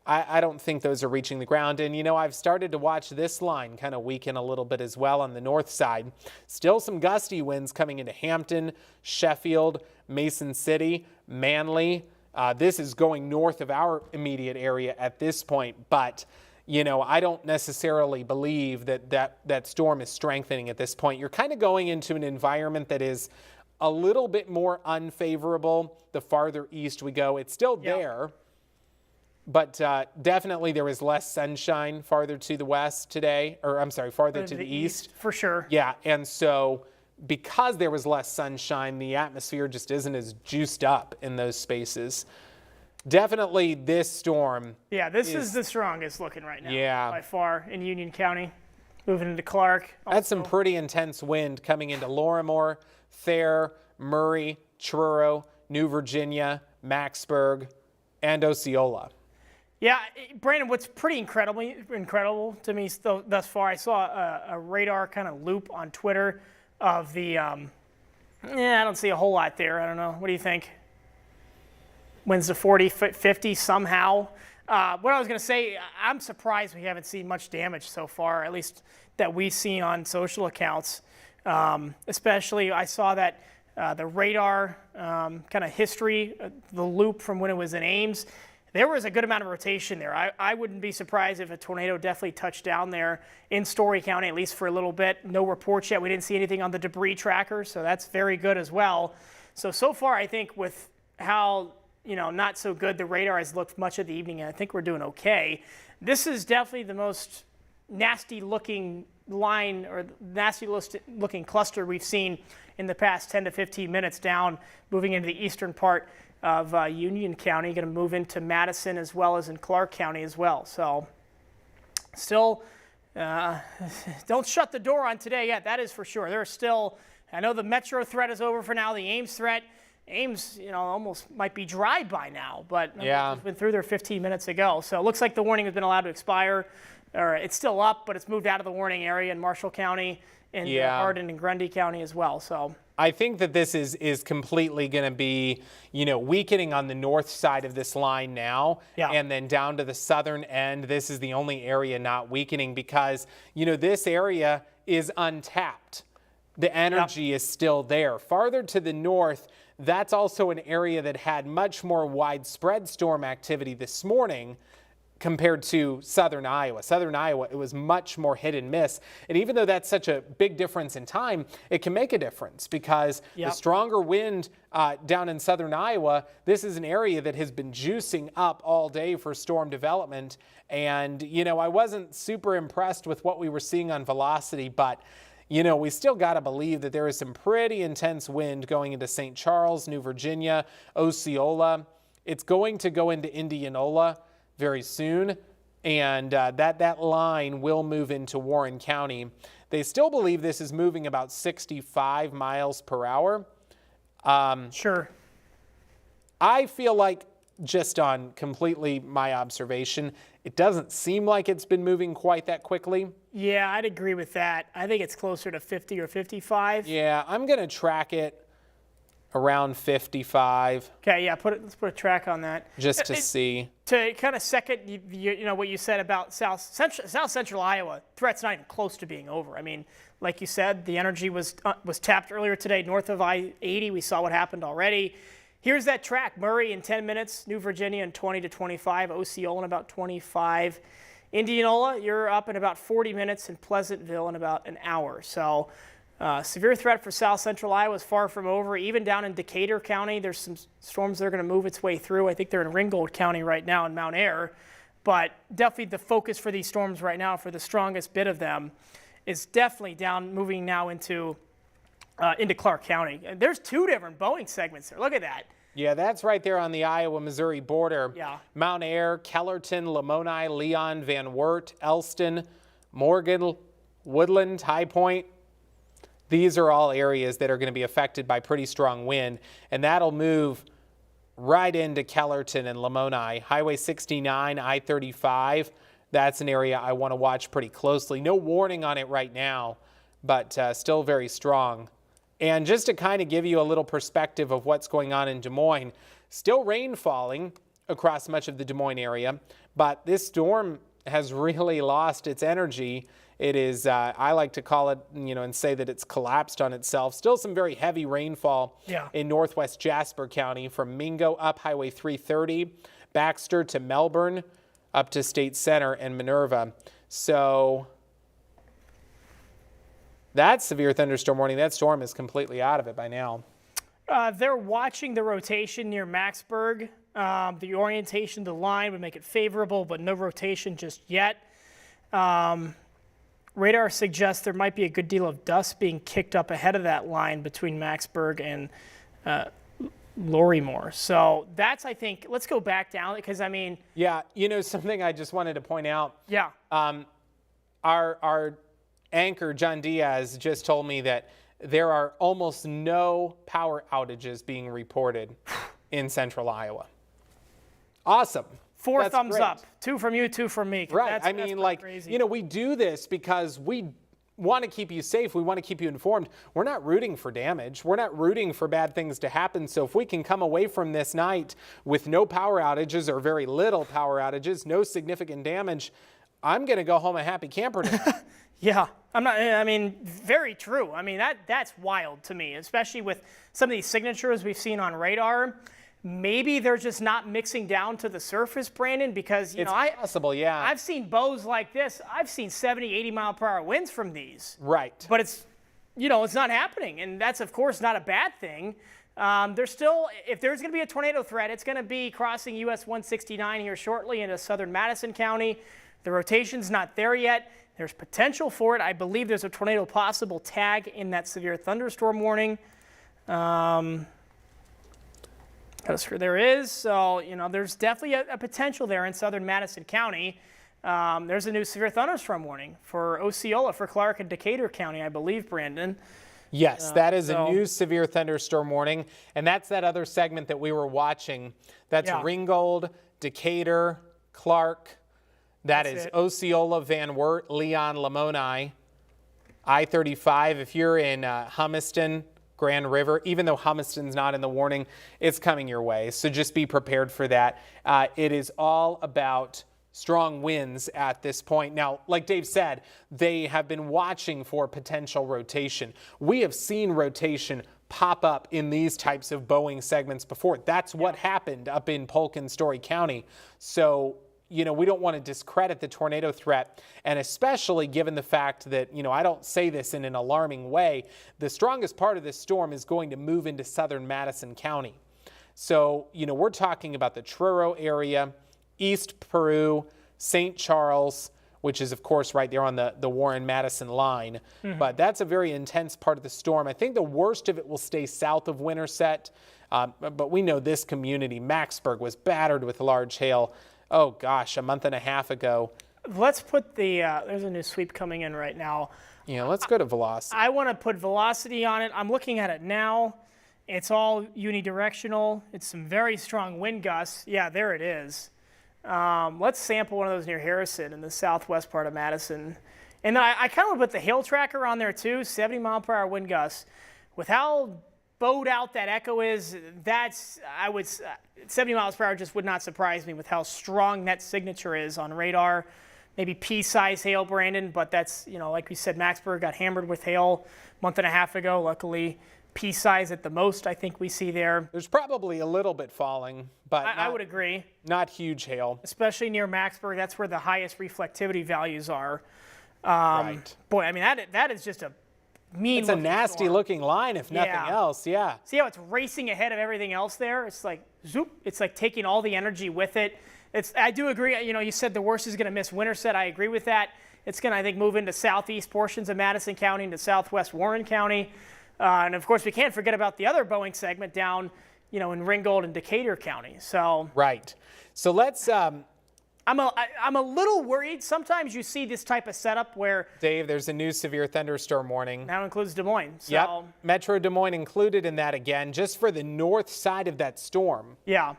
I don't think those are reaching the ground. And, I've started to watch this line kind of weaken a little bit as well on the north side. Still some gusty winds coming into Hampton, Sheffield, Mason City, Manly. This is going north of our immediate area at this point, but I don't necessarily believe that storm is strengthening at this point. You're kind of going into an environment that is a little bit more unfavorable the farther east we go. It's still there, but definitely there is less sunshine farther to the west today, or I'm sorry, farther to the east. For sure. Yeah, and so because there was less sunshine, the atmosphere just isn't as juiced up in those spaces. Definitely this storm. Yeah, this is the strongest looking right now. Yeah. By far in Union County. Moving into Clark. That's some pretty intense wind coming into Lorimore, Thayer, Murray, Truro, New Virginia, Macksburg, and Osceola. Yeah, Brandon, what's pretty incredible to me thus far, I saw a radar kind of loop on Twitter of the, I don't see a whole lot there. I don't know. What do you think? Winds to 40, 50 somehow. What I was going to say, I'm surprised we haven't seen much damage so far, at least that we've seen on social accounts. Especially, I saw that the radar kind of history, the loop from when it was in Ames, there was a good amount of rotation there. I wouldn't be surprised if a tornado definitely touched down there in Story County, at least for a little bit. No reports yet. We didn't see anything on the debris tracker, so that's very good as well. So far, I think with how not so good the radar has looked much of the evening, I think we're doing okay. This is definitely the most nasty-looking line or nasty-looking cluster we've seen in the past 10 to 15 minutes down, moving into the eastern part of Union County, going to move into Madison as well as in Clark County as well. So still, don't shut the door on today yet, that is for sure. There's still, I know the Metro threat is over for now, the Ames threat. Ames, almost might be dry by now, but it's been through there 15 minutes ago. So it looks like the warning has been allowed to expire, or it's still up, but it's moved out of the warning area in Marshall County and Hardin and Grundy County as well. So I think that this is completely going to be, weakening on the north side of this line now, and then down to the southern end. This is the only area not weakening because, this area is untapped. The energy is still there. Farther to the north, that's also an area that had much more widespread storm activity this morning compared to southern Iowa. Southern Iowa, it was much more hit and miss. And even though that's such a big difference in time, it can make a difference because the stronger wind down in southern Iowa, this is an area that has been juicing up all day for storm development. And, I wasn't super impressed with what we were seeing on velocity, but we still got to believe that there is some pretty intense wind going into St. Charles, New Virginia, Osceola. It's going to go into Indianola very soon, and that line will move into Warren County. They still believe this is moving about 65 miles per hour. Sure. I feel like, just on completely my observation, it doesn't seem like it's been moving quite that quickly. Yeah, I'd agree with that. I think it's closer to 50 or 55. Yeah, I'm going to track it around 55. Okay, yeah, let's put a track on that. Just to see. To kind of second, what you said about South Central Iowa, threat's not even close to being over. I mean, like you said, the energy was tapped earlier today north of I-80. We saw what happened already. Here's that track. Murray in 10 minutes, New Virginia in 20 to 25, Osceola in about 25. Indianola, you're up in about 40 minutes, and Pleasantville in about an hour. So severe threat for south central Iowa is far from over. Even down in Decatur County, there's some storms that are going to move its way through. I think they're in Ringgold County right now in Mount Ayr. But definitely the focus for these storms right now, for the strongest bit of them, is definitely down, moving now into Clark County. There's 2 different Boeing segments there. Look at that. Yeah, that's right there on the Iowa-Missouri border. Yeah. Mount Ayr, Kellerton, Lamoni, Leon, Van Wert, Elston, Morgan, Woodland, High Point. These are all areas that are going to be affected by pretty strong wind, and that'll move right into Kellerton and Lamoni. Highway 69, I-35, that's an area I want to watch pretty closely. No warning on it right now, but still very strong. And just to kind of give you a little perspective of what's going on in Des Moines, still rain falling across much of the Des Moines area, but this storm has really lost its energy. It is, I like to call it, and say that it's collapsed on itself. Still some very heavy rainfall in northwest Jasper County from Mingo up Highway 330, Baxter to Melbourne, up to State Center and Minerva. So that's severe thunderstorm warning. That storm is completely out of it by now. They're watching the rotation near Maxburg. The orientation of the line would make it favorable, but no rotation just yet. Radar suggests there might be a good deal of dust being kicked up ahead of that line between Maxburg and Lorrimore. So that's, I think, let's go back down because, I mean. Yeah, something I just wanted to point out. Yeah. Our anchor, John Diaz, just told me that there are almost no power outages being reported in central Iowa. Awesome. 4 That's thumbs great. up. 2 from you, 2 from me. Right. That's like, crazy. we do this because we want to keep you safe. We want to keep you informed. We're not rooting for damage. We're not rooting for bad things to happen. So if we can come away from this night with no power outages or very little power outages, no significant damage, I'm going to go home a happy camper tonight. Yeah, very true. I mean, that's wild to me, especially with some of these signatures we've seen on radar. Maybe they're just not mixing down to the surface, Brandon, because, it's possible, yeah. I've seen bows like this. I've seen 70, 80 mile per hour winds from these. Right. But it's not happening. And that's, of course, not a bad thing. There's still, if there's going to be a tornado threat, it's going to be crossing US 169 here shortly into southern Madison County. The rotation's not there yet. There's potential for it. I believe there's a tornado possible tag in that severe thunderstorm warning. There is. So, there's definitely a potential there in southern Madison County. There's a new severe thunderstorm warning for Osceola, for Clark, and Decatur County, I believe, Brandon. Yes, that is a new severe thunderstorm warning. And that's that other segment that we were watching. That's Ringgold, Decatur, Clark. That's Osceola, Van Wert, Leon, Lamoni, I-35. If you're in Humiston, Grand River, even though Humiston's not in the warning, it's coming your way. So just be prepared for that. It is all about strong winds at this point. Now, like Dave said, they have been watching for potential rotation. We have seen rotation pop up in these types of Boeing segments before. That's what happened up in Polk and Story County. So, we don't want to discredit the tornado threat, and especially given the fact that, I don't say this in an alarming way, the strongest part of this storm is going to move into southern Madison County. So, we're talking about the Truro area, East Peru, St. Charles, which is, of course, right there on the Warren-Madison line. Mm-hmm. But that's a very intense part of the storm. I think the worst of it will stay south of Winterset, but we know this community, Maxburg, was battered with large hail. Oh, gosh, a month and a half ago. Let's put there's a new sweep coming in right now. Yeah, let's go to velocity. I want to put velocity on it. I'm looking at it now. It's all unidirectional. It's some very strong wind gusts. Yeah, there it is. Let's sample one of those near Harrison in the southwest part of Madison. And I kind of want to put the hail tracker on there too, 70 mile per hour wind gusts. With how bowed out that echo is, 70 miles per hour just would not surprise me with how strong that signature is on radar. Maybe pea-size hail, Brandon, but that's, like we said, Maxburg got hammered with hail a month and a half ago. Luckily, pea size at the most, I think we see there. There's probably a little bit falling, but I would agree. Not huge hail. Especially near Maxburg, that's where the highest reflectivity values are. Right. Boy, I mean, that is just a mean It's a nasty storm. looking line, if nothing else. Yeah. See how it's racing ahead of everything else there? It's like zoop. It's like taking all the energy with it. I do agree. You know, you said the worst is going to miss Winterset. I agree with that. It's going to, I think, move into southeast portions of Madison County into southwest Warren County. And of course, we can't forget about the other Boeing segment down, you know, in Ringgold and Decatur County. So right. So let's. I'm a little worried. Sometimes you see this type of setup where Dave, there's a new severe thunderstorm warning. now includes Des Moines. So, Yep. Metro Des Moines included in that again, just for the north side of that storm. Yeah.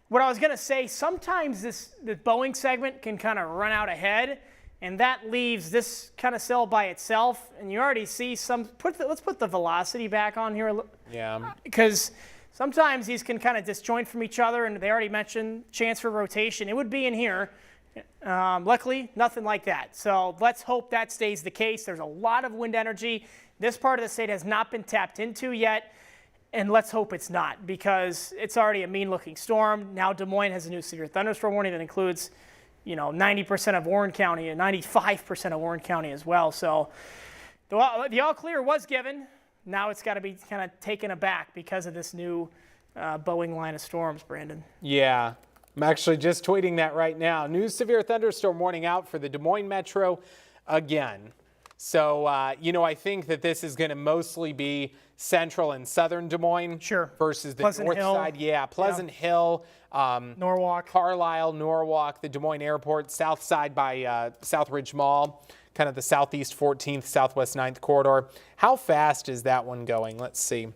What I was going to say, sometimes the Boeing segment can kind of run out ahead, and that leaves this kind of cell by itself. And you already see some. Let's put the velocity back on here. Yeah. Because sometimes these can kind of disjoint from each other, and they already mentioned chance for rotation. It would be in here. Luckily, nothing like that. So let's hope that stays the case. There's a lot of wind energy. This part of the state has not been tapped into yet, and let's hope it's not, because it's already a mean-looking storm. Now Des Moines has a new severe thunderstorm warning that includes, you know, 90% of Warren County and 95% of Warren County as well. So the all clear was given. Now it's got to be kind of taken aback because of this new Boeing line of storms, Brandon. Yeah. I'm actually just tweeting that right now. New severe thunderstorm warning out for the Des Moines Metro again. So, you know, I think that this is going to mostly be central and southern Des Moines versus the Pleasant north Hill. side. Yeah, Pleasant Hill, Norwalk. Carlisle, Norwalk, the Des Moines Airport, south side by Southridge Mall, kind of the southeast 14th, southwest 9th corridor. How fast is that one going? Let's see.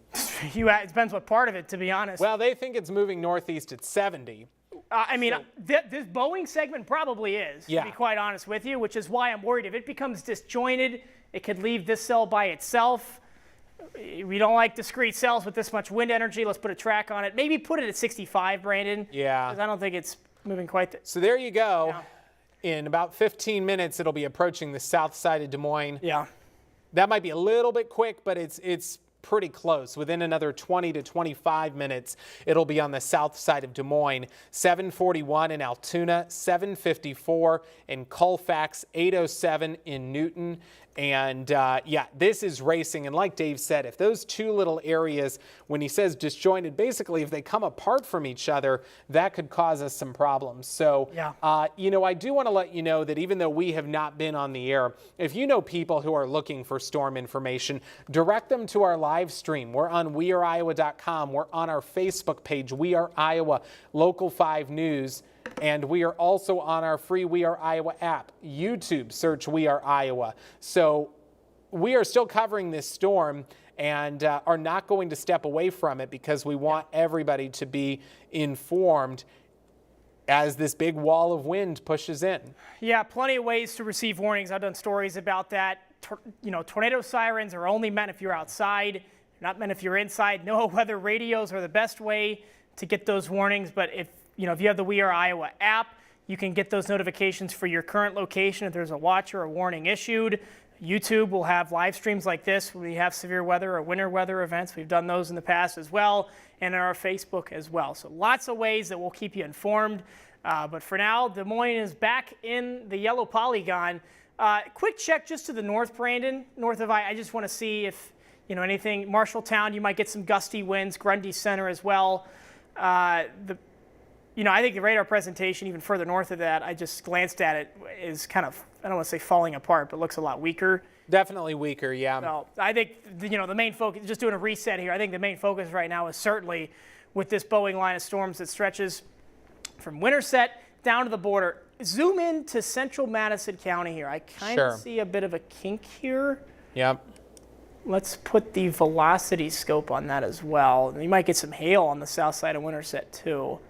It depends what part of it, to be honest. Well, they think it's moving northeast at 70. I mean, this Boeing segment probably is, to be quite honest with you, which is why I'm worried. If it becomes disjointed, it could leave this cell by itself. We don't like discrete cells with this much wind energy. Let's put a track on it. Maybe put it at 65, Brandon. Yeah. Because I don't think it's moving quite. So there you go. Yeah. In about 15 minutes, it'll be approaching the south side of Des Moines. Yeah. That might be a little bit quick, but it's pretty close. Within another 20 to 25 minutes, it'll be on the south side of Des Moines. 741 in Altoona, 754 in Colfax, 807 in Newton. And yeah, this is racing. And like Dave said, if those two little areas, when he says disjointed, basically if they come apart from each other, that could cause us some problems. So, you know, I do want to let you know that even though we have not been on the air, if you know people who are looking for storm information, direct them to our live stream. We're on weareiowa.com. We're on our Facebook page, We Are Iowa, Local 5 News. And we are also on our free We Are Iowa app. YouTube, search We Are Iowa. So we are still covering this storm and are not going to step away from it because we want everybody to be informed as this big wall of wind pushes in. Yeah, plenty of ways to receive warnings. I've done stories about that. You know, tornado sirens are only meant if you're outside, not meant if you're inside. No weather radios are the best way to get those warnings, but if you have the We Are Iowa app, you can get those notifications for your current location if there's a watch or a warning issued. YouTube will have live streams like this when we have severe weather or winter weather events. We've done those in the past as well, and on our Facebook as well. So lots of ways that will keep you informed. But for now, Des Moines is back in the yellow polygon. Quick check just to the north, Brandon, north of I just want to see if, you know, anything. Marshalltown, you might get some gusty winds. Grundy Center as well. You know, I think the radar presentation, even further north of that, I just glanced at it, is kind of, I don't want to say falling apart, but looks a lot weaker. Definitely weaker, yeah. So I think, you know, the main focus, just doing a reset here, I think the main focus right now is certainly with this Boeing line of storms that stretches from Winterset down to the border. Zoom in to central Madison County here. I kind of see a bit of a kink here. Yep. Let's put the velocity scope on that as well. You might get some hail on the south side of Winterset too.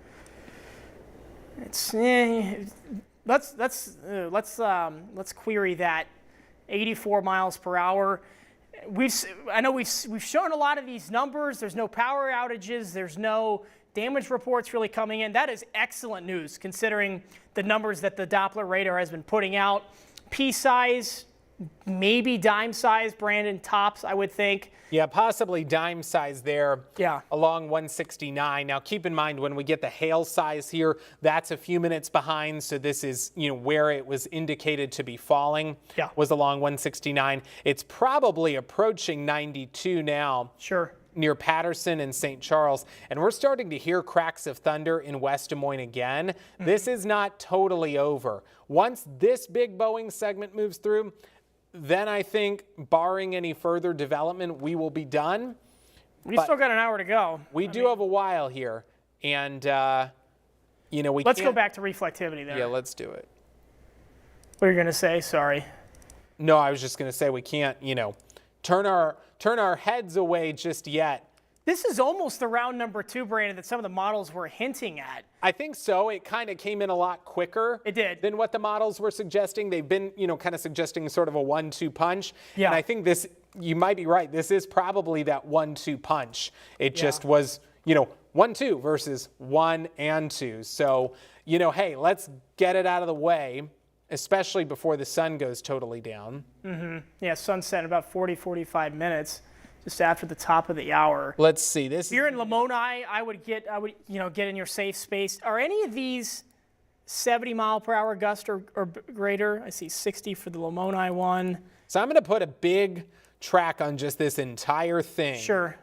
It's let's query that. 84 miles per hour. I know we've shown a lot of these numbers. There's no power outages. There's no damage reports really coming in. That is excellent news considering the numbers that the Doppler radar has been putting out. P size maybe dime size, Brandon, tops, I would think. Yeah, possibly dime size there. Yeah. Along 169. Now, keep in mind when we get the hail size here, that's a few minutes behind. So this is, where it was indicated to be falling. Yeah. Was along 169. It's probably approaching 92 now. Sure. Near Patterson and St. Charles, and we're starting to hear cracks of thunder in West Des Moines again. This is not totally over. Once this big Boeing segment moves through, then I think, barring any further development, we will be done. We still got an hour to go. We do have a while here, and Let's go back to reflectivity there. Yeah, let's do it. What are you going to say? Sorry. No, I was just going to say we can't, turn our heads away just yet. This is almost the round number 2, Brandon, that some of the models were hinting at. I think so. It kind of came in a lot quicker. It did. Than what the models were suggesting. They've been, kind of suggesting sort of a 1-2 punch. Yeah. And I think this, you might be right. This is probably that 1-2 punch. It just was, 1-2 versus 1 and 2. So, hey, let's get it out of the way, especially before the sun goes totally down. Yeah, sunset in about 40-45 minutes, just after the top of the hour. Let's see. This. If you're in Lamoni, I would get in your safe space. Are any of these 70-mile-per-hour gusts or greater? I see 60 for the Lamoni one. So I'm going to put a big track on just this entire thing. Sure.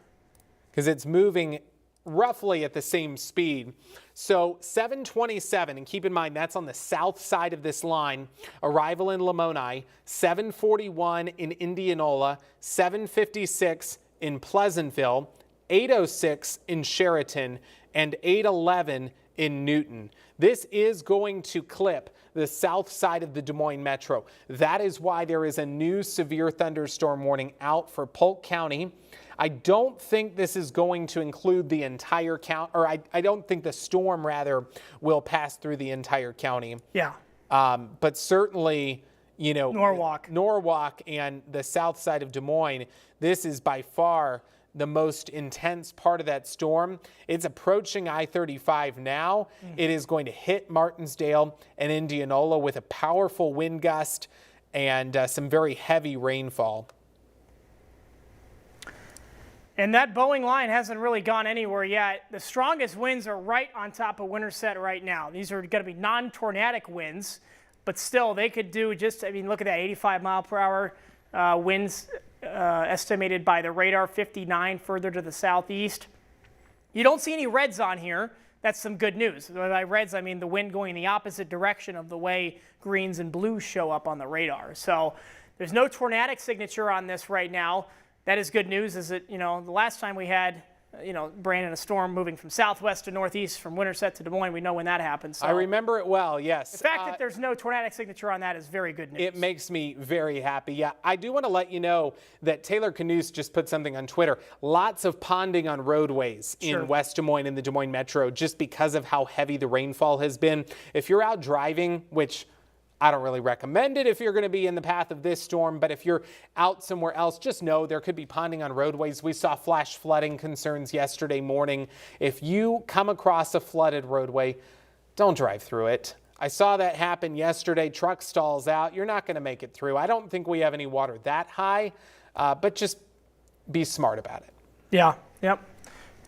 Because it's moving roughly at the same speed. So 727, and keep in mind that's on the south side of this line, arrival in Lamoni, 741 in Indianola, 756 in Pleasantville, 806 in Sheraton, and 811 in Newton. This is going to clip the south side of the Des Moines Metro. That is why there is a new severe thunderstorm warning out for Polk County. I don't think this is going to include the entire county, or I don't think the storm, rather, will pass through the entire county. Yeah. But certainly, Norwalk and the south side of Des Moines, this is by far the most intense part of that storm. It's approaching I-35 now. It is going to hit Martinsdale and Indianola with a powerful wind gust and some very heavy rainfall. And that Boeing line hasn't really gone anywhere yet. The strongest winds are right on top of Winterset right now. These are going to be non-tornadic winds, but still they could do look at that 85-mile-per-hour winds estimated by the radar, 59 further to the southeast. You don't see any reds on here. That's some good news. By reds, I mean the wind going in the opposite direction of the way greens and blues show up on the radar. So there's no tornadic signature on this right now. That is good news. Is that, the last time we had, Brandon, a storm moving from southwest to northeast from Winterset to Des Moines, we know when that happened. So I remember it well, yes. The fact that there's no tornadic signature on that is very good news. It makes me very happy. Yeah, I do want to let you know that Taylor Canoose just put something on Twitter. Lots of ponding on roadways in West Des Moines and the Des Moines Metro just because of how heavy the rainfall has been. If you're out driving, which I don't really recommend it if you're going to be in the path of this storm, but if you're out somewhere else, just know there could be ponding on roadways. We saw flash flooding concerns yesterday morning. If you come across a flooded roadway, don't drive through it. I saw that happen yesterday. Truck stalls out. You're not going to make it through. I don't think we have any water that high, but just be smart about it. Yeah, yep.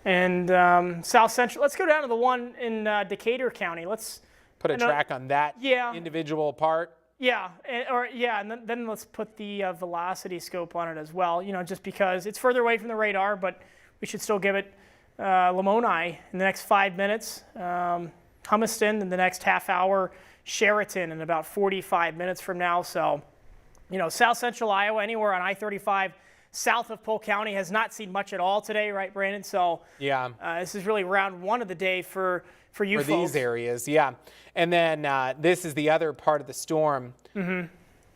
And South Central, let's go down to the one in Decatur County. Let's put a track on that individual part. Yeah, and then let's put the velocity scope on it as well. Just because it's further away from the radar, but we should still give it Lamoni in the next 5 minutes, Humiston in the next half hour, Sheraton in about 45 minutes from now. So, South Central Iowa, anywhere on I-35 south of Polk County has not seen much at all today, right, Brandon? So yeah, this is really round one of the day for you folks. For these areas, yeah. And then this is the other part of the storm. Mm-hmm.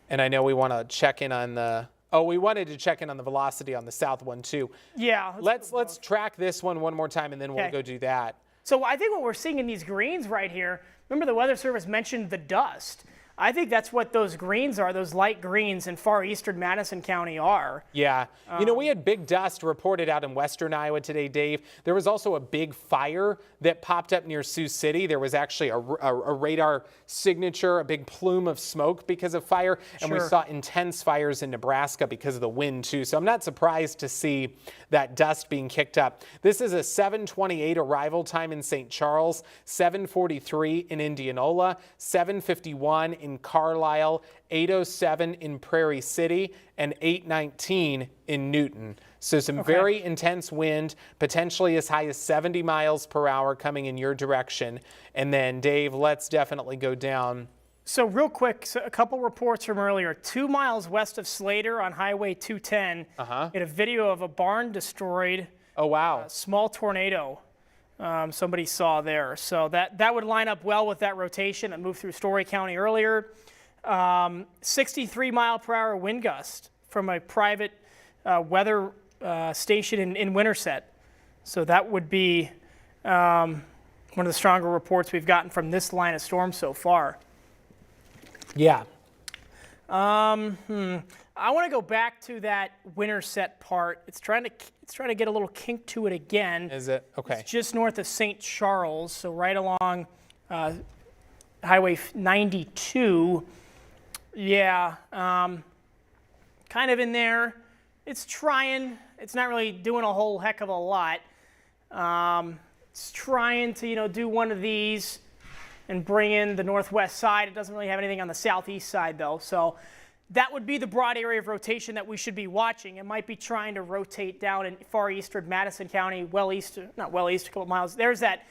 And I know we want to check in on we wanted to check in on the velocity on the south one too. Yeah. Let's track this one more time and then we'll go do that. So I think what we're seeing in these greens right here, remember the Weather Service mentioned the dust. I think that's what those greens are, those light greens in far eastern Madison County are. Yeah. We had big dust reported out in western Iowa today, Dave. There was also a big fire that popped up near Sioux City. There was actually a radar signature, a big plume of smoke because of fire. And we saw intense fires in Nebraska because of the wind, too. So I'm not surprised to see that dust being kicked up. This is a 7:28 arrival time in St. Charles, 7:43 in Indianola, 7:51 in Carlisle, 8:07 in Prairie City, and 8:19 in Newton. So some very intense wind, potentially as high as 70 miles per hour coming in your direction. And then, Dave, let's definitely go down. So real quick, a couple reports from earlier. 2 miles west of Slater on Highway 210, get a video of a barn destroyed. Oh, wow. A small tornado somebody saw there. So that would line up well with that rotation that moved through Story County earlier. 63 mile per hour wind gust from a private weather station in Winterset. So that would be one of the stronger reports we've gotten from this line of storm so far. Yeah. I want to go back to that Winterset part. It's trying to get a little kink to it again. Is it? Okay. It's just north of St. Charles, so right along Highway 92. Yeah, kind of in there. It's trying. It's not really doing a whole heck of a lot. It's trying to, do one of these and bring in the northwest side. It doesn't really have anything on the southeast side, though. So that would be the broad area of rotation that we should be watching. It might be trying to rotate down in far eastern Madison County, not well east, a couple miles. There's that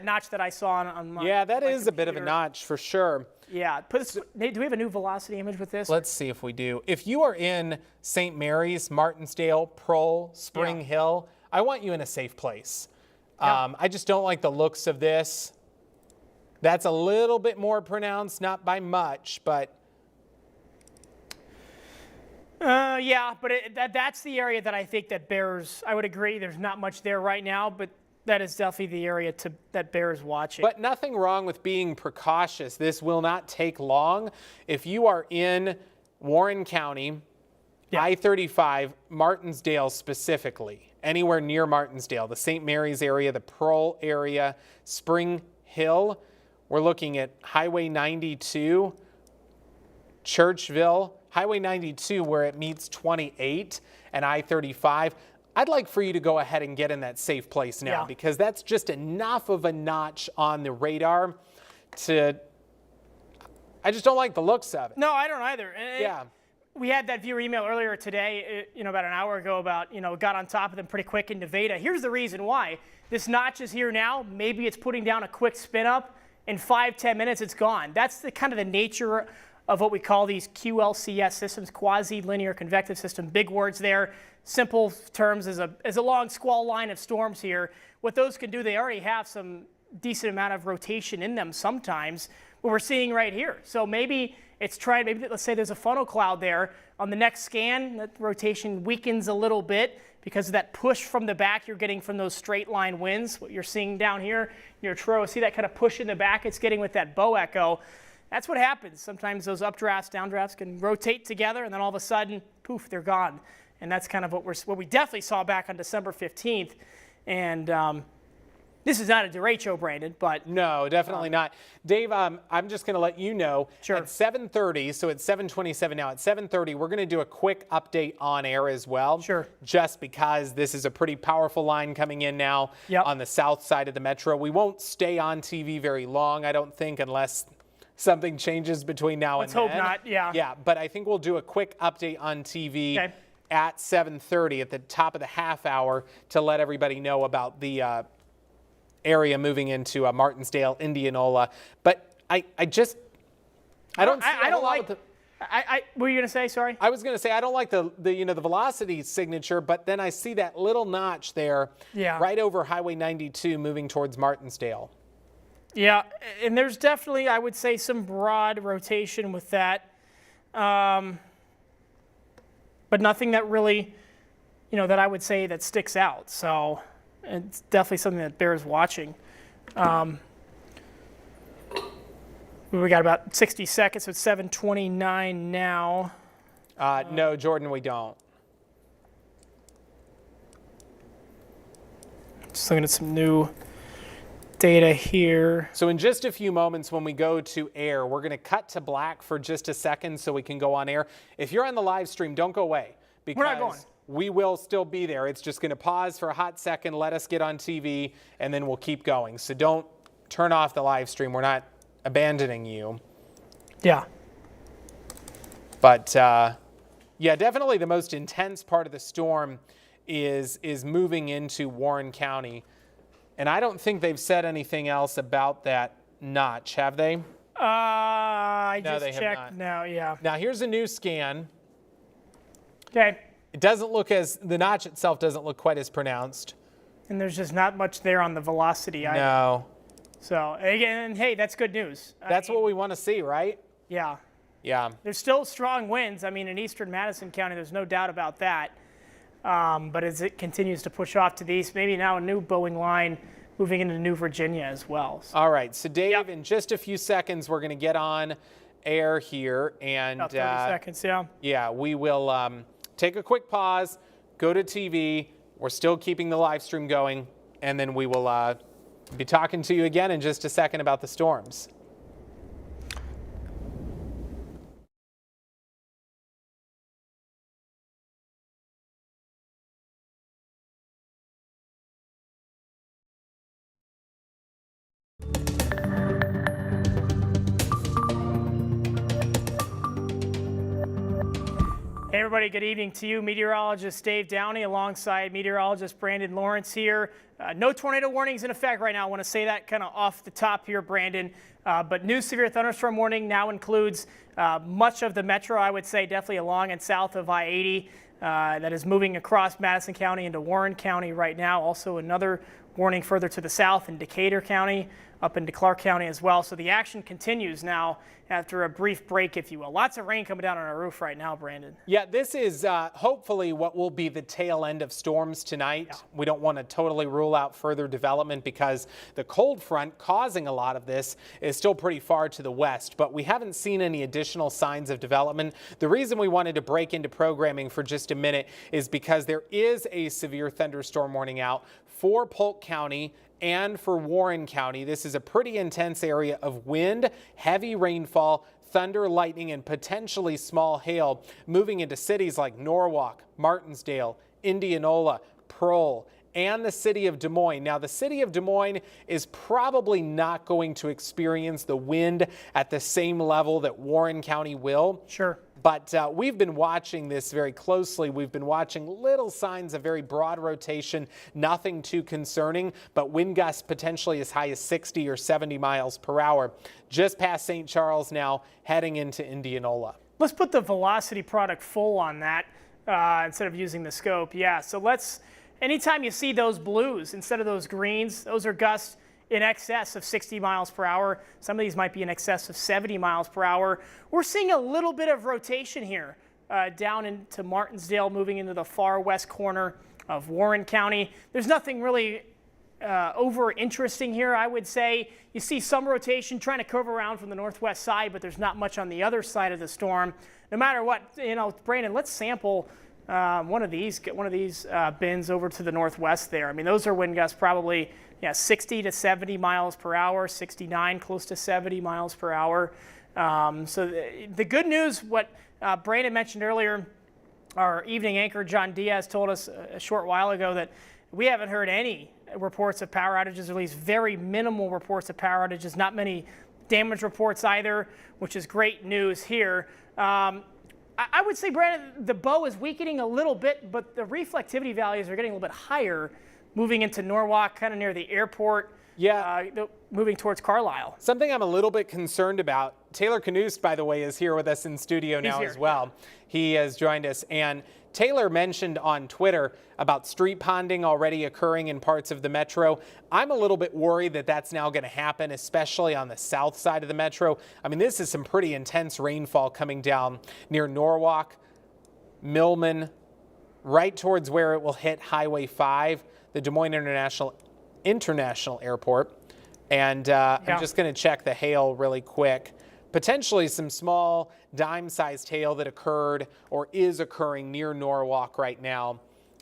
notch that I saw on my Yeah, that my is a bit of a computer. Notch for sure. Yeah. Do we have a new velocity image with this? Let's see if we do. If you are in St. Mary's, Martinsdale, Prohl, Spring Hill, I want you in a safe place. Yeah. I just don't like the looks of this. That's a little bit more pronounced, not by much, but... Yeah, but that's the area that I think that bears, I would agree, there's not much there right now, but that is definitely the area that bears watching. But nothing wrong with being precautious. This will not take long. If you are in Warren County, I-35, Martinsdale specifically, anywhere near Martinsdale, the St. Mary's area, the Pearl area, Spring Hill, we're looking at Highway 92, Churchville, Highway 92 where it meets 28 and I-35. I'd like for you to go ahead and get in that safe place now because that's just enough of a notch on the radar to, I just don't like the looks of it. No, I don't either. Yeah. We had that viewer email earlier today, about an hour ago about, got on top of them pretty quick in Nevada. Here's the reason why. This notch is here now. Maybe it's putting down a quick spin up. In 5-10 minutes, it's gone. That's the kind of the nature of what we call these QLCS systems, quasi-linear convective system. Big words there. Simple terms is a long squall line of storms here. What those can do, they already have some decent amount of rotation in them sometimes, what we're seeing right here. So maybe it's trying, let's say there's a funnel cloud there. On the next scan, that rotation weakens a little bit because of that push from the back you're getting from those straight line winds. What you're seeing down here near Truro, see that kind of push in the back it's getting with that bow echo. That's what happens. Sometimes those updrafts, downdrafts can rotate together, and then all of a sudden, poof, they're gone. And that's kind of what we definitely saw back on December 15th. And this is not a derecho, Brandon, but... No, definitely not. Dave, I'm just going to let you know, at 7:30, so it's 7:27 now, at 7:30, we're going to do a quick update on air as well. Sure. Just because this is a pretty powerful line coming in now on the south side of the metro. We won't stay on TV very long, I don't think, unless something changes between now and then. Let's hope not, yeah. Yeah, but I think we'll do a quick update on TV at 7:30 at the top of the half hour to let everybody know about the area moving into Martinsdale, Indianola. But I don't see what were you going to say? Sorry. I was going to say I don't like the velocity signature, but then I see that little notch there right over Highway 92 moving towards Martinsdale. Yeah, and there's definitely, I would say, some broad rotation with that. But nothing that really, that I would say that sticks out. So it's definitely something that bears watching. We got about 60 seconds, so it's 7:29 now. No, Jordan, we don't. Just looking at some new data here. So in just a few moments when we go to air, we're going to cut to black for just a second so we can go on air. If you're on the live stream, don't go away because We're not going. we will still be there. It's just going to pause for a hot second, let us get on TV, and then we'll keep going. So don't turn off the live stream. We're not abandoning you. Yeah. But yeah, definitely the most intense part of the storm is moving into Warren County. And I don't think they've said anything else about that notch, have they? I No, just they have checked not. now, yeah. Now here's a new scan. Okay. It doesn't look the notch itself doesn't look quite as pronounced. And there's just not much there on the velocity either. No. So, again, hey, that's good news. That's what we want to see, right? Yeah. Yeah. There's still strong winds. I mean, in eastern Madison County, there's no doubt about that. But as it continues to push off to the east, maybe now a new Boeing line moving into New Virginia as well. So, All right. So, Dave, Yep. in just a few seconds, we're going to get on air here. And about 30 seconds, yeah. yeah, we will take a quick pause, go to TV. We're still keeping the live stream going. And then we will be talking to you again in just a second about the storms. Hey everybody, good evening to you. Meteorologist Dave Downey alongside meteorologist Brandon Lawrence here. No tornado warnings in effect right now. I want to say that kind of off the top here, Brandon. But new severe thunderstorm warning now includes much of the metro, I would say, definitely along and south of I-80. That is moving across Madison County into Warren County right now. Also another warning further to the south in Decatur County, up into Clark County as well. So the action continues now after a brief break, if you will. Lots of rain coming down on our roof right now, Brandon. Yeah, this is hopefully what will be the tail end of storms tonight. Yeah. We don't want to totally rule out further development because the cold front causing a lot of this is still pretty far to the west, but we haven't seen any additional signs of development. The reason we wanted to break into programming for just a minute is because there is a severe thunderstorm warning out for Polk County and for Warren County. This is a pretty intense area of wind, heavy rainfall, thunder, lightning, and potentially small hail moving into cities like Norwalk, Martinsdale, Indianola, Pearl, and the city of Des Moines. Now, the city of Des Moines is probably not going to experience the wind at the same level that Warren County will. Sure. But we've been watching this very closely. We've been watching little signs of very broad rotation, nothing too concerning, but wind gusts potentially as high as 60 or 70 miles per hour. Just past St. Charles now, heading into Indianola. Let's put the velocity product full on that instead of using the scope. Yeah, so anytime you see those blues instead of those greens, those are gusts in excess of 60 miles per hour. Some of these might be in excess of 70 miles per hour. We're seeing a little bit of rotation here down into Martinsdale, moving into the far west corner of Warren County. There's nothing really over interesting here, I would say. You see some rotation trying to curve around from the northwest side, but there's not much on the other side of the storm. No matter what, Brandon, let's sample one of these bins over to the northwest there. I mean, those are wind gusts probably 60 to 70 miles per hour, 69, close to 70 miles per hour. So the good news, what Brandon mentioned earlier, our evening anchor John Diaz told us a short while ago that we haven't heard any reports of power outages, or at least very minimal reports of power outages, not many damage reports either, which is great news here. I would say, Brandon, the bow is weakening a little bit, but the reflectivity values are getting a little bit higher moving into Norwalk, kind of near the airport. Yeah. Moving towards Carlisle. Something I'm a little bit concerned about. Taylor Knust, by the way, is here with us in studio now as well. He has joined us. And Taylor mentioned on Twitter about street ponding already occurring in parts of the metro. I'm a little bit worried that that's now going to happen, especially on the south side of the metro. I mean, this is some pretty intense rainfall coming down near Norwalk, Millman, right towards where it will hit Highway 5, the Des Moines International Airport. And I'm just going to check the hail really quick. potentially some small dime-sized hail that occurred or is occurring near Norwalk right now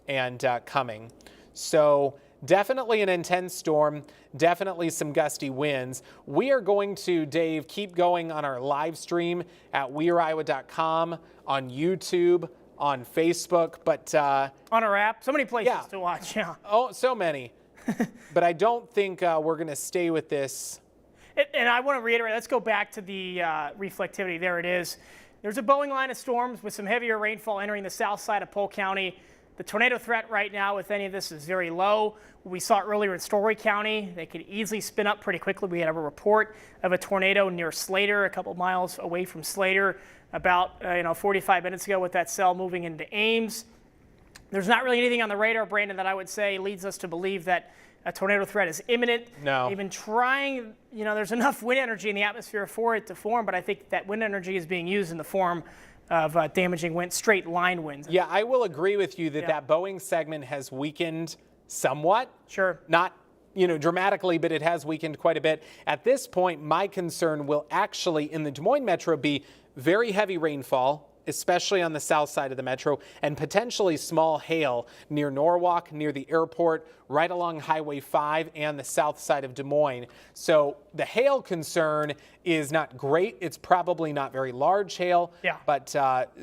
and coming. So definitely an intense storm, definitely some gusty winds. We are going to, Dave, keep going on our live stream at weareiowa.com, on YouTube, on Facebook, but On our app, so many places to watch. Yeah. Oh, so many. But I don't think we're going to stay with this. And I want to reiterate, let's go back to the reflectivity. There it is. There's a Boeing line of storms with some heavier rainfall entering the south side of Polk County. The tornado threat right now with any of this is very low. We saw it earlier in Story County. They could easily spin up pretty quickly. We had a report of a tornado near Slater, a couple miles away from Slater, about 45 minutes ago with that cell moving into Ames. There's not really anything on the radar, Brandon, that I would say leads us to believe that a tornado threat is imminent. No. They've been trying, there's enough wind energy in the atmosphere for it to form, but I think that wind energy is being used in the form of damaging wind, straight line winds. Yeah, I will agree with you that that Boeing segment has weakened somewhat. Sure. Not, dramatically, but it has weakened quite a bit. At this point, my concern will actually, in the Des Moines metro, be very heavy rainfall, especially on the south side of the metro, and potentially small hail near Norwalk, near the airport, right along Highway 5 and the south side of Des Moines. So the hail concern is not great. It's probably not very large hail, but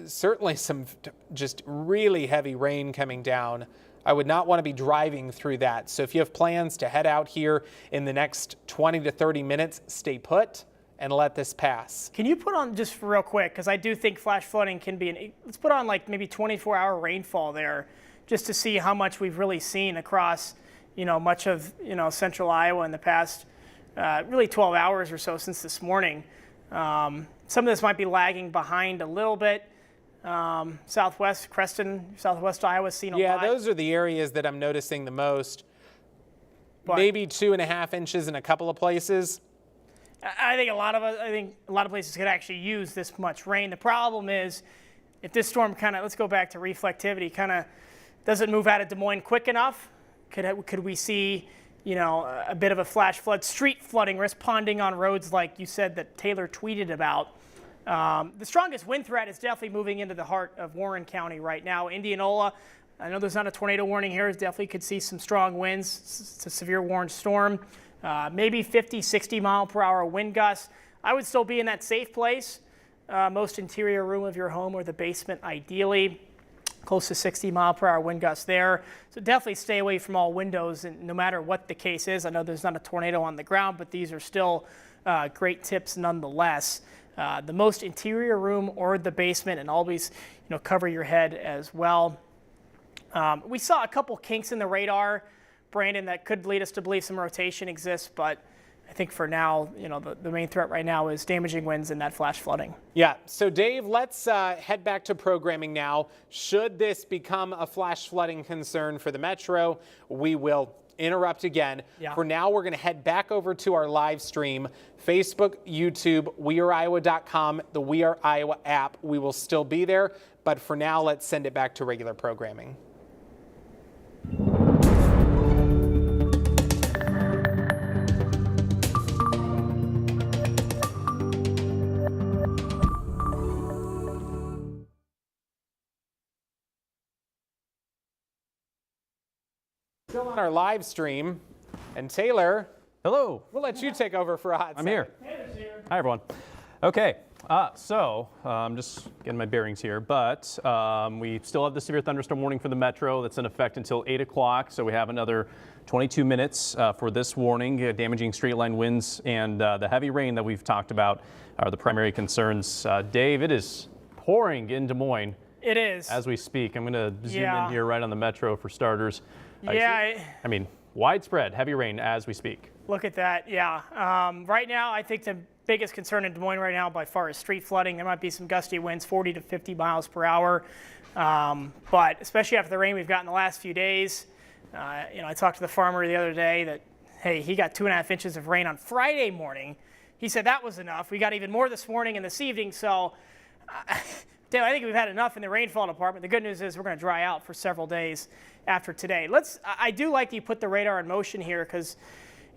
certainly some just really heavy rain coming down. I would not want to be driving through that. So if you have plans to head out here in the next 20 to 30 minutes, stay put and let this pass. Can you put on, just real quick, because I do think flash flooding can be, let's put on like maybe 24-hour rainfall there, just to see how much we've really seen across, much of, central Iowa in the past, really 12 hours or so since this morning. Some of this might be lagging behind a little bit. Southwest, Creston, southwest Iowa, seen a lot. Yeah, those are the areas that I'm noticing the most. But maybe 2.5 inches in a couple of places. I think a lot of places could actually use this much rain. The problem is, if this storm let's go back to reflectivity, doesn't move out of Des Moines quick enough, could we see, a bit of a flash flood, street flooding, risk ponding on roads like you said that Taylor tweeted about. The strongest wind threat is definitely moving into the heart of Warren County right now. Indianola, I know there's not a tornado warning here, definitely could see some strong winds. It's a severe warned storm. Maybe 50, 60 mile per hour wind gusts. I would still be in that safe place, most interior room of your home or the basement ideally. Close to 60 mile per hour wind gusts there. So definitely stay away from all windows, and no matter what the case is. I know there's not a tornado on the ground, but these are still great tips nonetheless. The most interior room or the basement, and always cover your head as well. We saw a couple kinks in the radar, Brandon, that could lead us to believe some rotation exists, but I think for now, the main threat right now is damaging winds and that flash flooding. Yeah, so Dave, let's head back to programming now. Should this become a flash flooding concern for the metro, we will interrupt again. Yeah. For now, we're going to head back over to our live stream, Facebook, YouTube, weareiowa.com, the We Are Iowa app. We will still be there, but for now, let's send it back to regular programming. Still on our live stream, and Taylor, hello. We'll let you take over for a hot second. I'm here. Hi, everyone. Okay, so I'm just getting my bearings here, but we still have the severe thunderstorm warning for the metro that's in effect until 8 o'clock. So we have another 22 minutes for this warning. Damaging straight line winds and the heavy rain that we've talked about are the primary concerns. Dave, it is pouring in Des Moines. It is. As we speak. I'm going to zoom in here right on the metro for starters. Yeah. I mean, widespread heavy rain as we speak. Look at that, yeah. Right now, I think the biggest concern in Des Moines right now by far is street flooding. There might be some gusty winds, 40 to 50 miles per hour. But especially after the rain we've gotten the last few days, I talked to the farmer the other day that, hey, he got 2.5 inches of rain on Friday morning. He said that was enough. We got even more this morning and this evening, so Dale, I think we've had enough in the rainfall department. The good news is we're going to dry out for several days after today. I do like that you put the radar in motion here, because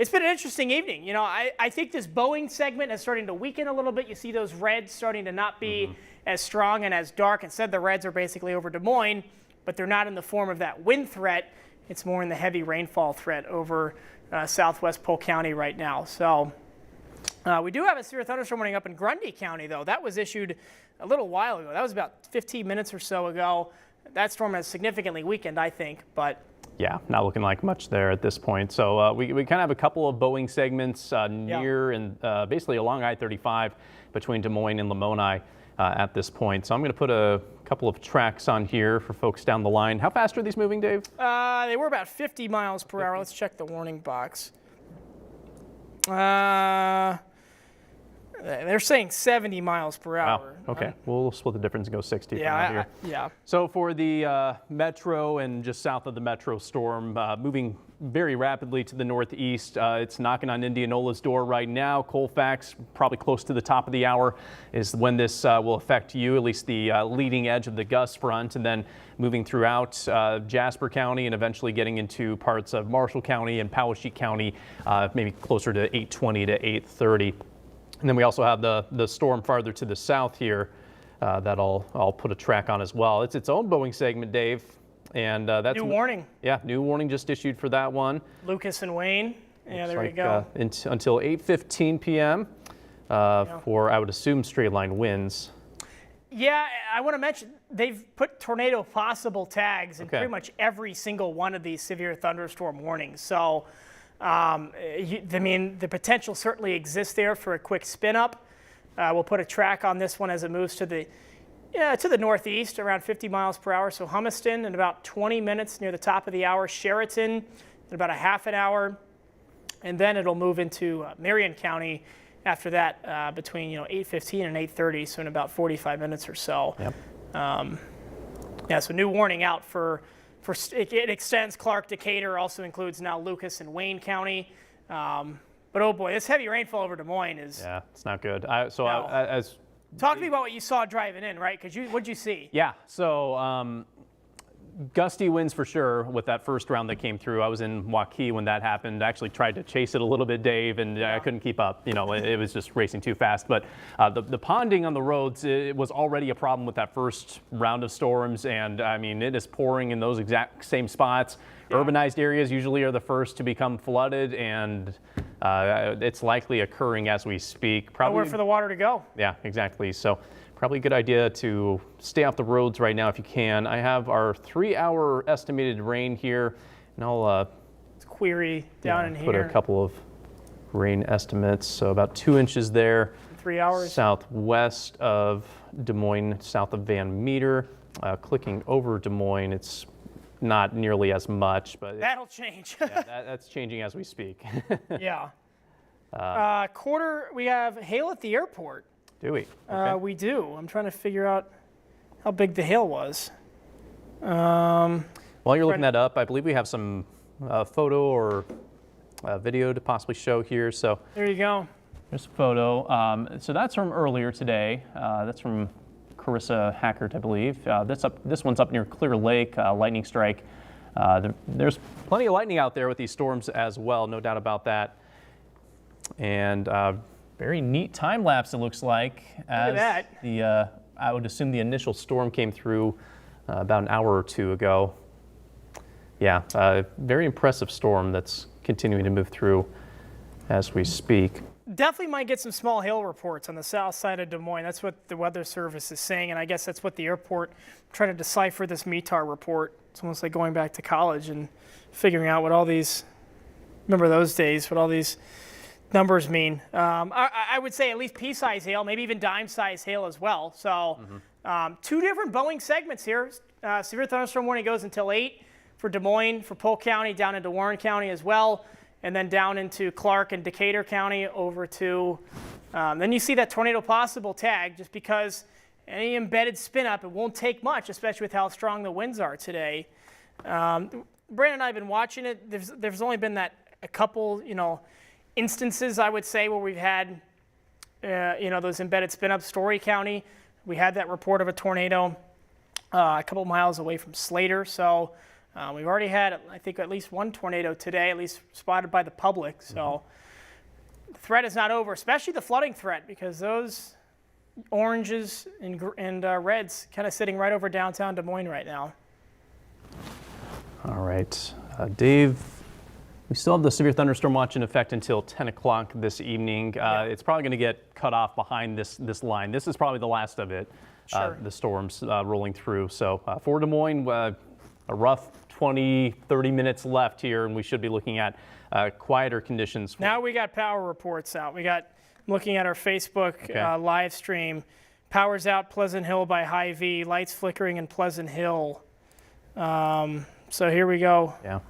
it's been an interesting evening. You know, I think this Boeing segment is starting to weaken a little bit. You see those reds starting to not be as strong and as dark. Instead, the reds are basically over Des Moines, but they're not in the form of that wind threat. It's more in the heavy rainfall threat over southwest Polk County right now. So we do have a severe thunderstorm warning up in Grundy County, though. That was issued a little while ago. That was about 15 minutes or so ago. That storm has significantly weakened, I think, but yeah, not looking like much there at this point. So we kind of have a couple of Boeing segments near and basically along I-35 between Des Moines and Lamoni at this point. So I'm going to put a couple of tracks on here for folks down the line. How fast are these moving, Dave? They were about 50 miles per hour. Let's check the warning box. They're saying 70 miles per hour. Wow. Okay, we'll split the difference and go 60 from out here. Yeah. So for the metro and just south of the metro storm, moving very rapidly to the northeast, it's knocking on Indianola's door right now. Colfax, probably close to the top of the hour, is when this will affect you, at least the leading edge of the gust front, and then moving throughout Jasper County and eventually getting into parts of Marshall County and Poweshiek County, maybe closer to 8:20 to 8:30. And then we also have the storm farther to the south here that I'll put a track on as well. It's its own Boeing segment, Dave. And that's new warning. Yeah, new warning just issued for that one. Lucas and Wayne. Yeah, there you like, go. Until 8:15 p.m. For, I would assume, straight line winds. Yeah, I want to mention they've put tornado possible tags in pretty much every single one of these severe thunderstorm warnings. So, I mean, the potential certainly exists there for a quick spin up. We'll put a track on this one as it moves to the northeast, around 50 miles per hour. So Humiston in about 20 minutes near the top of the hour. Sheraton in about a half an hour. And then it'll move into Marion County after that between 8:15 and 8:30, so in about 45 minutes or so. Yep. So new warning out for it extends Clark, Decatur, also includes now Lucas and Wayne County. But oh boy, this heavy rainfall over Des Moines is... Yeah, it's not good. Talk to me about what you saw driving in, right? Because what'd you see? Yeah, so gusty winds for sure with that first round that came through. I was in Waukee when that happened. I actually tried to chase it a little bit, Dave, and I couldn't keep up. It was just racing too fast. But the ponding on the roads, it was already a problem with that first round of storms. And I mean, it is pouring in those exact same spots. Yeah. Urbanized areas usually are the first to become flooded, and it's likely occurring as we speak. Probably nowhere for the water to go. Yeah, exactly. So probably a good idea to stay off the roads right now if you can. I have our 3-hour estimated rain here, and I'll query down in here. Put a couple of rain estimates. So about 2 inches there. 3 hours. Southwest of Des Moines, south of Van Meter. Clicking over Des Moines, it's not nearly as much, but that'll change. Yeah, that's changing as we speak. Yeah. We have hail at the airport. Do we? Okay. We do. I'm trying to figure out how big the hail was. While you're looking that up, I believe we have some photo or video to possibly show here. So there you go. There's a photo. So that's from earlier today. That's from Carissa Hackert, I believe. This one's up near Clear Lake, lightning strike. There's plenty of lightning out there with these storms as well, no doubt about that. And very neat time lapse, it looks like. Look at that. I would assume the initial storm came through about an hour or two ago. Yeah, very impressive storm that's continuing to move through as we speak. Definitely might get some small hail reports on the south side of Des Moines. That's what the Weather Service is saying, and I guess that's what the airport, trying to decipher this METAR report. It's almost like going back to college and figuring out what all these, remember those days, what all these numbers mean. I would say at least pea-size hail, maybe even dime-size hail as well. So 2 different Boeing segments here. Severe thunderstorm warning goes until 8 for Des Moines, for Polk County, down into Warren County as well, and then down into Clark and Decatur County over to, then you see that tornado possible tag, just because any embedded spin up, it won't take much, especially with how strong the winds are today. Brandon and I have been watching it. There's only been a couple, instances, I would say, where we've had, those embedded spin up. Story County, we had that report of a tornado a couple miles away from Slater. So We've already had, I think, at least one tornado today, at least spotted by the public. So the threat is not over, especially the flooding threat, because those oranges and reds kind of sitting right over downtown Des Moines right now. All right, Dave, we still have the severe thunderstorm watch in effect until 10 o'clock this evening. It's probably going to get cut off behind this line. This is probably the last of it, Sure. the storms rolling through. So for Des Moines, a rough 20, 30 minutes left here, and we should be looking at quieter conditions. Now we got power reports out. I'm looking at our Facebook live stream. Power's out Pleasant Hill by Hy-Vee, lights flickering in Pleasant Hill. So here we go. Yeah.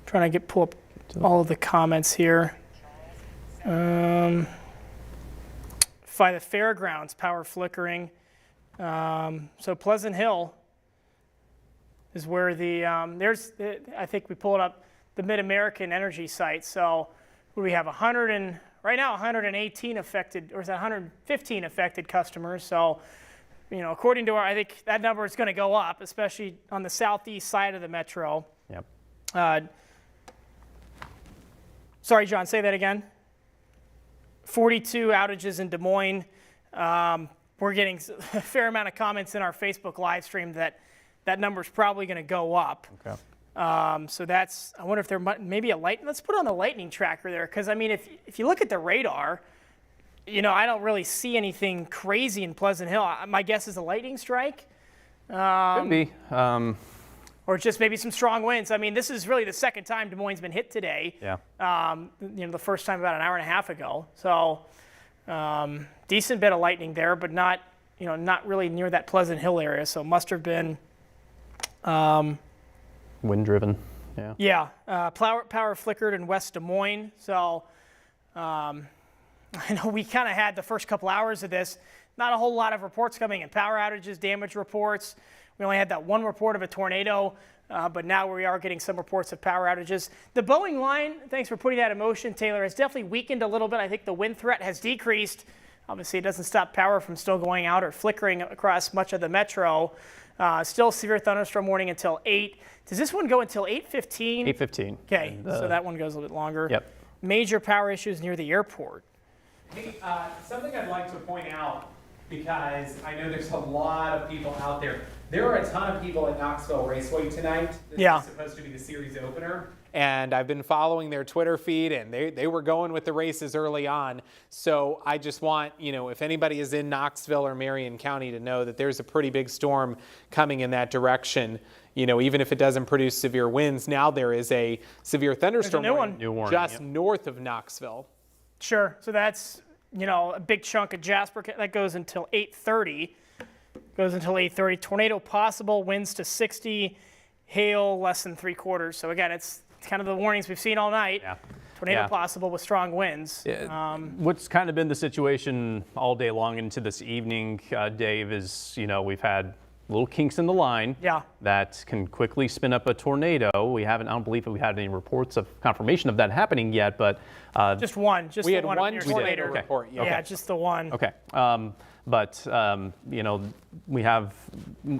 Trying to pull up all of the comments here. By the fairgrounds, power flickering. So Pleasant Hill is where I think we pulled up the Mid-American Energy site. So we have right now 118 affected, or is that 115 affected customers. So, according to I think that number is going to go up, especially on the southeast side of the metro. Yep. Sorry, John, say that again. 42 outages in Des Moines. We're getting a fair amount of comments in our Facebook live stream that number is probably going to go up. Okay. So I wonder if there might maybe let's put on the lightning tracker there, because I mean, if you look at the radar, I don't really see anything crazy in Pleasant Hill. My guess is a lightning strike. Could be. Or just maybe some strong winds. I mean, this is really the second time Des Moines has been hit today. Yeah. The first time about an hour and a half ago. So decent bit of lightning there, but not really near that Pleasant Hill area. So must have been Wind driven. Yeah. Yeah. Power flickered in West Des Moines. So I know we kind of had the first couple hours of this. Not a whole lot of reports coming in. Power outages, damage reports. We only had that one report of a tornado, but now we are getting some reports of power outages. The Boeing line, thanks for putting that in motion, Taylor, has definitely weakened a little bit. I think the wind threat has decreased. Obviously, it doesn't stop power from still going out or flickering across much of the metro. Still severe thunderstorm warning until 8. Does this one go until 8:15? 8:15. Okay, so that one goes a little bit longer. Yep. Major power issues near the airport. Hey, something I'd like to point out, because I know there's a lot of people out there. There are a ton of people at Knoxville Raceway tonight. This is supposed to be the series opener. And I've been following their Twitter feed, and they were going with the races early on. So I just want, if anybody is in Knoxville or Marion County, to know that there's a pretty big storm coming in that direction. Even if it doesn't produce severe winds, now there is a severe thunderstorm warning just north of Knoxville. Sure. So that's, a big chunk of Jasper. That goes until 8:30. Tornado possible, winds to 60, hail less than 3/4. So again, it's kind of the warnings we've seen all night. Yeah. Tornado possible with strong winds. What's kind of been the situation all day long into this evening, Dave, is, we've had little kinks in the line that can quickly spin up a tornado. I don't believe we had any reports of confirmation of that happening yet, but just one. We had one tornado report. Yeah, just the one. Okay. But we have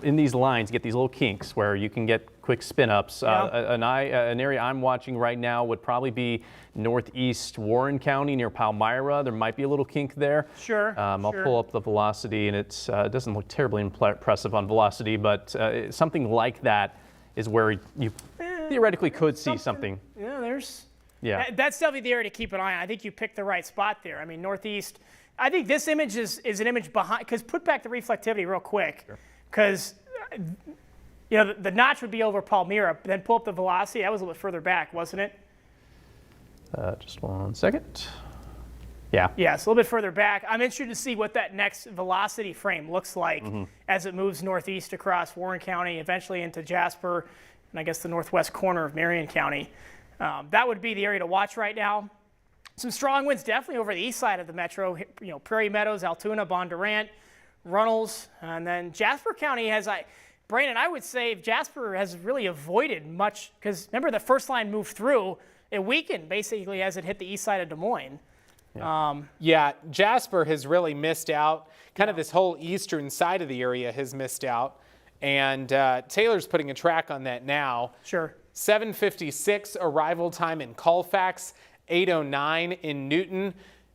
in these lines, you get these little kinks where you can get quick spin-ups. An area I'm watching right now would probably be northeast Warren County near Palmyra. There might be a little kink there. Sure. I'll pull up the velocity, and it doesn't look terribly impressive on velocity, but something like that is where you theoretically could see something. Yeah, that's definitely the area to keep an eye on. I think you picked the right spot there. I mean, northeast. I think this image is an image behind, because put back the reflectivity real quick, because the notch would be over Palmyra, but then pull up the velocity. That was a little bit further back, wasn't it? Just 1 second. Yeah. Yeah, it's a little bit further back. I'm interested to see what that next velocity frame looks like as it moves northeast across Warren County, eventually into Jasper, and I guess the northwest corner of Marion County. That would be the area to watch right now. Some strong winds definitely over the east side of the metro, Prairie Meadows, Altoona, Bondurant, Runnels, and then Jasper County has, Brandon, I would say Jasper has really avoided much, because remember the first line moved through, it weakened basically as it hit the east side of Des Moines. Jasper has really missed out. Kind of this whole eastern side of the area has missed out. And Taylor's putting a track on that now. Sure. 7:56 arrival time in Colfax, 8:09 in Newton,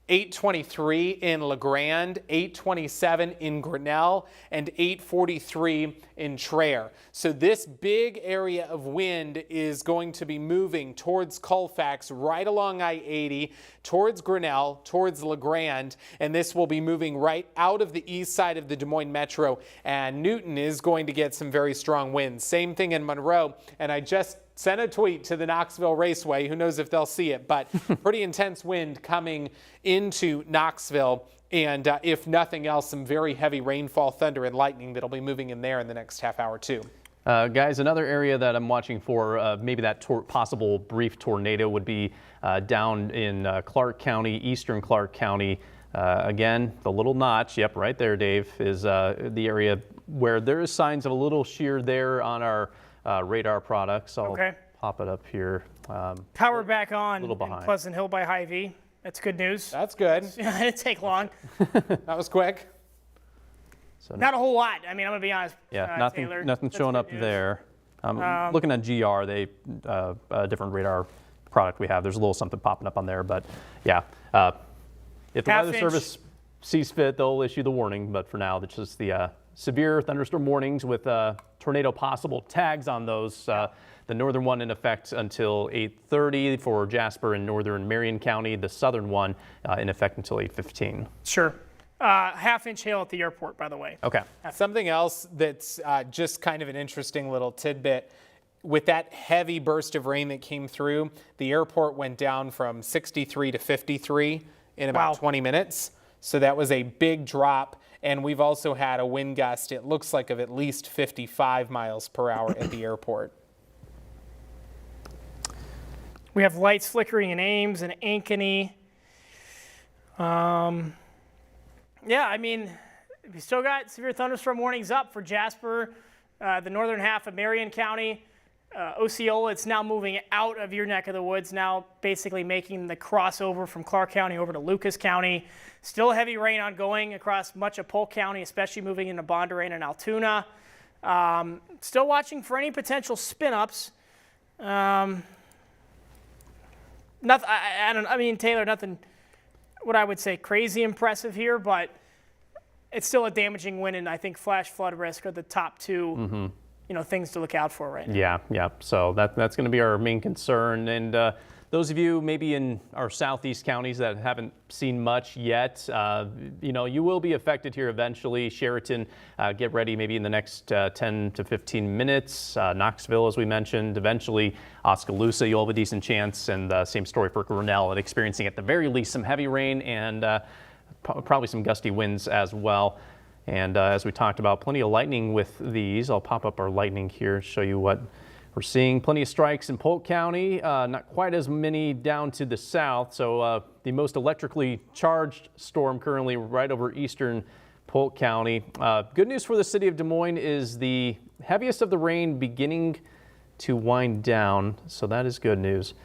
8:23 in LeGrand, 8:27 in Grinnell, and 8:43 in Traer. So this big area of wind is going to be moving towards Colfax, right along I-80, towards Grinnell, towards LeGrand, and this will be moving right out of the east side of the Des Moines Metro, and Newton is going to get some very strong winds. Same thing in Monroe, and I just sent a tweet to the Knoxville Raceway. Who knows if they'll see it, but pretty intense wind coming into Knoxville. And if nothing else, some very heavy rainfall, thunder, and lightning that'll be moving in there in the next half hour too. Guys, another area that I'm watching for maybe that possible brief tornado would be down in Clark County, eastern Clark County. Again, the little notch, yep, right there, Dave, is the area where there is signs of a little shear there on our radar products. I'll pop it up here. Power back on little in behind. Pleasant Hill by Hy-Vee. That's good news. That's good. It didn't take long. That was quick. So not a whole lot. I mean, I'm going to be honest. Yeah, Taylor, nothing that's showing good up news. there. Looking at GR, they a different radar product we have. There's a little something popping up on there, but yeah. If the Half Weather inch. Service sees fit, they'll issue the warning, but for now, it's just the severe thunderstorm warnings with tornado possible tags on those. The northern one in effect until 8:30 for Jasper and northern Marion County. The southern one in effect until 8:15. Sure. Half-inch hail at the airport, by the way. Okay. Something else that's just kind of an interesting little tidbit. With that heavy burst of rain that came through, the airport went down from 63 to 53 in about 20 minutes. So that was a big drop. And we've also had a wind gust, it looks like, of at least 55 miles per hour at the airport. We have lights flickering in Ames and Ankeny. Yeah, I mean, we still got severe thunderstorm warnings up for Jasper, the northern half of Marion County. Osceola, it's now moving out of your neck of the woods, now basically making the crossover from Clark County over to Lucas County. Still heavy rain ongoing across much of Polk County, especially moving into Bondurant and Altoona. Still watching for any potential spin-ups. I mean, Taylor, nothing, what I would say, crazy impressive here, but it's still a damaging wind, and I think flash flood risk are the top two, things to look out for right now. Yeah. So that's going to be our main concern. And those of you maybe in our southeast counties that haven't seen much yet, you will be affected here eventually. Sheraton, get ready maybe in the next 10 to 15 minutes. Knoxville, as we mentioned, eventually Oskaloosa, you'll have a decent chance. And same story for Grinnell, and experiencing at the very least some heavy rain and probably some gusty winds as well. And as we talked about, plenty of lightning with these. I'll pop up our lightning here, show you what we're seeing. Plenty of strikes in Polk County, not quite as many down to the south. So the most electrically charged storm currently right over eastern Polk County. Good news for the city of Des Moines is the heaviest of the rain beginning to wind down. So that is good news.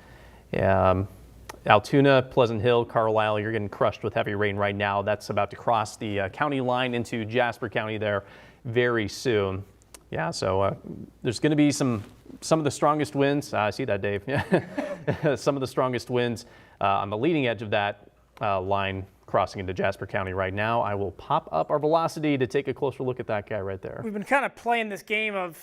Altoona, Pleasant Hill, Carlisle, you're getting crushed with heavy rain right now. That's about to cross the county line into Jasper County there very soon. Yeah, so there's going to be some of the strongest winds. I see that, Dave. Some of the strongest winds on the leading edge of that line crossing into Jasper County right now. I will pop up our velocity to take a closer look at that guy right there. We've been kind of playing this game of,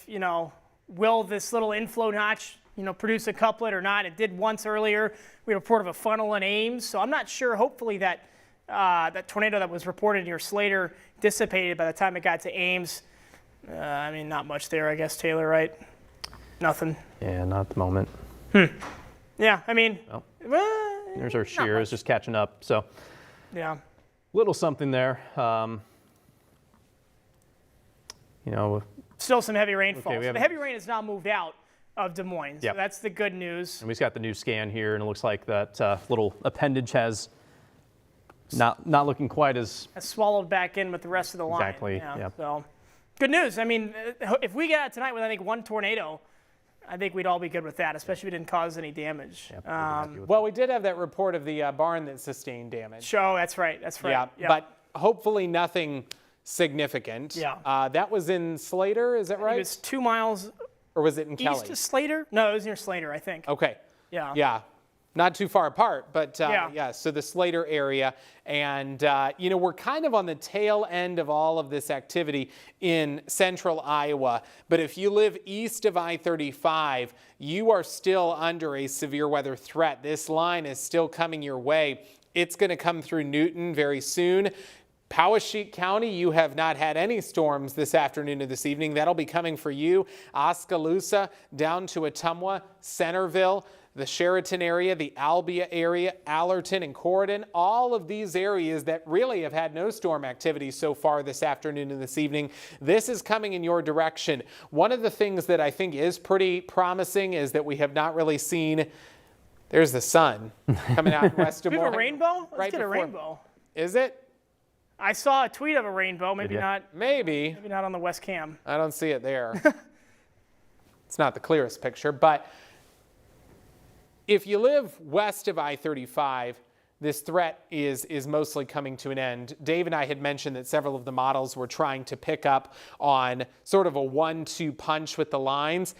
will this little inflow notch produce a couplet or not? It did once earlier. We had a report of a funnel in Ames, so I'm not sure. Hopefully that that tornado that was reported near Slater dissipated by the time it got to Ames. I mean, not much there, I guess, Taylor, right? Nothing. Yeah, not at the moment. Yeah, I mean, There's our shear, it's just catching up. So yeah, little something there. Still some heavy rainfall. Okay, So the heavy rain has now moved out of Des Moines. Yep. So that's the good news. And we've got the new scan here, and it looks like that little appendage has not looking quite as That's swallowed back in with the rest of the line. Exactly, yeah. So good news. I mean, if we get out tonight with, I think, one tornado, I think we'd all be good with that, especially if it didn't cause any damage. Well, we did have that report of the barn that sustained damage. Oh, that's right. That's right. Yeah, Yep. but hopefully nothing significant. Yeah. That was in Slater, is that right? It was 2 miles Or was it in Kelly? east of Slater. No, it was near Slater, I think. Okay. Yeah. Yeah. Not too far apart, but Yeah. so the Slater area. And, we're kind of on the tail end of all of this activity in central Iowa. But if you live east of I-35, you are still under a severe weather threat. This line is still coming your way. It's going to come through Newton very soon. Poweshiek County, you have not had any storms this afternoon or this evening. That'll be coming for you. Oskaloosa down to Ottumwa, Centerville, the Sheraton area, the Albia area, Allerton and Corydon, all of these areas that really have had no storm activity so far this afternoon and this evening. This is coming in your direction. One of the things that I think is pretty promising is that we have not really seen, there's the sun coming out west of We Des have Moines. a rainbow? Let's right get a before- rainbow. Is it? I saw a tweet of a rainbow, maybe ya? not Maybe. maybe not on the West Cam. I don't see it there. It's not the clearest picture, but if you live west of I-35, this threat is mostly coming to an end. Dave and I had mentioned that several of the models were trying to pick up on sort of a 1-2 punch with the lines.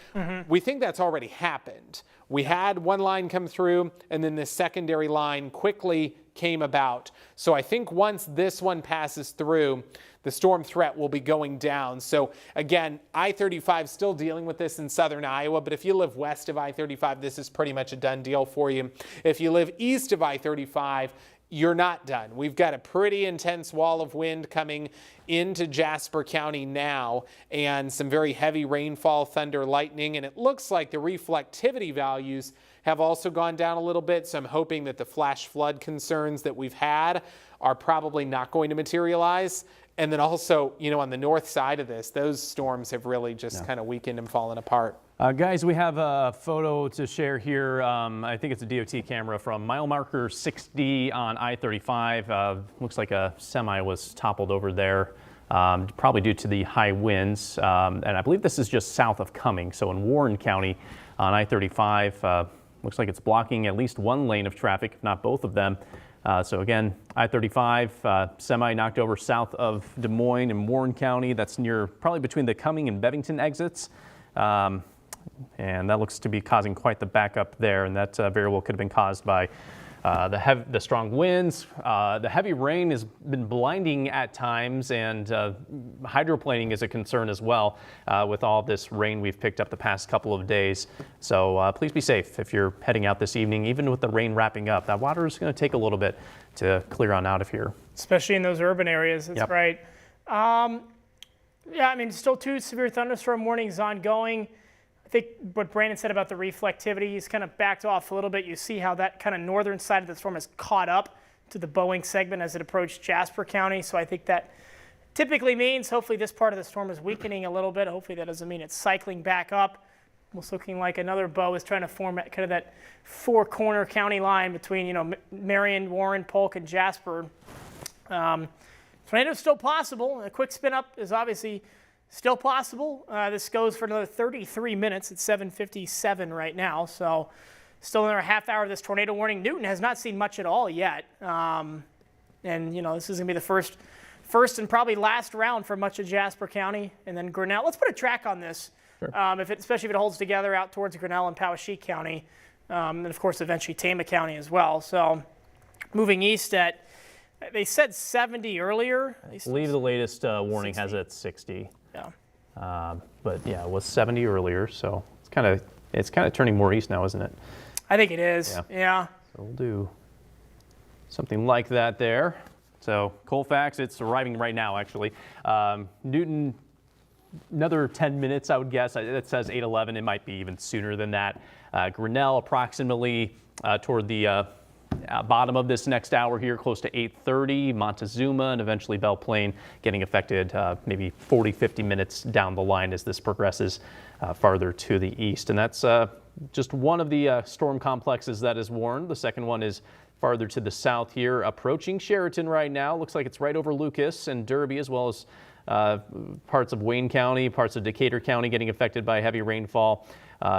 We think that's already happened. We had one line come through, and then the secondary line quickly came about. So I think once this one passes through, the storm threat will be going down. So again, I-35 still dealing with this in southern Iowa, but if you live west of I-35, this is pretty much a done deal for you. If you live east of I-35, you're not done. We've got a pretty intense wall of wind coming into Jasper County now, and some very heavy rainfall, thunder, lightning, and it looks like the reflectivity values have also gone down a little bit, so I'm hoping that the flash flood concerns that we've had are probably not going to materialize. And then also, on the north side of this, those storms have really just kind of weakened and fallen apart. Guys, we have a photo to share here. I think it's a DOT camera from mile marker 60 on I-35. Looks like a semi was toppled over there, probably due to the high winds. And I believe this is just south of Cumming. So in Warren County on I-35, looks like it's blocking at least one lane of traffic, if not both of them. So again, I-35 semi knocked over south of Des Moines in Warren County. That's near, probably between the Cumming and Bevington exits. And that looks to be causing quite the backup there. And that very well could have been caused by the strong winds. The heavy rain has been blinding at times, and hydroplaning is a concern as well with all this rain we've picked up the past couple of days. So please be safe if you're heading out this evening, even with the rain wrapping up. That water is going to take a little bit to clear on out of here. Especially in those urban areas, that's Yep. right. Yeah, I mean, still 2 severe thunderstorm warnings ongoing. I think what Brandon said about the reflectivity, he's kind of backed off a little bit. You see how that kind of northern side of the storm has caught up to the Boeing segment as it approached Jasper County. So I think that typically means hopefully this part of the storm is weakening a little bit. Hopefully that doesn't mean it's cycling back up. Almost looking like another bow is trying to form kind of that four-corner county line between, Marion, Warren, Polk, and Jasper. Tornado is still possible. A quick spin up is obviously still possible. This goes for another 33 minutes. It's 7:57 right now, so still another half hour of this tornado warning. Newton has not seen much at all yet, and this is going to be the first and probably last round for much of Jasper County, and then Grinnell. Let's put a track on this, Sure. Especially if it holds together out towards Grinnell and Poweshiek County, and of course eventually Tama County as well. So moving east they said 70 earlier. I believe the latest warning 60. has it at 60. Yeah. But yeah, it was 70 earlier, so it's kind of turning more east now, isn't it? I think it is. Yeah. So we'll do something like that there. So Colfax, it's arriving right now, actually. Newton, another 10 minutes, I would guess. It says 8:11. It might be even sooner than that. Grinnell, approximately toward the bottom of this next hour here, close to 8:30. Montezuma and eventually Belle Plaine getting affected maybe 40, 50 minutes down the line as this progresses farther to the east. And that's just one of the storm complexes that is warned. The second one is farther to the south here, approaching Sheraton right now. Looks like it's right over Lucas and Derby, as well as parts of Wayne County, parts of Decatur County getting affected by heavy rainfall.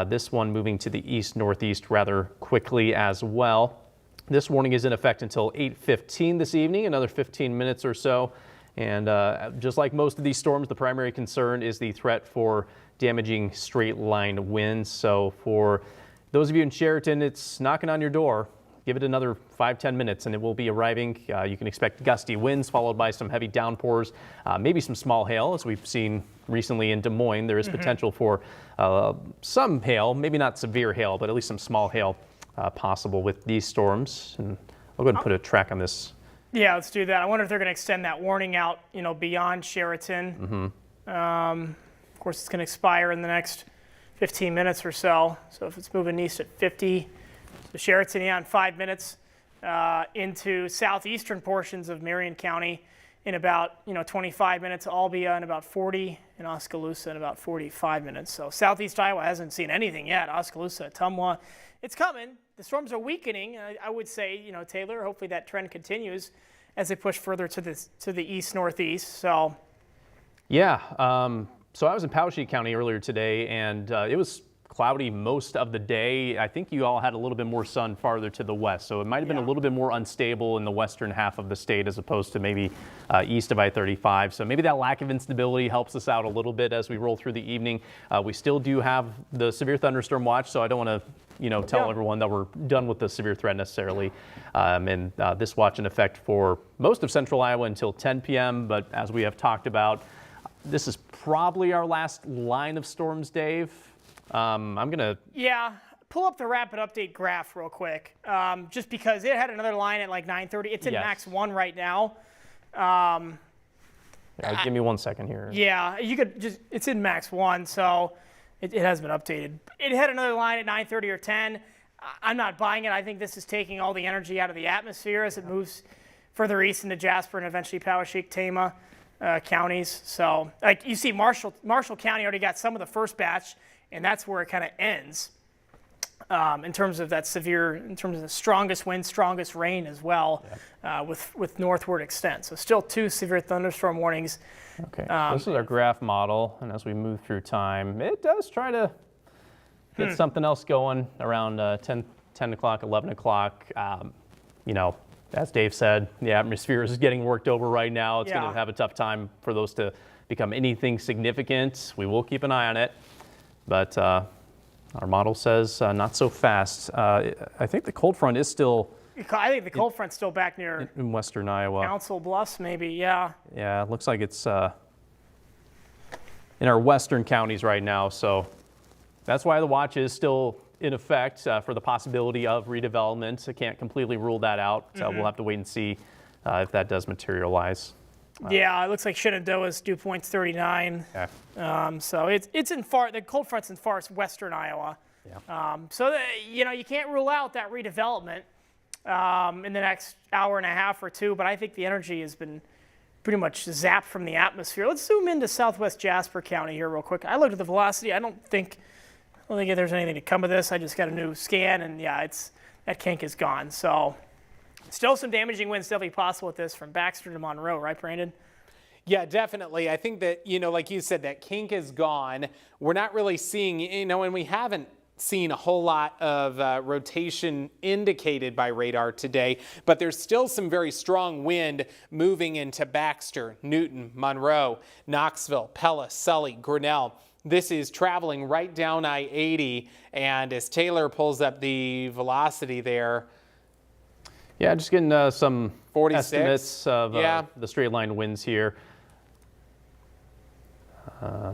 This one moving to the east-northeast rather quickly as well. This warning is in effect until 8:15 this evening, another 15 minutes or so. And just like most of these storms, the primary concern is the threat for damaging straight line winds. So for those of you in Sheraton, it's knocking on your door. Give it another 5-10 minutes and it will be arriving. You can expect gusty winds followed by some heavy downpours, maybe some small hail, as we've seen recently in Des Moines. There is potential for some hail, maybe not severe hail, but at least some small hail possible with these storms. And I'll go ahead and put a track on this. Yeah, let's do that. I wonder if they're going to extend that warning out, beyond Sheraton. Of course, it's going to expire in the next 15 minutes or so. So if it's moving east at 50, so Sheraton, in 5 minutes, into southeastern portions of Marion County in about 25 minutes, Albia in about 40, and Oskaloosa in about 45 minutes. So southeast Iowa hasn't seen anything yet. Oskaloosa, Ottumwa, it's coming. The storms are weakening. I would say, Taylor, hopefully that trend continues as they push further to the east-northeast. So, yeah. So I was in Poweshiek County earlier today, and it was cloudy most of the day. I think you all had a little bit more sun farther to the west, so it might have been a little bit more unstable in the western half of the state as opposed to maybe east of I-35. So maybe that lack of instability helps us out a little bit as we roll through the evening. We still do have the severe thunderstorm watch, so I don't want to tell everyone that we're done with the severe threat necessarily. And this watch in effect for most of central Iowa until 10 p.m. But as we have talked about, this is probably our last line of storms, Dave. I'm going to... Yeah, pull up the rapid update graph real quick, just because it had another line at like 9:30. It's in max 1 right now. Give me 1 second here. Yeah, you could just, it's in max 1, so it has been updated. It had another line at 9:30 or 10. I'm not buying it. I think this is taking all the energy out of the atmosphere as it moves further east into Jasper and eventually Poweshiek, Tama counties. So, like you see, Marshall County already got some of the first batch, and that's where it kind of ends in terms of that severe, in terms of the strongest wind, strongest rain as well, with northward extent. So still 2 severe thunderstorm warnings. Okay, this is our graph model, and as we move through time, it does try to get something else going around 10 o'clock, 11 o'clock. As Dave said, the atmosphere is getting worked over right now. It's going to have a tough time for those to become anything significant. We will keep an eye on it, but our model says not so fast. I think the cold front is still... I think the cold front's still back near in western Iowa. Council Bluffs, maybe, yeah. Yeah, it looks like it's in our western counties right now, so that's why the watch is still in effect for the possibility of redevelopment. I can't completely rule that out, so we'll have to wait and see if that does materialize. Yeah, it looks like Shenandoah's dew point's 39. Okay. So it's in the cold front's in far western Iowa. Yeah. You can't rule out that redevelopment in the next hour and a half or 2, but I think the energy has been pretty much zapped from the atmosphere. Let's zoom into southwest Jasper County here real quick. I looked at the velocity. I don't think there's anything to come of this. I just got a new scan, and that kink is gone. So still some damaging winds definitely possible with this from Baxter to Monroe, right, Brandon? Yeah, definitely. I think that, like you said, that kink is gone. We're not really seeing, and we haven't seen a whole lot of rotation indicated by radar today, but there's still some very strong wind moving into Baxter, Newton, Monroe, Knoxville, Pella, Sully, Grinnell. This is traveling right down I-80, and as Taylor pulls up the velocity there, yeah, just getting some 46 estimates of the straight line winds here.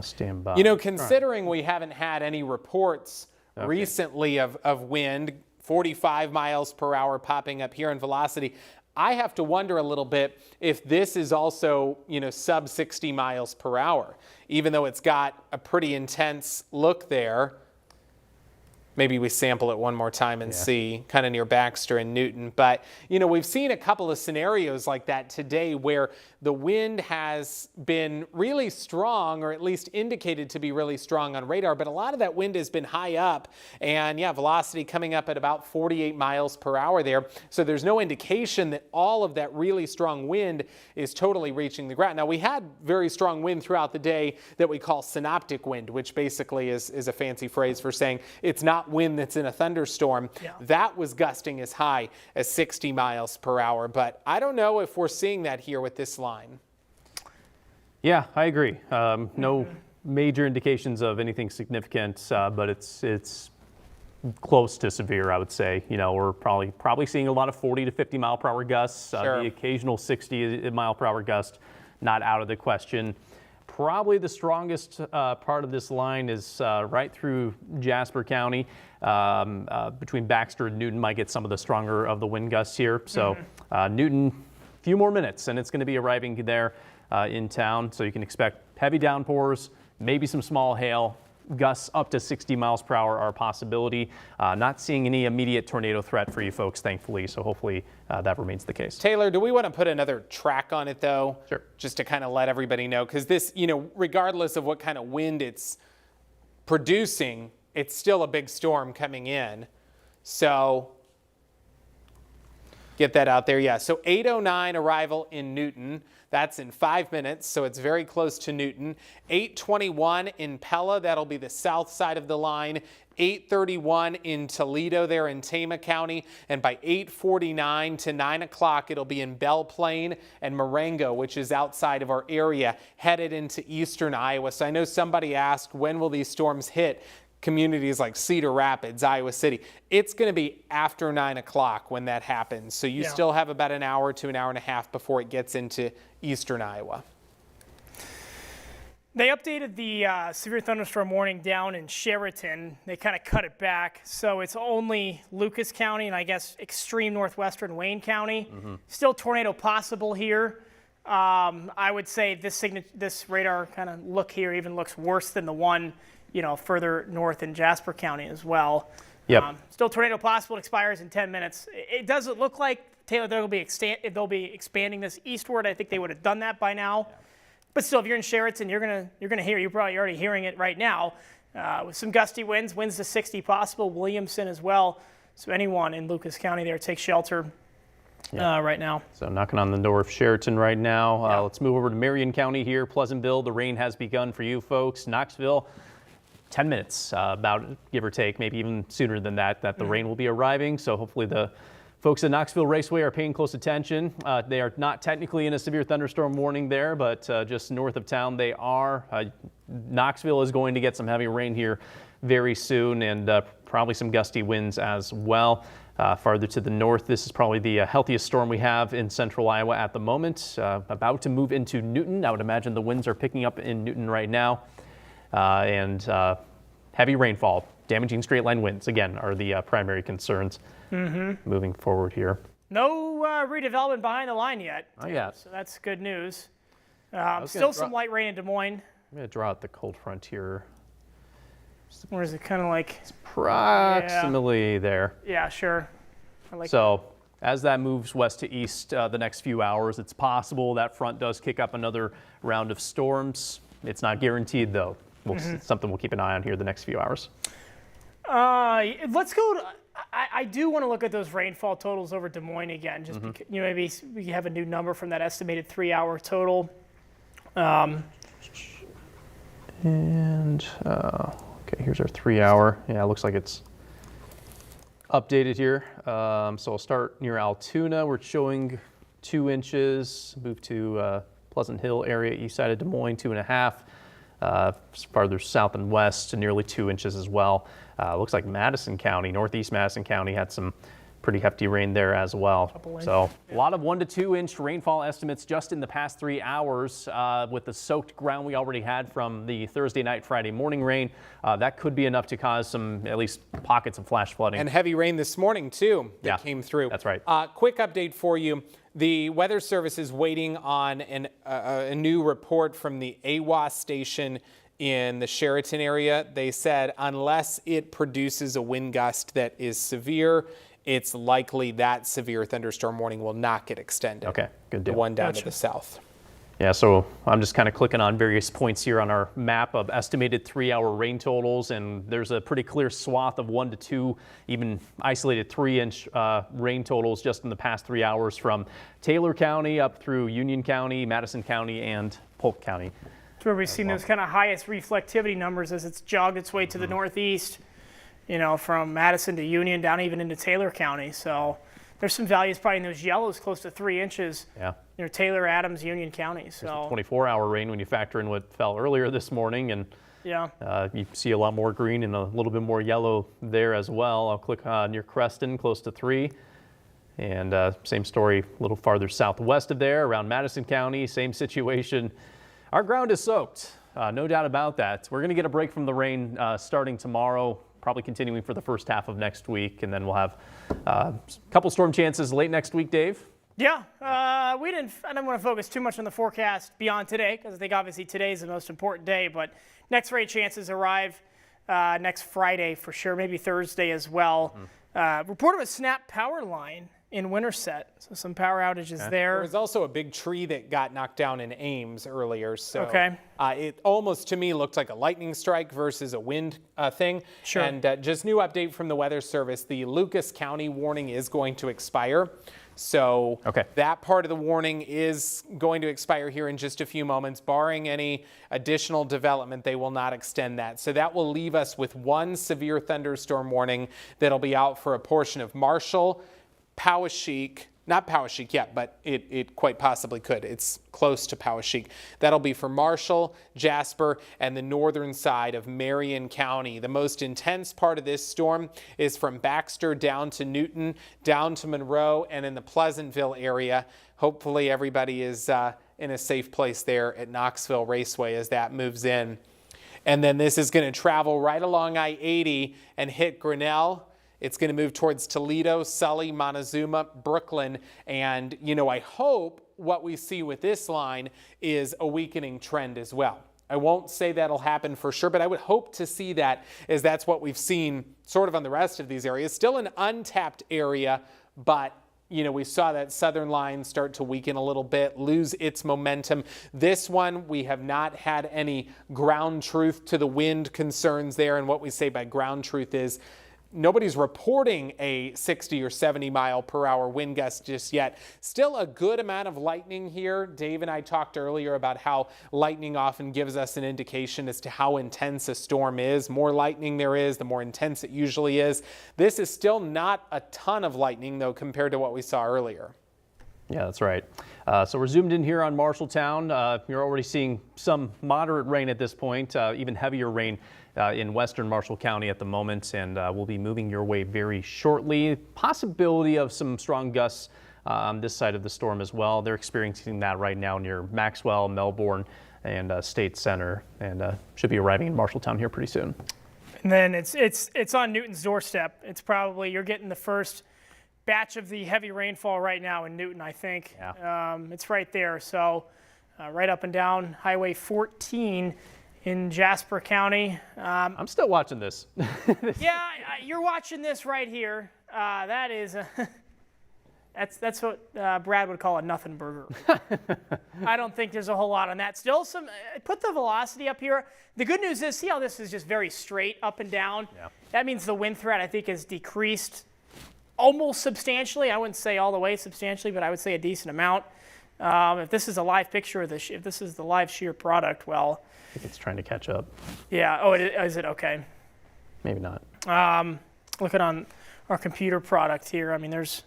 Stand by. Considering we haven't had any reports recently of wind, 45 miles per hour popping up here in velocity, I have to wonder a little bit if this is also, sub 60 miles per hour, even though it's got a pretty intense look there. Maybe we sample it one more time and see, kind of near Baxter and Newton. But, we've seen a couple of scenarios like that today where the wind has been really strong, or at least indicated to be really strong on radar, but a lot of that wind has been high up, and velocity coming up at about 48 miles per hour there. So there's no indication that all of that really strong wind is totally reaching the ground. Now, we had very strong wind throughout the day that we call synoptic wind, which basically is a fancy phrase for saying it's not wind that's in a thunderstorm. That was gusting as high as 60 miles per hour, but I don't know if we're seeing that here with this line. Yeah, I agree. No major indications of anything significant, but it's close to severe, I would say. You know, we're probably seeing a lot of 40 to 50 mile per hour gusts. Sure. The occasional 60 mile per hour gust, not out of the question. Probably the strongest part of this line is right through Jasper County. Between Baxter and Newton might get some of the stronger of the wind gusts here. So Newton, a few more minutes, and it's going to be arriving there in town. So you can expect heavy downpours, maybe some small hail. Gusts up to 60 miles per hour are a possibility. Not seeing any immediate tornado threat for you folks, thankfully, so hopefully that remains the case. Taylor, do we want to put another track on it, though? Sure. Just to kind of let everybody know, because this, you know, regardless of what kind of wind it's producing, it's still a big storm coming in. So get that out there. Yeah, so 8:09 arrival in Newton. That's in 5 minutes, so it's very close to Newton. 8:21 in Pella, that'll be the south side of the line. 8:31 in Toledo there in Tama County, and by 8:49 to 9 o'clock, it'll be in Belle Plaine and Marengo, which is outside of our area, headed into eastern Iowa. So I know somebody asked, when will these storms hit communities like Cedar Rapids, Iowa City? It's going to be after 9 o'clock when that happens. So you still have about an hour to an hour and a half before it gets into eastern Iowa. They updated the severe thunderstorm warning down in Sheraton. They kind of cut it back. So it's only Lucas County and I guess extreme northwestern Wayne County. Still tornado possible here. I would say this radar kind of look here even looks worse than the one, you know, further north in Jasper County as well. Yep. Still tornado possible. It expires in 10 minutes. It doesn't look like, Taylor, they'll be expanding this eastward. I think they would have done that by now. But still, if you're in Sheraton, you're gonna hear. You're probably already hearing it right now, with some gusty winds to 60 possible. Williamson as well. So anyone in Lucas County there, take shelter right now. So knocking on the door of Sheraton right now. Let's move over to Marion County here. Pleasantville, the rain has begun for you folks. Knoxville, 10 minutes, about give or take, maybe even sooner than that the rain will be arriving. So hopefully the folks at Knoxville Raceway are paying close attention. They are not technically in a severe thunderstorm warning there, but just north of town they are. Knoxville is going to get some heavy rain here very soon, and probably some gusty winds as well. Farther to the north, this is probably the healthiest storm we have in central Iowa at the moment. About to move into Newton. I would imagine the winds are picking up in Newton right now. And heavy rainfall, damaging straight line winds, again, are the primary concerns moving forward here. No redevelopment behind the line yet. Not yet. So that's good news. Still some light rain in Des Moines. I'm going to draw out the cold front here. Or is it kind of like? Approximately there. Yeah, sure. So as that moves west to east the next few hours, it's possible that front does kick up another round of storms. It's not guaranteed, though. It's something we'll keep an eye on here the next few hours. Let's go. I do want to look at those rainfall totals over Des Moines again. Just because, you know, maybe we have a new number from that estimated 3-hour total. Okay, here's our 3-hour. Yeah, it looks like it's updated here. So I'll start near Altoona. We're showing 2 inches. Move to Pleasant Hill area, east side of Des Moines, 2.5. Farther south and west, nearly 2 inches as well. Looks like Madison County, northeast Madison County, had some pretty hefty rain there as well. So a lot of 1 to 2 inch rainfall estimates just in the past 3 hours. With the soaked ground we already had from the Thursday night, Friday morning rain, that could be enough to cause some, at least pockets of flash flooding. And heavy rain this morning, too, that came through. That's right. Quick update for you. The Weather Service is waiting on a new report from the AWAS station in the Sheraton area. They said unless it produces a wind gust that is severe, it's likely that severe thunderstorm warning will not get extended. Okay, good deal. The one down to the south. Yeah, so I'm just kind of clicking on various points here on our map of estimated 3-hour rain totals, and there's a pretty clear swath of 1 to 2, even isolated 3-inch rain totals just in the past 3 hours from Taylor County up through Union County, Madison County, and Polk County. That's where we've seen those kind of highest reflectivity numbers as it's jogged its way to the northeast, you know, from Madison to Union down even into Taylor County. So there's some values probably in those yellows close to 3 inches. Yeah. Taylor, Adams, Union County. So 24-hour rain when you factor in what fell earlier this morning, and yeah, you see a lot more green and a little bit more yellow there as well. I'll click near Creston, close to 3. And same story a little farther southwest of there, around Madison County, same situation. Our ground is soaked, no doubt about that. We're going to get a break from the rain starting tomorrow, probably continuing for the first half of next week, and then we'll have a couple storm chances late next week, Dave. Yeah, I don't want to focus too much on the forecast beyond today, because I think obviously today is the most important day, but next rain chances arrive next Friday for sure, maybe Thursday as well. Report of a snapped power line in Winterset, so some power outages there. There was also a big tree that got knocked down in Ames earlier, so okay. It almost to me looked like a lightning strike versus a wind thing. Sure. And just new update from the Weather Service, the Lucas County warning is going to expire. So that part of the warning is going to expire here in just a few moments. Barring any additional development, they will not extend that. So that will leave us with one severe thunderstorm warning that'll be out for a portion of Marshall, Poweshiek, not Poweshiek yet, but it quite possibly could. It's close to Poweshiek. That'll be for Marshall, Jasper, and the northern side of Marion County. The most intense part of this storm is from Baxter down to Newton, down to Monroe, and in the Pleasantville area. Hopefully everybody is in a safe place there at Knoxville Raceway as that moves in. And then this is going to travel right along I-80 and hit Grinnell. It's going to move towards Toledo, Sully, Montezuma, Brooklyn, and, I hope what we see with this line is a weakening trend as well. I won't say that'll happen for sure, but I would hope to see that, as that's what we've seen sort of on the rest of these areas. Still an untapped area, but we saw that southern line start to weaken a little bit, lose its momentum. This one, we have not had any ground truth to the wind concerns there, and what we say by ground truth is nobody's reporting a 60 or 70 mile per hour wind gust just yet. Still a good amount of lightning here. Dave and I talked earlier about how lightning often gives us an indication as to how intense a storm is. More lightning there is, the more intense it usually is. This is still not a ton of lightning, though, compared to what we saw earlier. Yeah, that's right. So we're zoomed in here on Marshalltown. You're already seeing some moderate rain at this point, even heavier rain in western Marshall County at the moment, and we'll be moving your way very shortly. Possibility of some strong gusts on this side of the storm as well. They're experiencing that right now near Maxwell, Melbourne, and State Center, and should be arriving in Marshalltown here pretty soon. And then it's on Newton's doorstep. It's probably, you're getting the first batch of the heavy rainfall right now in Newton, I think. Yeah. It's right there. So right up and down Highway 14 in Jasper County. I'm still watching this. Yeah, you're watching this right here. That is, that's what Brad would call a nothing burger. I don't think there's a whole lot on that. Still some, put the velocity up here. The good news is, see how this is just very straight up and down? Yeah. That means the wind threat, I think, has decreased almost substantially. I wouldn't say all the way substantially, but I would say a decent amount. If this is a live picture of this, if this is the live shear product, well, I think it's trying to catch up. yeah. Oh, is it? Okay. Maybe not. Looking on our computer product here, I mean, there's.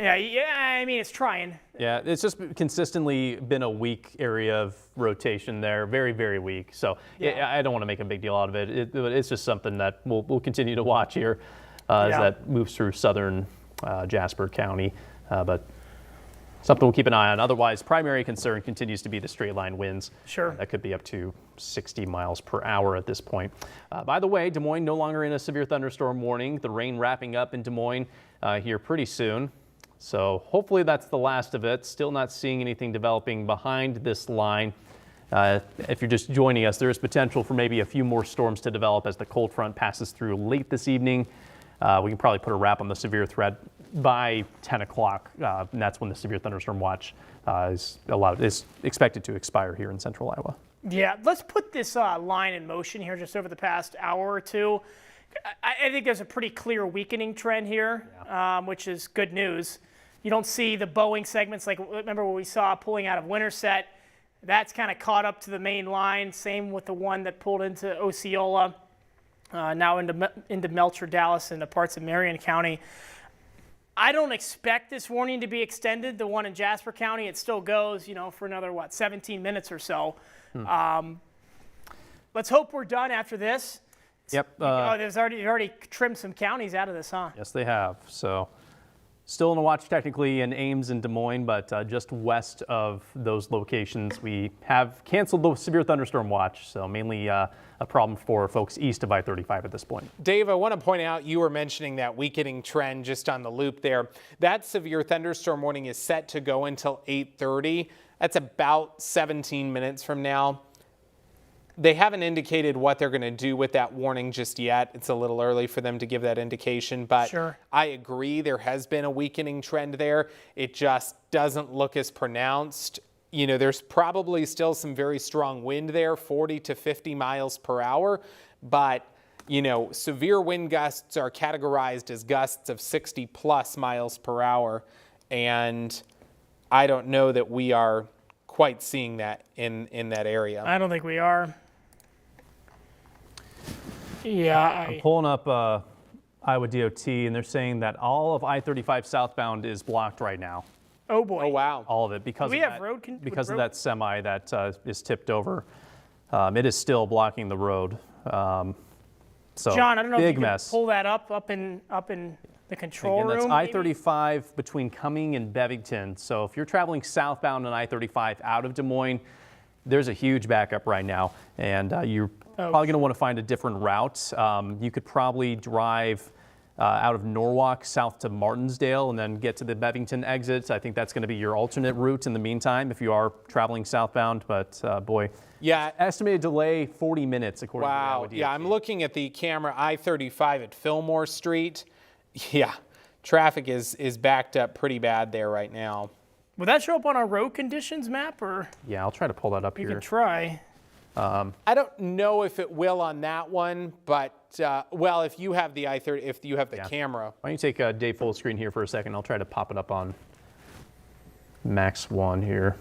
Yeah. I mean, it's trying. Yeah, it's just consistently been a weak area of rotation there, very, very weak. So Yeah. I don't want to make a big deal out of it. It's just something that we'll continue to watch here as that moves through southern Jasper County. But something we'll keep an eye on. Otherwise, primary concern continues to be the straight line winds. Sure. That could be up to 60 miles per hour at this point. By the way, Des Moines no longer in a severe thunderstorm warning. The rain wrapping up in Des Moines here pretty soon. So hopefully that's the last of it. Still not seeing anything developing behind this line. If you're just joining us, there is potential for maybe a few more storms to develop as the cold front passes through late this evening. We can probably put a wrap on the severe threat by 10 o'clock, and that's when the Severe Thunderstorm Watch is expected to expire here in central Iowa. Yeah, let's put this line in motion here just over the past hour or two. I think there's a pretty clear weakening trend here, which is good news. You don't see the Boeing segments like, remember what we saw pulling out of Winterset. That's kind of caught up to the main line. Same with the one that pulled into Osceola. now into Melcher, Dallas, and parts of Marion County. I don't expect this warning to be extended. The one in Jasper County, it still goes, for another, 17 minutes or so. Let's hope we're done after this. Yep. They've already trimmed some counties out of this, huh? Yes, they have. So still in a watch technically in Ames and Des Moines, but just west of those locations, we have canceled the severe thunderstorm watch. So mainly a problem for folks east of I-35 at this point. Dave, I want to point out, you were mentioning that weakening trend just on the loop there. That severe thunderstorm warning is set to go until 8:30. That's about 17 minutes from now. They haven't indicated what they're going to do with that warning just yet. It's a little early for them to give that indication, but Sure. I agree there has been a weakening trend there. It just doesn't look as pronounced. There's probably still some very strong wind there, 40 to 50 miles per hour, but severe wind gusts are categorized as gusts of 60 plus miles per hour, and I don't know that we are quite seeing that in that area. I don't think we are. Yeah, I'm pulling up Iowa DOT, and they're saying that all of I-35 southbound is blocked right now. Oh boy. Oh, wow. All of it because Do we of have that, road because road- of that semi that is tipped over. It is still blocking the road. So John, I don't know if you big can mess. pull that up in the control Again, that's room. maybe? I-35 between Cumming and Bevington. So if you're traveling southbound on I-35 out of Des Moines, there's a huge backup right now, and you're probably going to want to find a different route. You could probably drive out of Norwalk south to Martinsdale and then get to the Bevington exits. I think that's going to be your alternate route in the meantime if you are traveling southbound. But boy, Yeah. estimated delay 40 minutes according to Wow. Iowa DOT. Yeah, I'm looking at the camera, I-35 at Fillmore Street. Yeah, traffic is backed up pretty bad there right now. Will that show up on our road conditions map, or Yeah, I'll try to pull that up you here. can try? I don't know if it will on that one, but if you have the if you have the camera. Why don't you take Dave full screen here for a second? I'll try to pop it up on Max 1 here.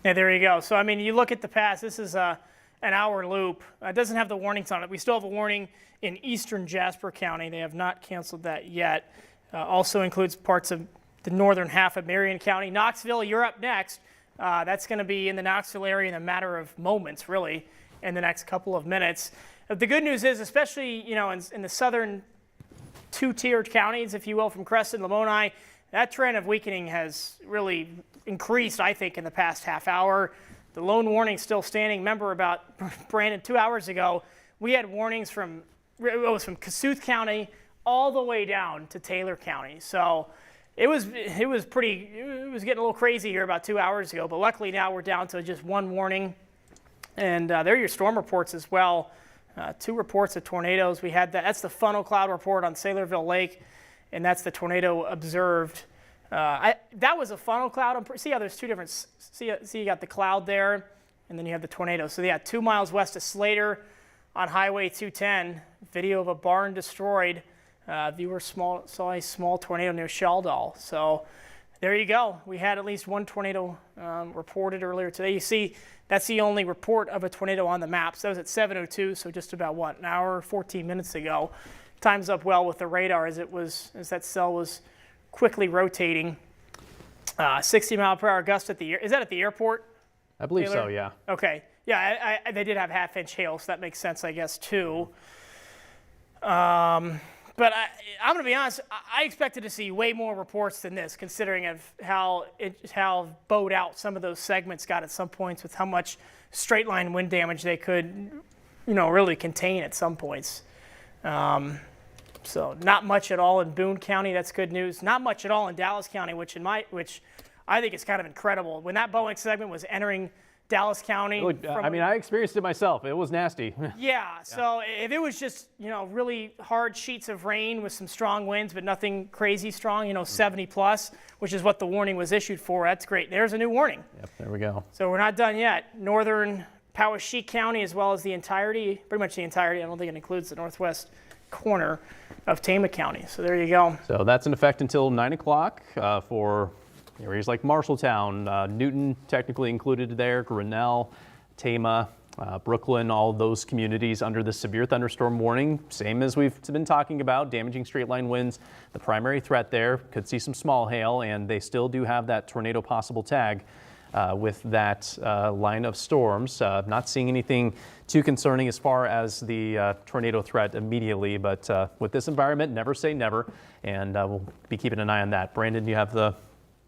Yeah, there you go. So, you look at the pass. This is an hour loop. It doesn't have the warnings on it. We still have a warning in eastern Jasper County. They have not canceled that yet. Also includes parts of the northern half of Marion County. Knoxville, you're up next. That's going to be in the Knoxville area in a matter of moments, really, in the next couple of minutes. The good news is, especially in the southern two-tiered counties, if you will, from Crescent, Lamoni, that trend of weakening has really increased, I think, in the past half hour. The lone warning still standing. Remember about, Brandon, 2 hours ago, we had warnings from Kossuth County all the way down to Taylor County. So it was getting a little crazy here about 2 hours ago, but luckily now we're down to just one warning. And there are your storm reports as well. 2 reports of tornadoes. We had that's the funnel cloud report on Saylorville Lake, and that's the tornado observed. That was a funnel cloud. See how there's 2 different, see you got the cloud there, and then you have the tornado. So yeah, 2 miles west of Slater on Highway 210, video of a barn destroyed. Viewer saw a small tornado near Sheldall. So there you go. We had at least one tornado reported earlier today. You see, that's the only report of a tornado on the maps. That was at 7:02, so just about an hour, 14 minutes ago. Times up well with the radar as that cell was quickly rotating. 60 mile per hour gust at is that at the airport? I believe Taylor? so, yeah. Okay. Yeah, they did have half-inch hail, so that makes sense, I guess, too. But I'm going to be honest, I expected to see way more reports than this, considering of how bowed out some of those segments got at some points with how much straight line wind damage they could, really contain at some points. So not much at all in Boone County. That's good news. Not much at all in Dallas County, which I think is kind of incredible. When that Boeing segment was entering Dallas County. I experienced it myself. It was nasty. Yeah, so if it was just, really hard sheets of rain with some strong winds, but nothing crazy strong, 70 plus, which is what the warning was issued for, that's great. There's a new warning. Yep, there we go. So we're not done yet. Northern Poweshiek County, as well as pretty much the entirety, I don't think it includes the northwest corner of Tama County. So there you go. So that's in effect until 9 o'clock for areas like Marshalltown, Newton technically included there, Grinnell, Tama, Brooklyn, all those communities under the severe thunderstorm warning, same as we've been talking about, damaging straight line winds. The primary threat there, could see some small hail, and they still do have that tornado possible tag with that line of storms. Not seeing anything too concerning as far as the tornado threat immediately, but with this environment, never say never, and we'll be keeping an eye on that. Brandon, you have the...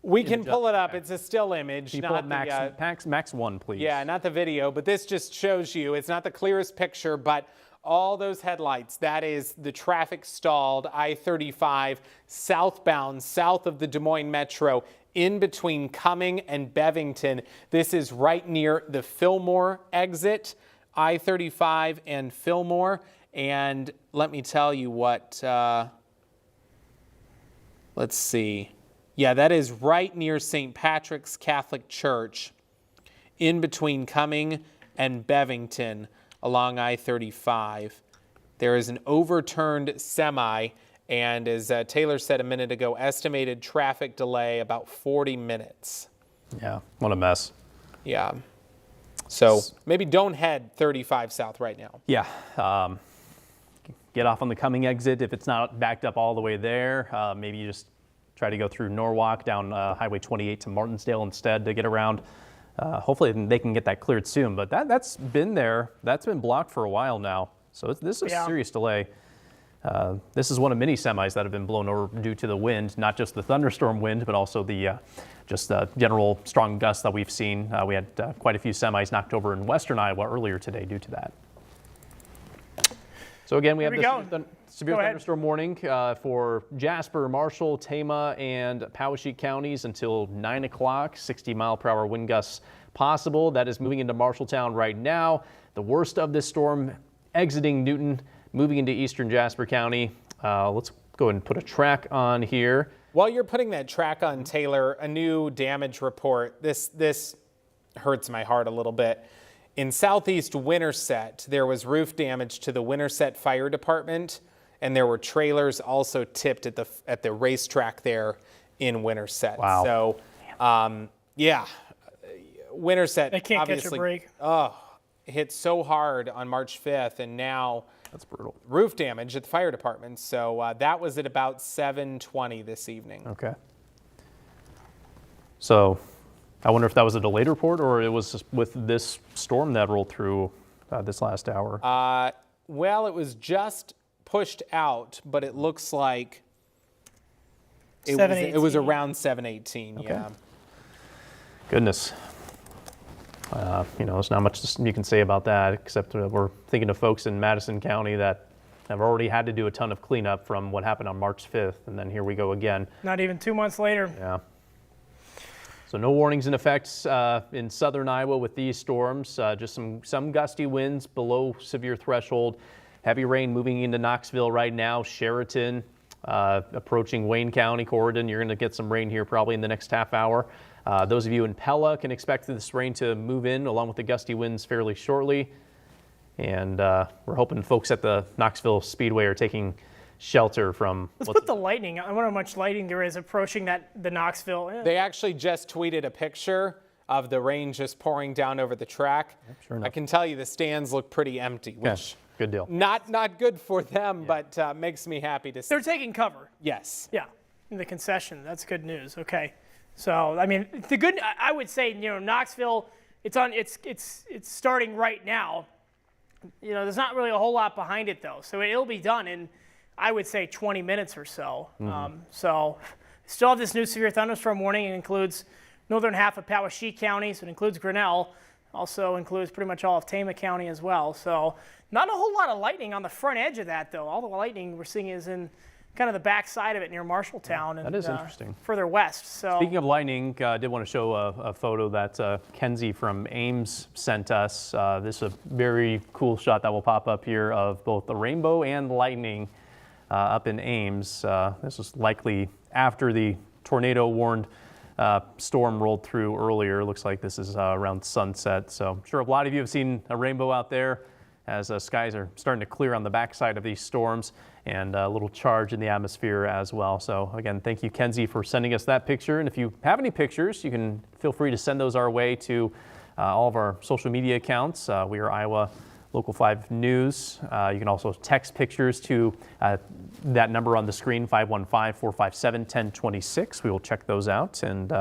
We can pull it up. It's a still image. Can you pull up max 1, please? Yeah, not the video, but this just shows you. It's not the clearest picture, but all those headlights, that is the traffic stalled I-35 southbound, south of the Des Moines Metro, in between Cumming and Bevington. This is right near the Fillmore exit, I-35 and Fillmore. And let me tell you what, let's see. Yeah, that is right near St. Patrick's Catholic Church, in between Cumming and Bevington along I-35. There is an overturned semi, and as Taylor said a minute ago, estimated traffic delay about 40 minutes. Yeah, what a mess. Yeah. So maybe don't head 35 south right now. Yeah. Get off on the Cumming exit if it's not backed up all the way there. Maybe you just try to go through Norwalk down Highway 28 to Martinsdale instead to get around. Hopefully they can get that cleared soon, but that's been there. That's been blocked for a while now. So this is a serious delay. This is one of many semis that have been blown over due to the wind, not just the thunderstorm wind, but also the just the general strong gusts that we've seen. We had quite a few semis knocked over in western Iowa earlier today due to that. So again, we have the severe thunderstorm warning for Jasper, Marshall, Tama, and Poweshiek counties until 9 o'clock. 60-mile-per-hour wind gusts possible. That is moving into Marshalltown right now. The worst of this storm exiting Newton, moving into eastern Jasper County. Let's go ahead and put a track on here. While you're putting that track on, Taylor, a new damage report. This hurts my heart a little bit. In southeast Winterset, there was roof damage to the Winterset Fire Department, and there were trailers also tipped at the racetrack there in Winterset. Wow. So, yeah, Winterset they can't obviously catch a break. hit so hard on March 5th, and now that's brutal. Roof damage at the fire department. So that was at about 7:20 this evening. Okay. So I wonder if that was a delayed report or it was with this storm that rolled through this last hour. Well, it was just pushed out, but it looks like it was around 7:18. Okay. Yeah. Goodness. There's not much you can say about that, except we're thinking of folks in Madison County that have already had to do a ton of cleanup from what happened on March 5th, and then here we go again. Not even 2 months later. Yeah. So no warnings in effect in southern Iowa with these storms. Just some gusty winds below severe threshold. Heavy rain moving into Knoxville right now. Sheraton approaching Wayne County, Corydon. You're going to get some rain here probably in the next half hour. Those of you in Pella can expect this rain to move in along with the gusty winds fairly shortly. And we're hoping folks at the Knoxville Speedway are taking shelter from... Let's put the lightning. I wonder how much lightning there is approaching the Knoxville. Yeah. They actually just tweeted a picture of the rain just pouring down over the track. Yep, sure enough. I can tell you the stands look pretty empty, which good deal. Not good for them, but makes me happy to see. They're taking cover. Yes. Yeah, in the concession. That's good news. Okay. So, I mean, I would say, Knoxville, it's starting right now. There's not really a whole lot behind it, though. So it'll be done in, I would say, 20 minutes or so. So still have this new severe thunderstorm warning. It includes northern half of Poweshiek County, so it includes Grinnell. Also includes pretty much all of Tama County as well. So not a whole lot of lightning on the front edge of that, though. All the lightning we're seeing is in kind of the back side of it near Marshalltown. And, that is interesting. Further west. So speaking of lightning, I did want to show a photo that Kenzie from Ames sent us. This is a very cool shot that will pop up here of both the rainbow and lightning up in Ames. This was likely after the tornado-warned storm rolled through earlier. It looks like this is around sunset. So I'm sure a lot of you have seen a rainbow out there as skies are starting to clear on the backside of these storms, and a little charge in the atmosphere as well. So again, thank you, Kenzie, for sending us that picture. And if you have any pictures, you can feel free to send those our way to all of our social media accounts. We are Iowa Local 5 News. You can also text pictures to that number on the screen, 515-457-1026. We will check those out, and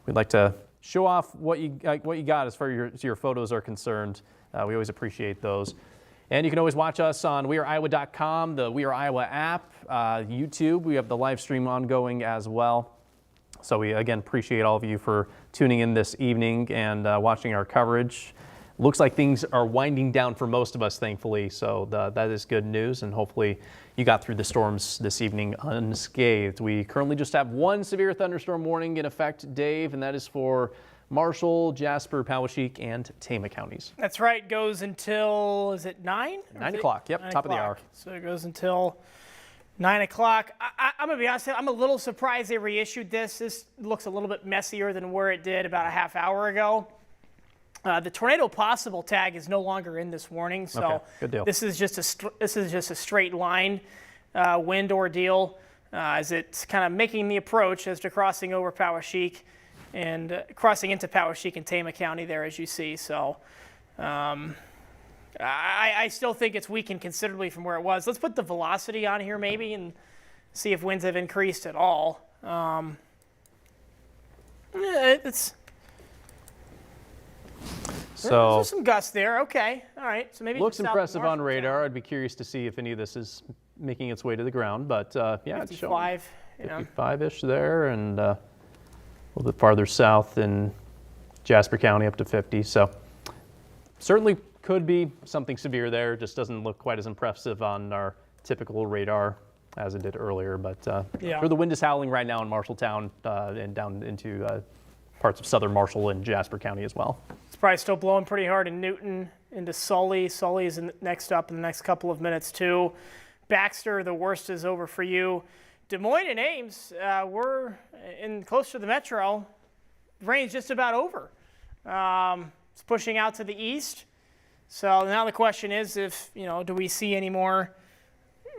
we'd like to show off what you got as far as your photos are concerned. We always appreciate those. And you can always watch us on weareiowa.com, the We Are Iowa app, YouTube. We have the live stream ongoing as well. So we, again, appreciate all of you for tuning in this evening and watching our coverage. Looks like things are winding down for most of us, thankfully. So that is good news, and hopefully you got through the storms this evening unscathed. We currently just have one severe thunderstorm warning in effect, Dave, and that is for Marshall, Jasper, Poweshiek, and Tama counties. That's right. Goes until, is it 9? 9 o'clock. Yep, 9 top of the o'clock. hour. So it goes until 9 o'clock. I'm going to be honest, I'm a little surprised they reissued this. This looks a little bit messier than where it did about a half hour ago. The tornado possible tag is no longer in this warning, so Okay, good deal. this is just a straight line wind ordeal as it's kind of making the approach as to crossing over Poweshiek and crossing into Poweshiek and Tama County there, as you see. So I still think it's weakened considerably from where it was. Let's put the velocity on here maybe and see if winds have increased at all. So There's some gusts there. Okay, all right. So maybe looks just south impressive north on of radar. town. I'd be curious to see if any of this is making its way to the ground, but yeah, it's showing 55. You know. 55-ish there, and a little bit farther south in Jasper County up to 50. So certainly could be something severe there. Just doesn't look quite as impressive on our typical radar as it did earlier. But Yeah. sure, the wind is howling right now in Marshalltown and down into parts of southern Marshall and Jasper County as well. It's probably still blowing pretty hard in Newton into Sully. Sully is next up in the next couple of minutes too. Baxter, the worst is over for you. Des Moines and Ames, we're in close to the metro. Rain's just about over. It's pushing out to the east. So now the question is if, do we see any more,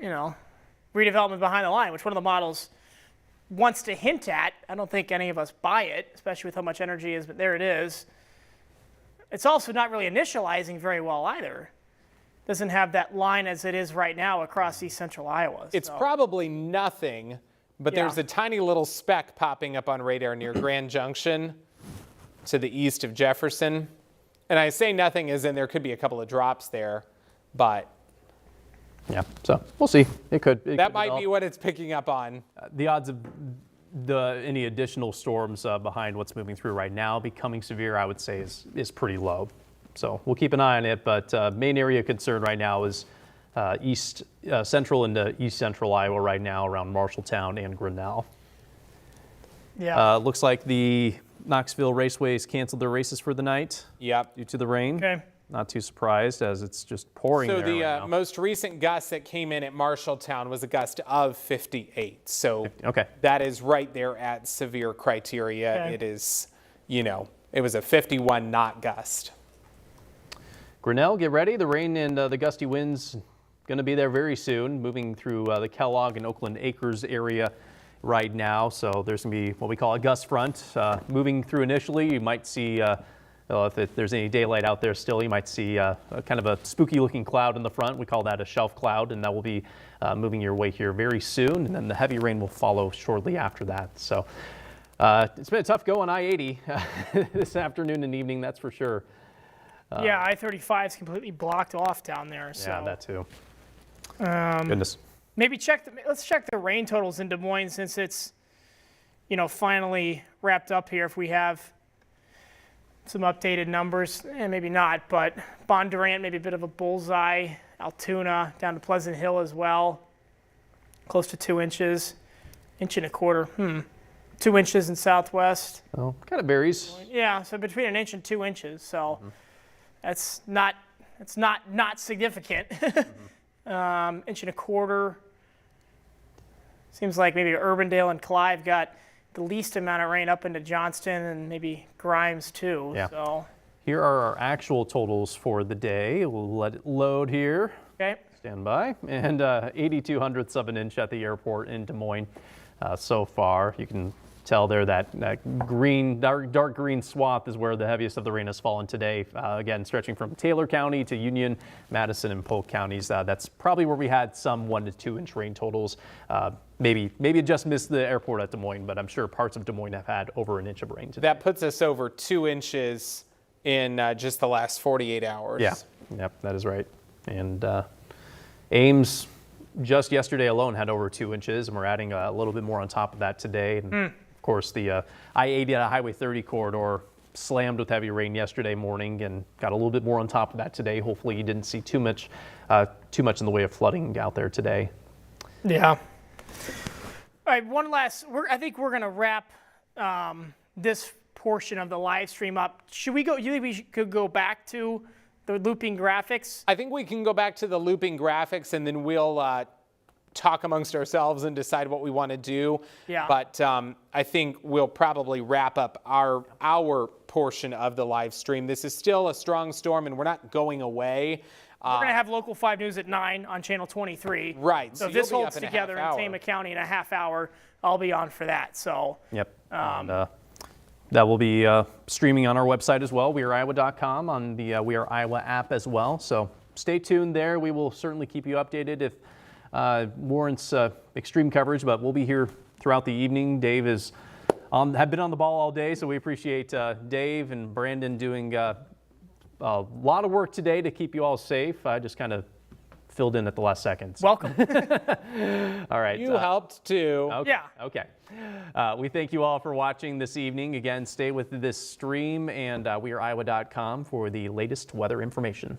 redevelopment behind the line, which one of the models wants to hint at. I don't think any of us buy it, especially with how much energy is, but there it is. It's also not really initializing very well either. Doesn't have that line as it is right now across east central Iowa. It's probably nothing, but Yeah. there's a tiny little speck popping up on radar near Grand Junction to the east of Jefferson. And I say nothing as in there could be a couple of drops there, but Yeah, so we'll see. It could. that might be what it's picking up on. The odds of any additional storms behind what's moving through right now becoming severe, I would say, is pretty low. So we'll keep an eye on it. But main area of concern right now is east central into east central Iowa right now around Marshalltown and Grinnell. Yeah. Looks like the Knoxville Raceways canceled their races for the night Yep. due to the rain. Okay. Not too surprised as it's just pouring So there the right now. most recent gust that came in at Marshalltown was a gust of 58. So Okay. that is right there at severe criteria. Okay. It is, it was a 51 knot gust. Grinnell, get ready. The rain and the gusty winds going to be there very soon, moving through the Kellogg and Oakland Acres area right now. So there's going to be what we call a gust front moving through initially. You might see, if there's any daylight out there still, you might see a kind of a spooky looking cloud in the front. We call that a shelf cloud, and that will be moving your way here very soon. And then the heavy rain will follow shortly after that. So it's been a tough go on I-80 this afternoon and evening, that's for sure. Yeah, I-35 is completely blocked off down there. So Yeah, that too. Goodness. maybe let's check the rain totals in Des Moines since it's, finally wrapped up here. If we have some updated numbers, maybe not, but Bondurant, maybe a bit of a bullseye. Altoona down to Pleasant Hill as well, close to 2 inches, inch and a quarter. 2 inches in Southwest. Well, kind of varies. Yeah, so between an inch and 2 inches. So that's not significant. Inch and a quarter. Seems like maybe Urbandale and Clive got the least amount of rain up into Johnston and maybe Grimes too. Yeah. So Here are our actual totals for the day. We'll let it load here. okay. Stand by. And 82 hundredths of an inch at the airport in Des Moines so far. You can tell there that green, dark green swath is where the heaviest of the rain has fallen today. Again, stretching from Taylor County to Union, Madison, and Polk counties. That's probably where we had some 1 to 2 inch rain totals. Maybe it just missed the airport at Des Moines, but I'm sure parts of Des Moines have had over an inch of rain today. That puts us over 2 inches in just the last 48 hours. Yeah, yep, that is right. And Ames just yesterday alone had over 2 inches, and we're adding a little bit more on top of that today. And of course, the I-80 Highway 30 corridor slammed with heavy rain yesterday morning and got a little bit more on top of that today. Hopefully you didn't see too much in the way of flooding out there today. Yeah. All right, one last, I think we're going to wrap this portion of the live stream up. Should we go, you think we could go back to the looping graphics? I think we can go back to the looping graphics, and then we'll talk amongst ourselves and decide what we want to do. Yeah. But I think we'll probably wrap up our portion of the live stream. This is still a strong storm, and we're not going away. We're going to have Local 5 News at 9 on Channel 23. Right. So if you'll this be holds up in a together half in hour. Tama County in a half hour, I'll be on for that. So. Yep. And, that will be streaming on our website as well, weareiowa.com, on the We Are Iowa app as well. So stay tuned there. We will certainly keep you updated if warrants extreme coverage, but we'll be here throughout the evening. Dave have been on the ball all day, so we appreciate Dave and Brandon doing a lot of work today to keep you all safe. I just kind of filled in at the last second. So. Welcome. All right. You helped too. Okay. Yeah. Okay. We thank you all for watching this evening. Again, stay with this stream and weareiowa.com for the latest weather information.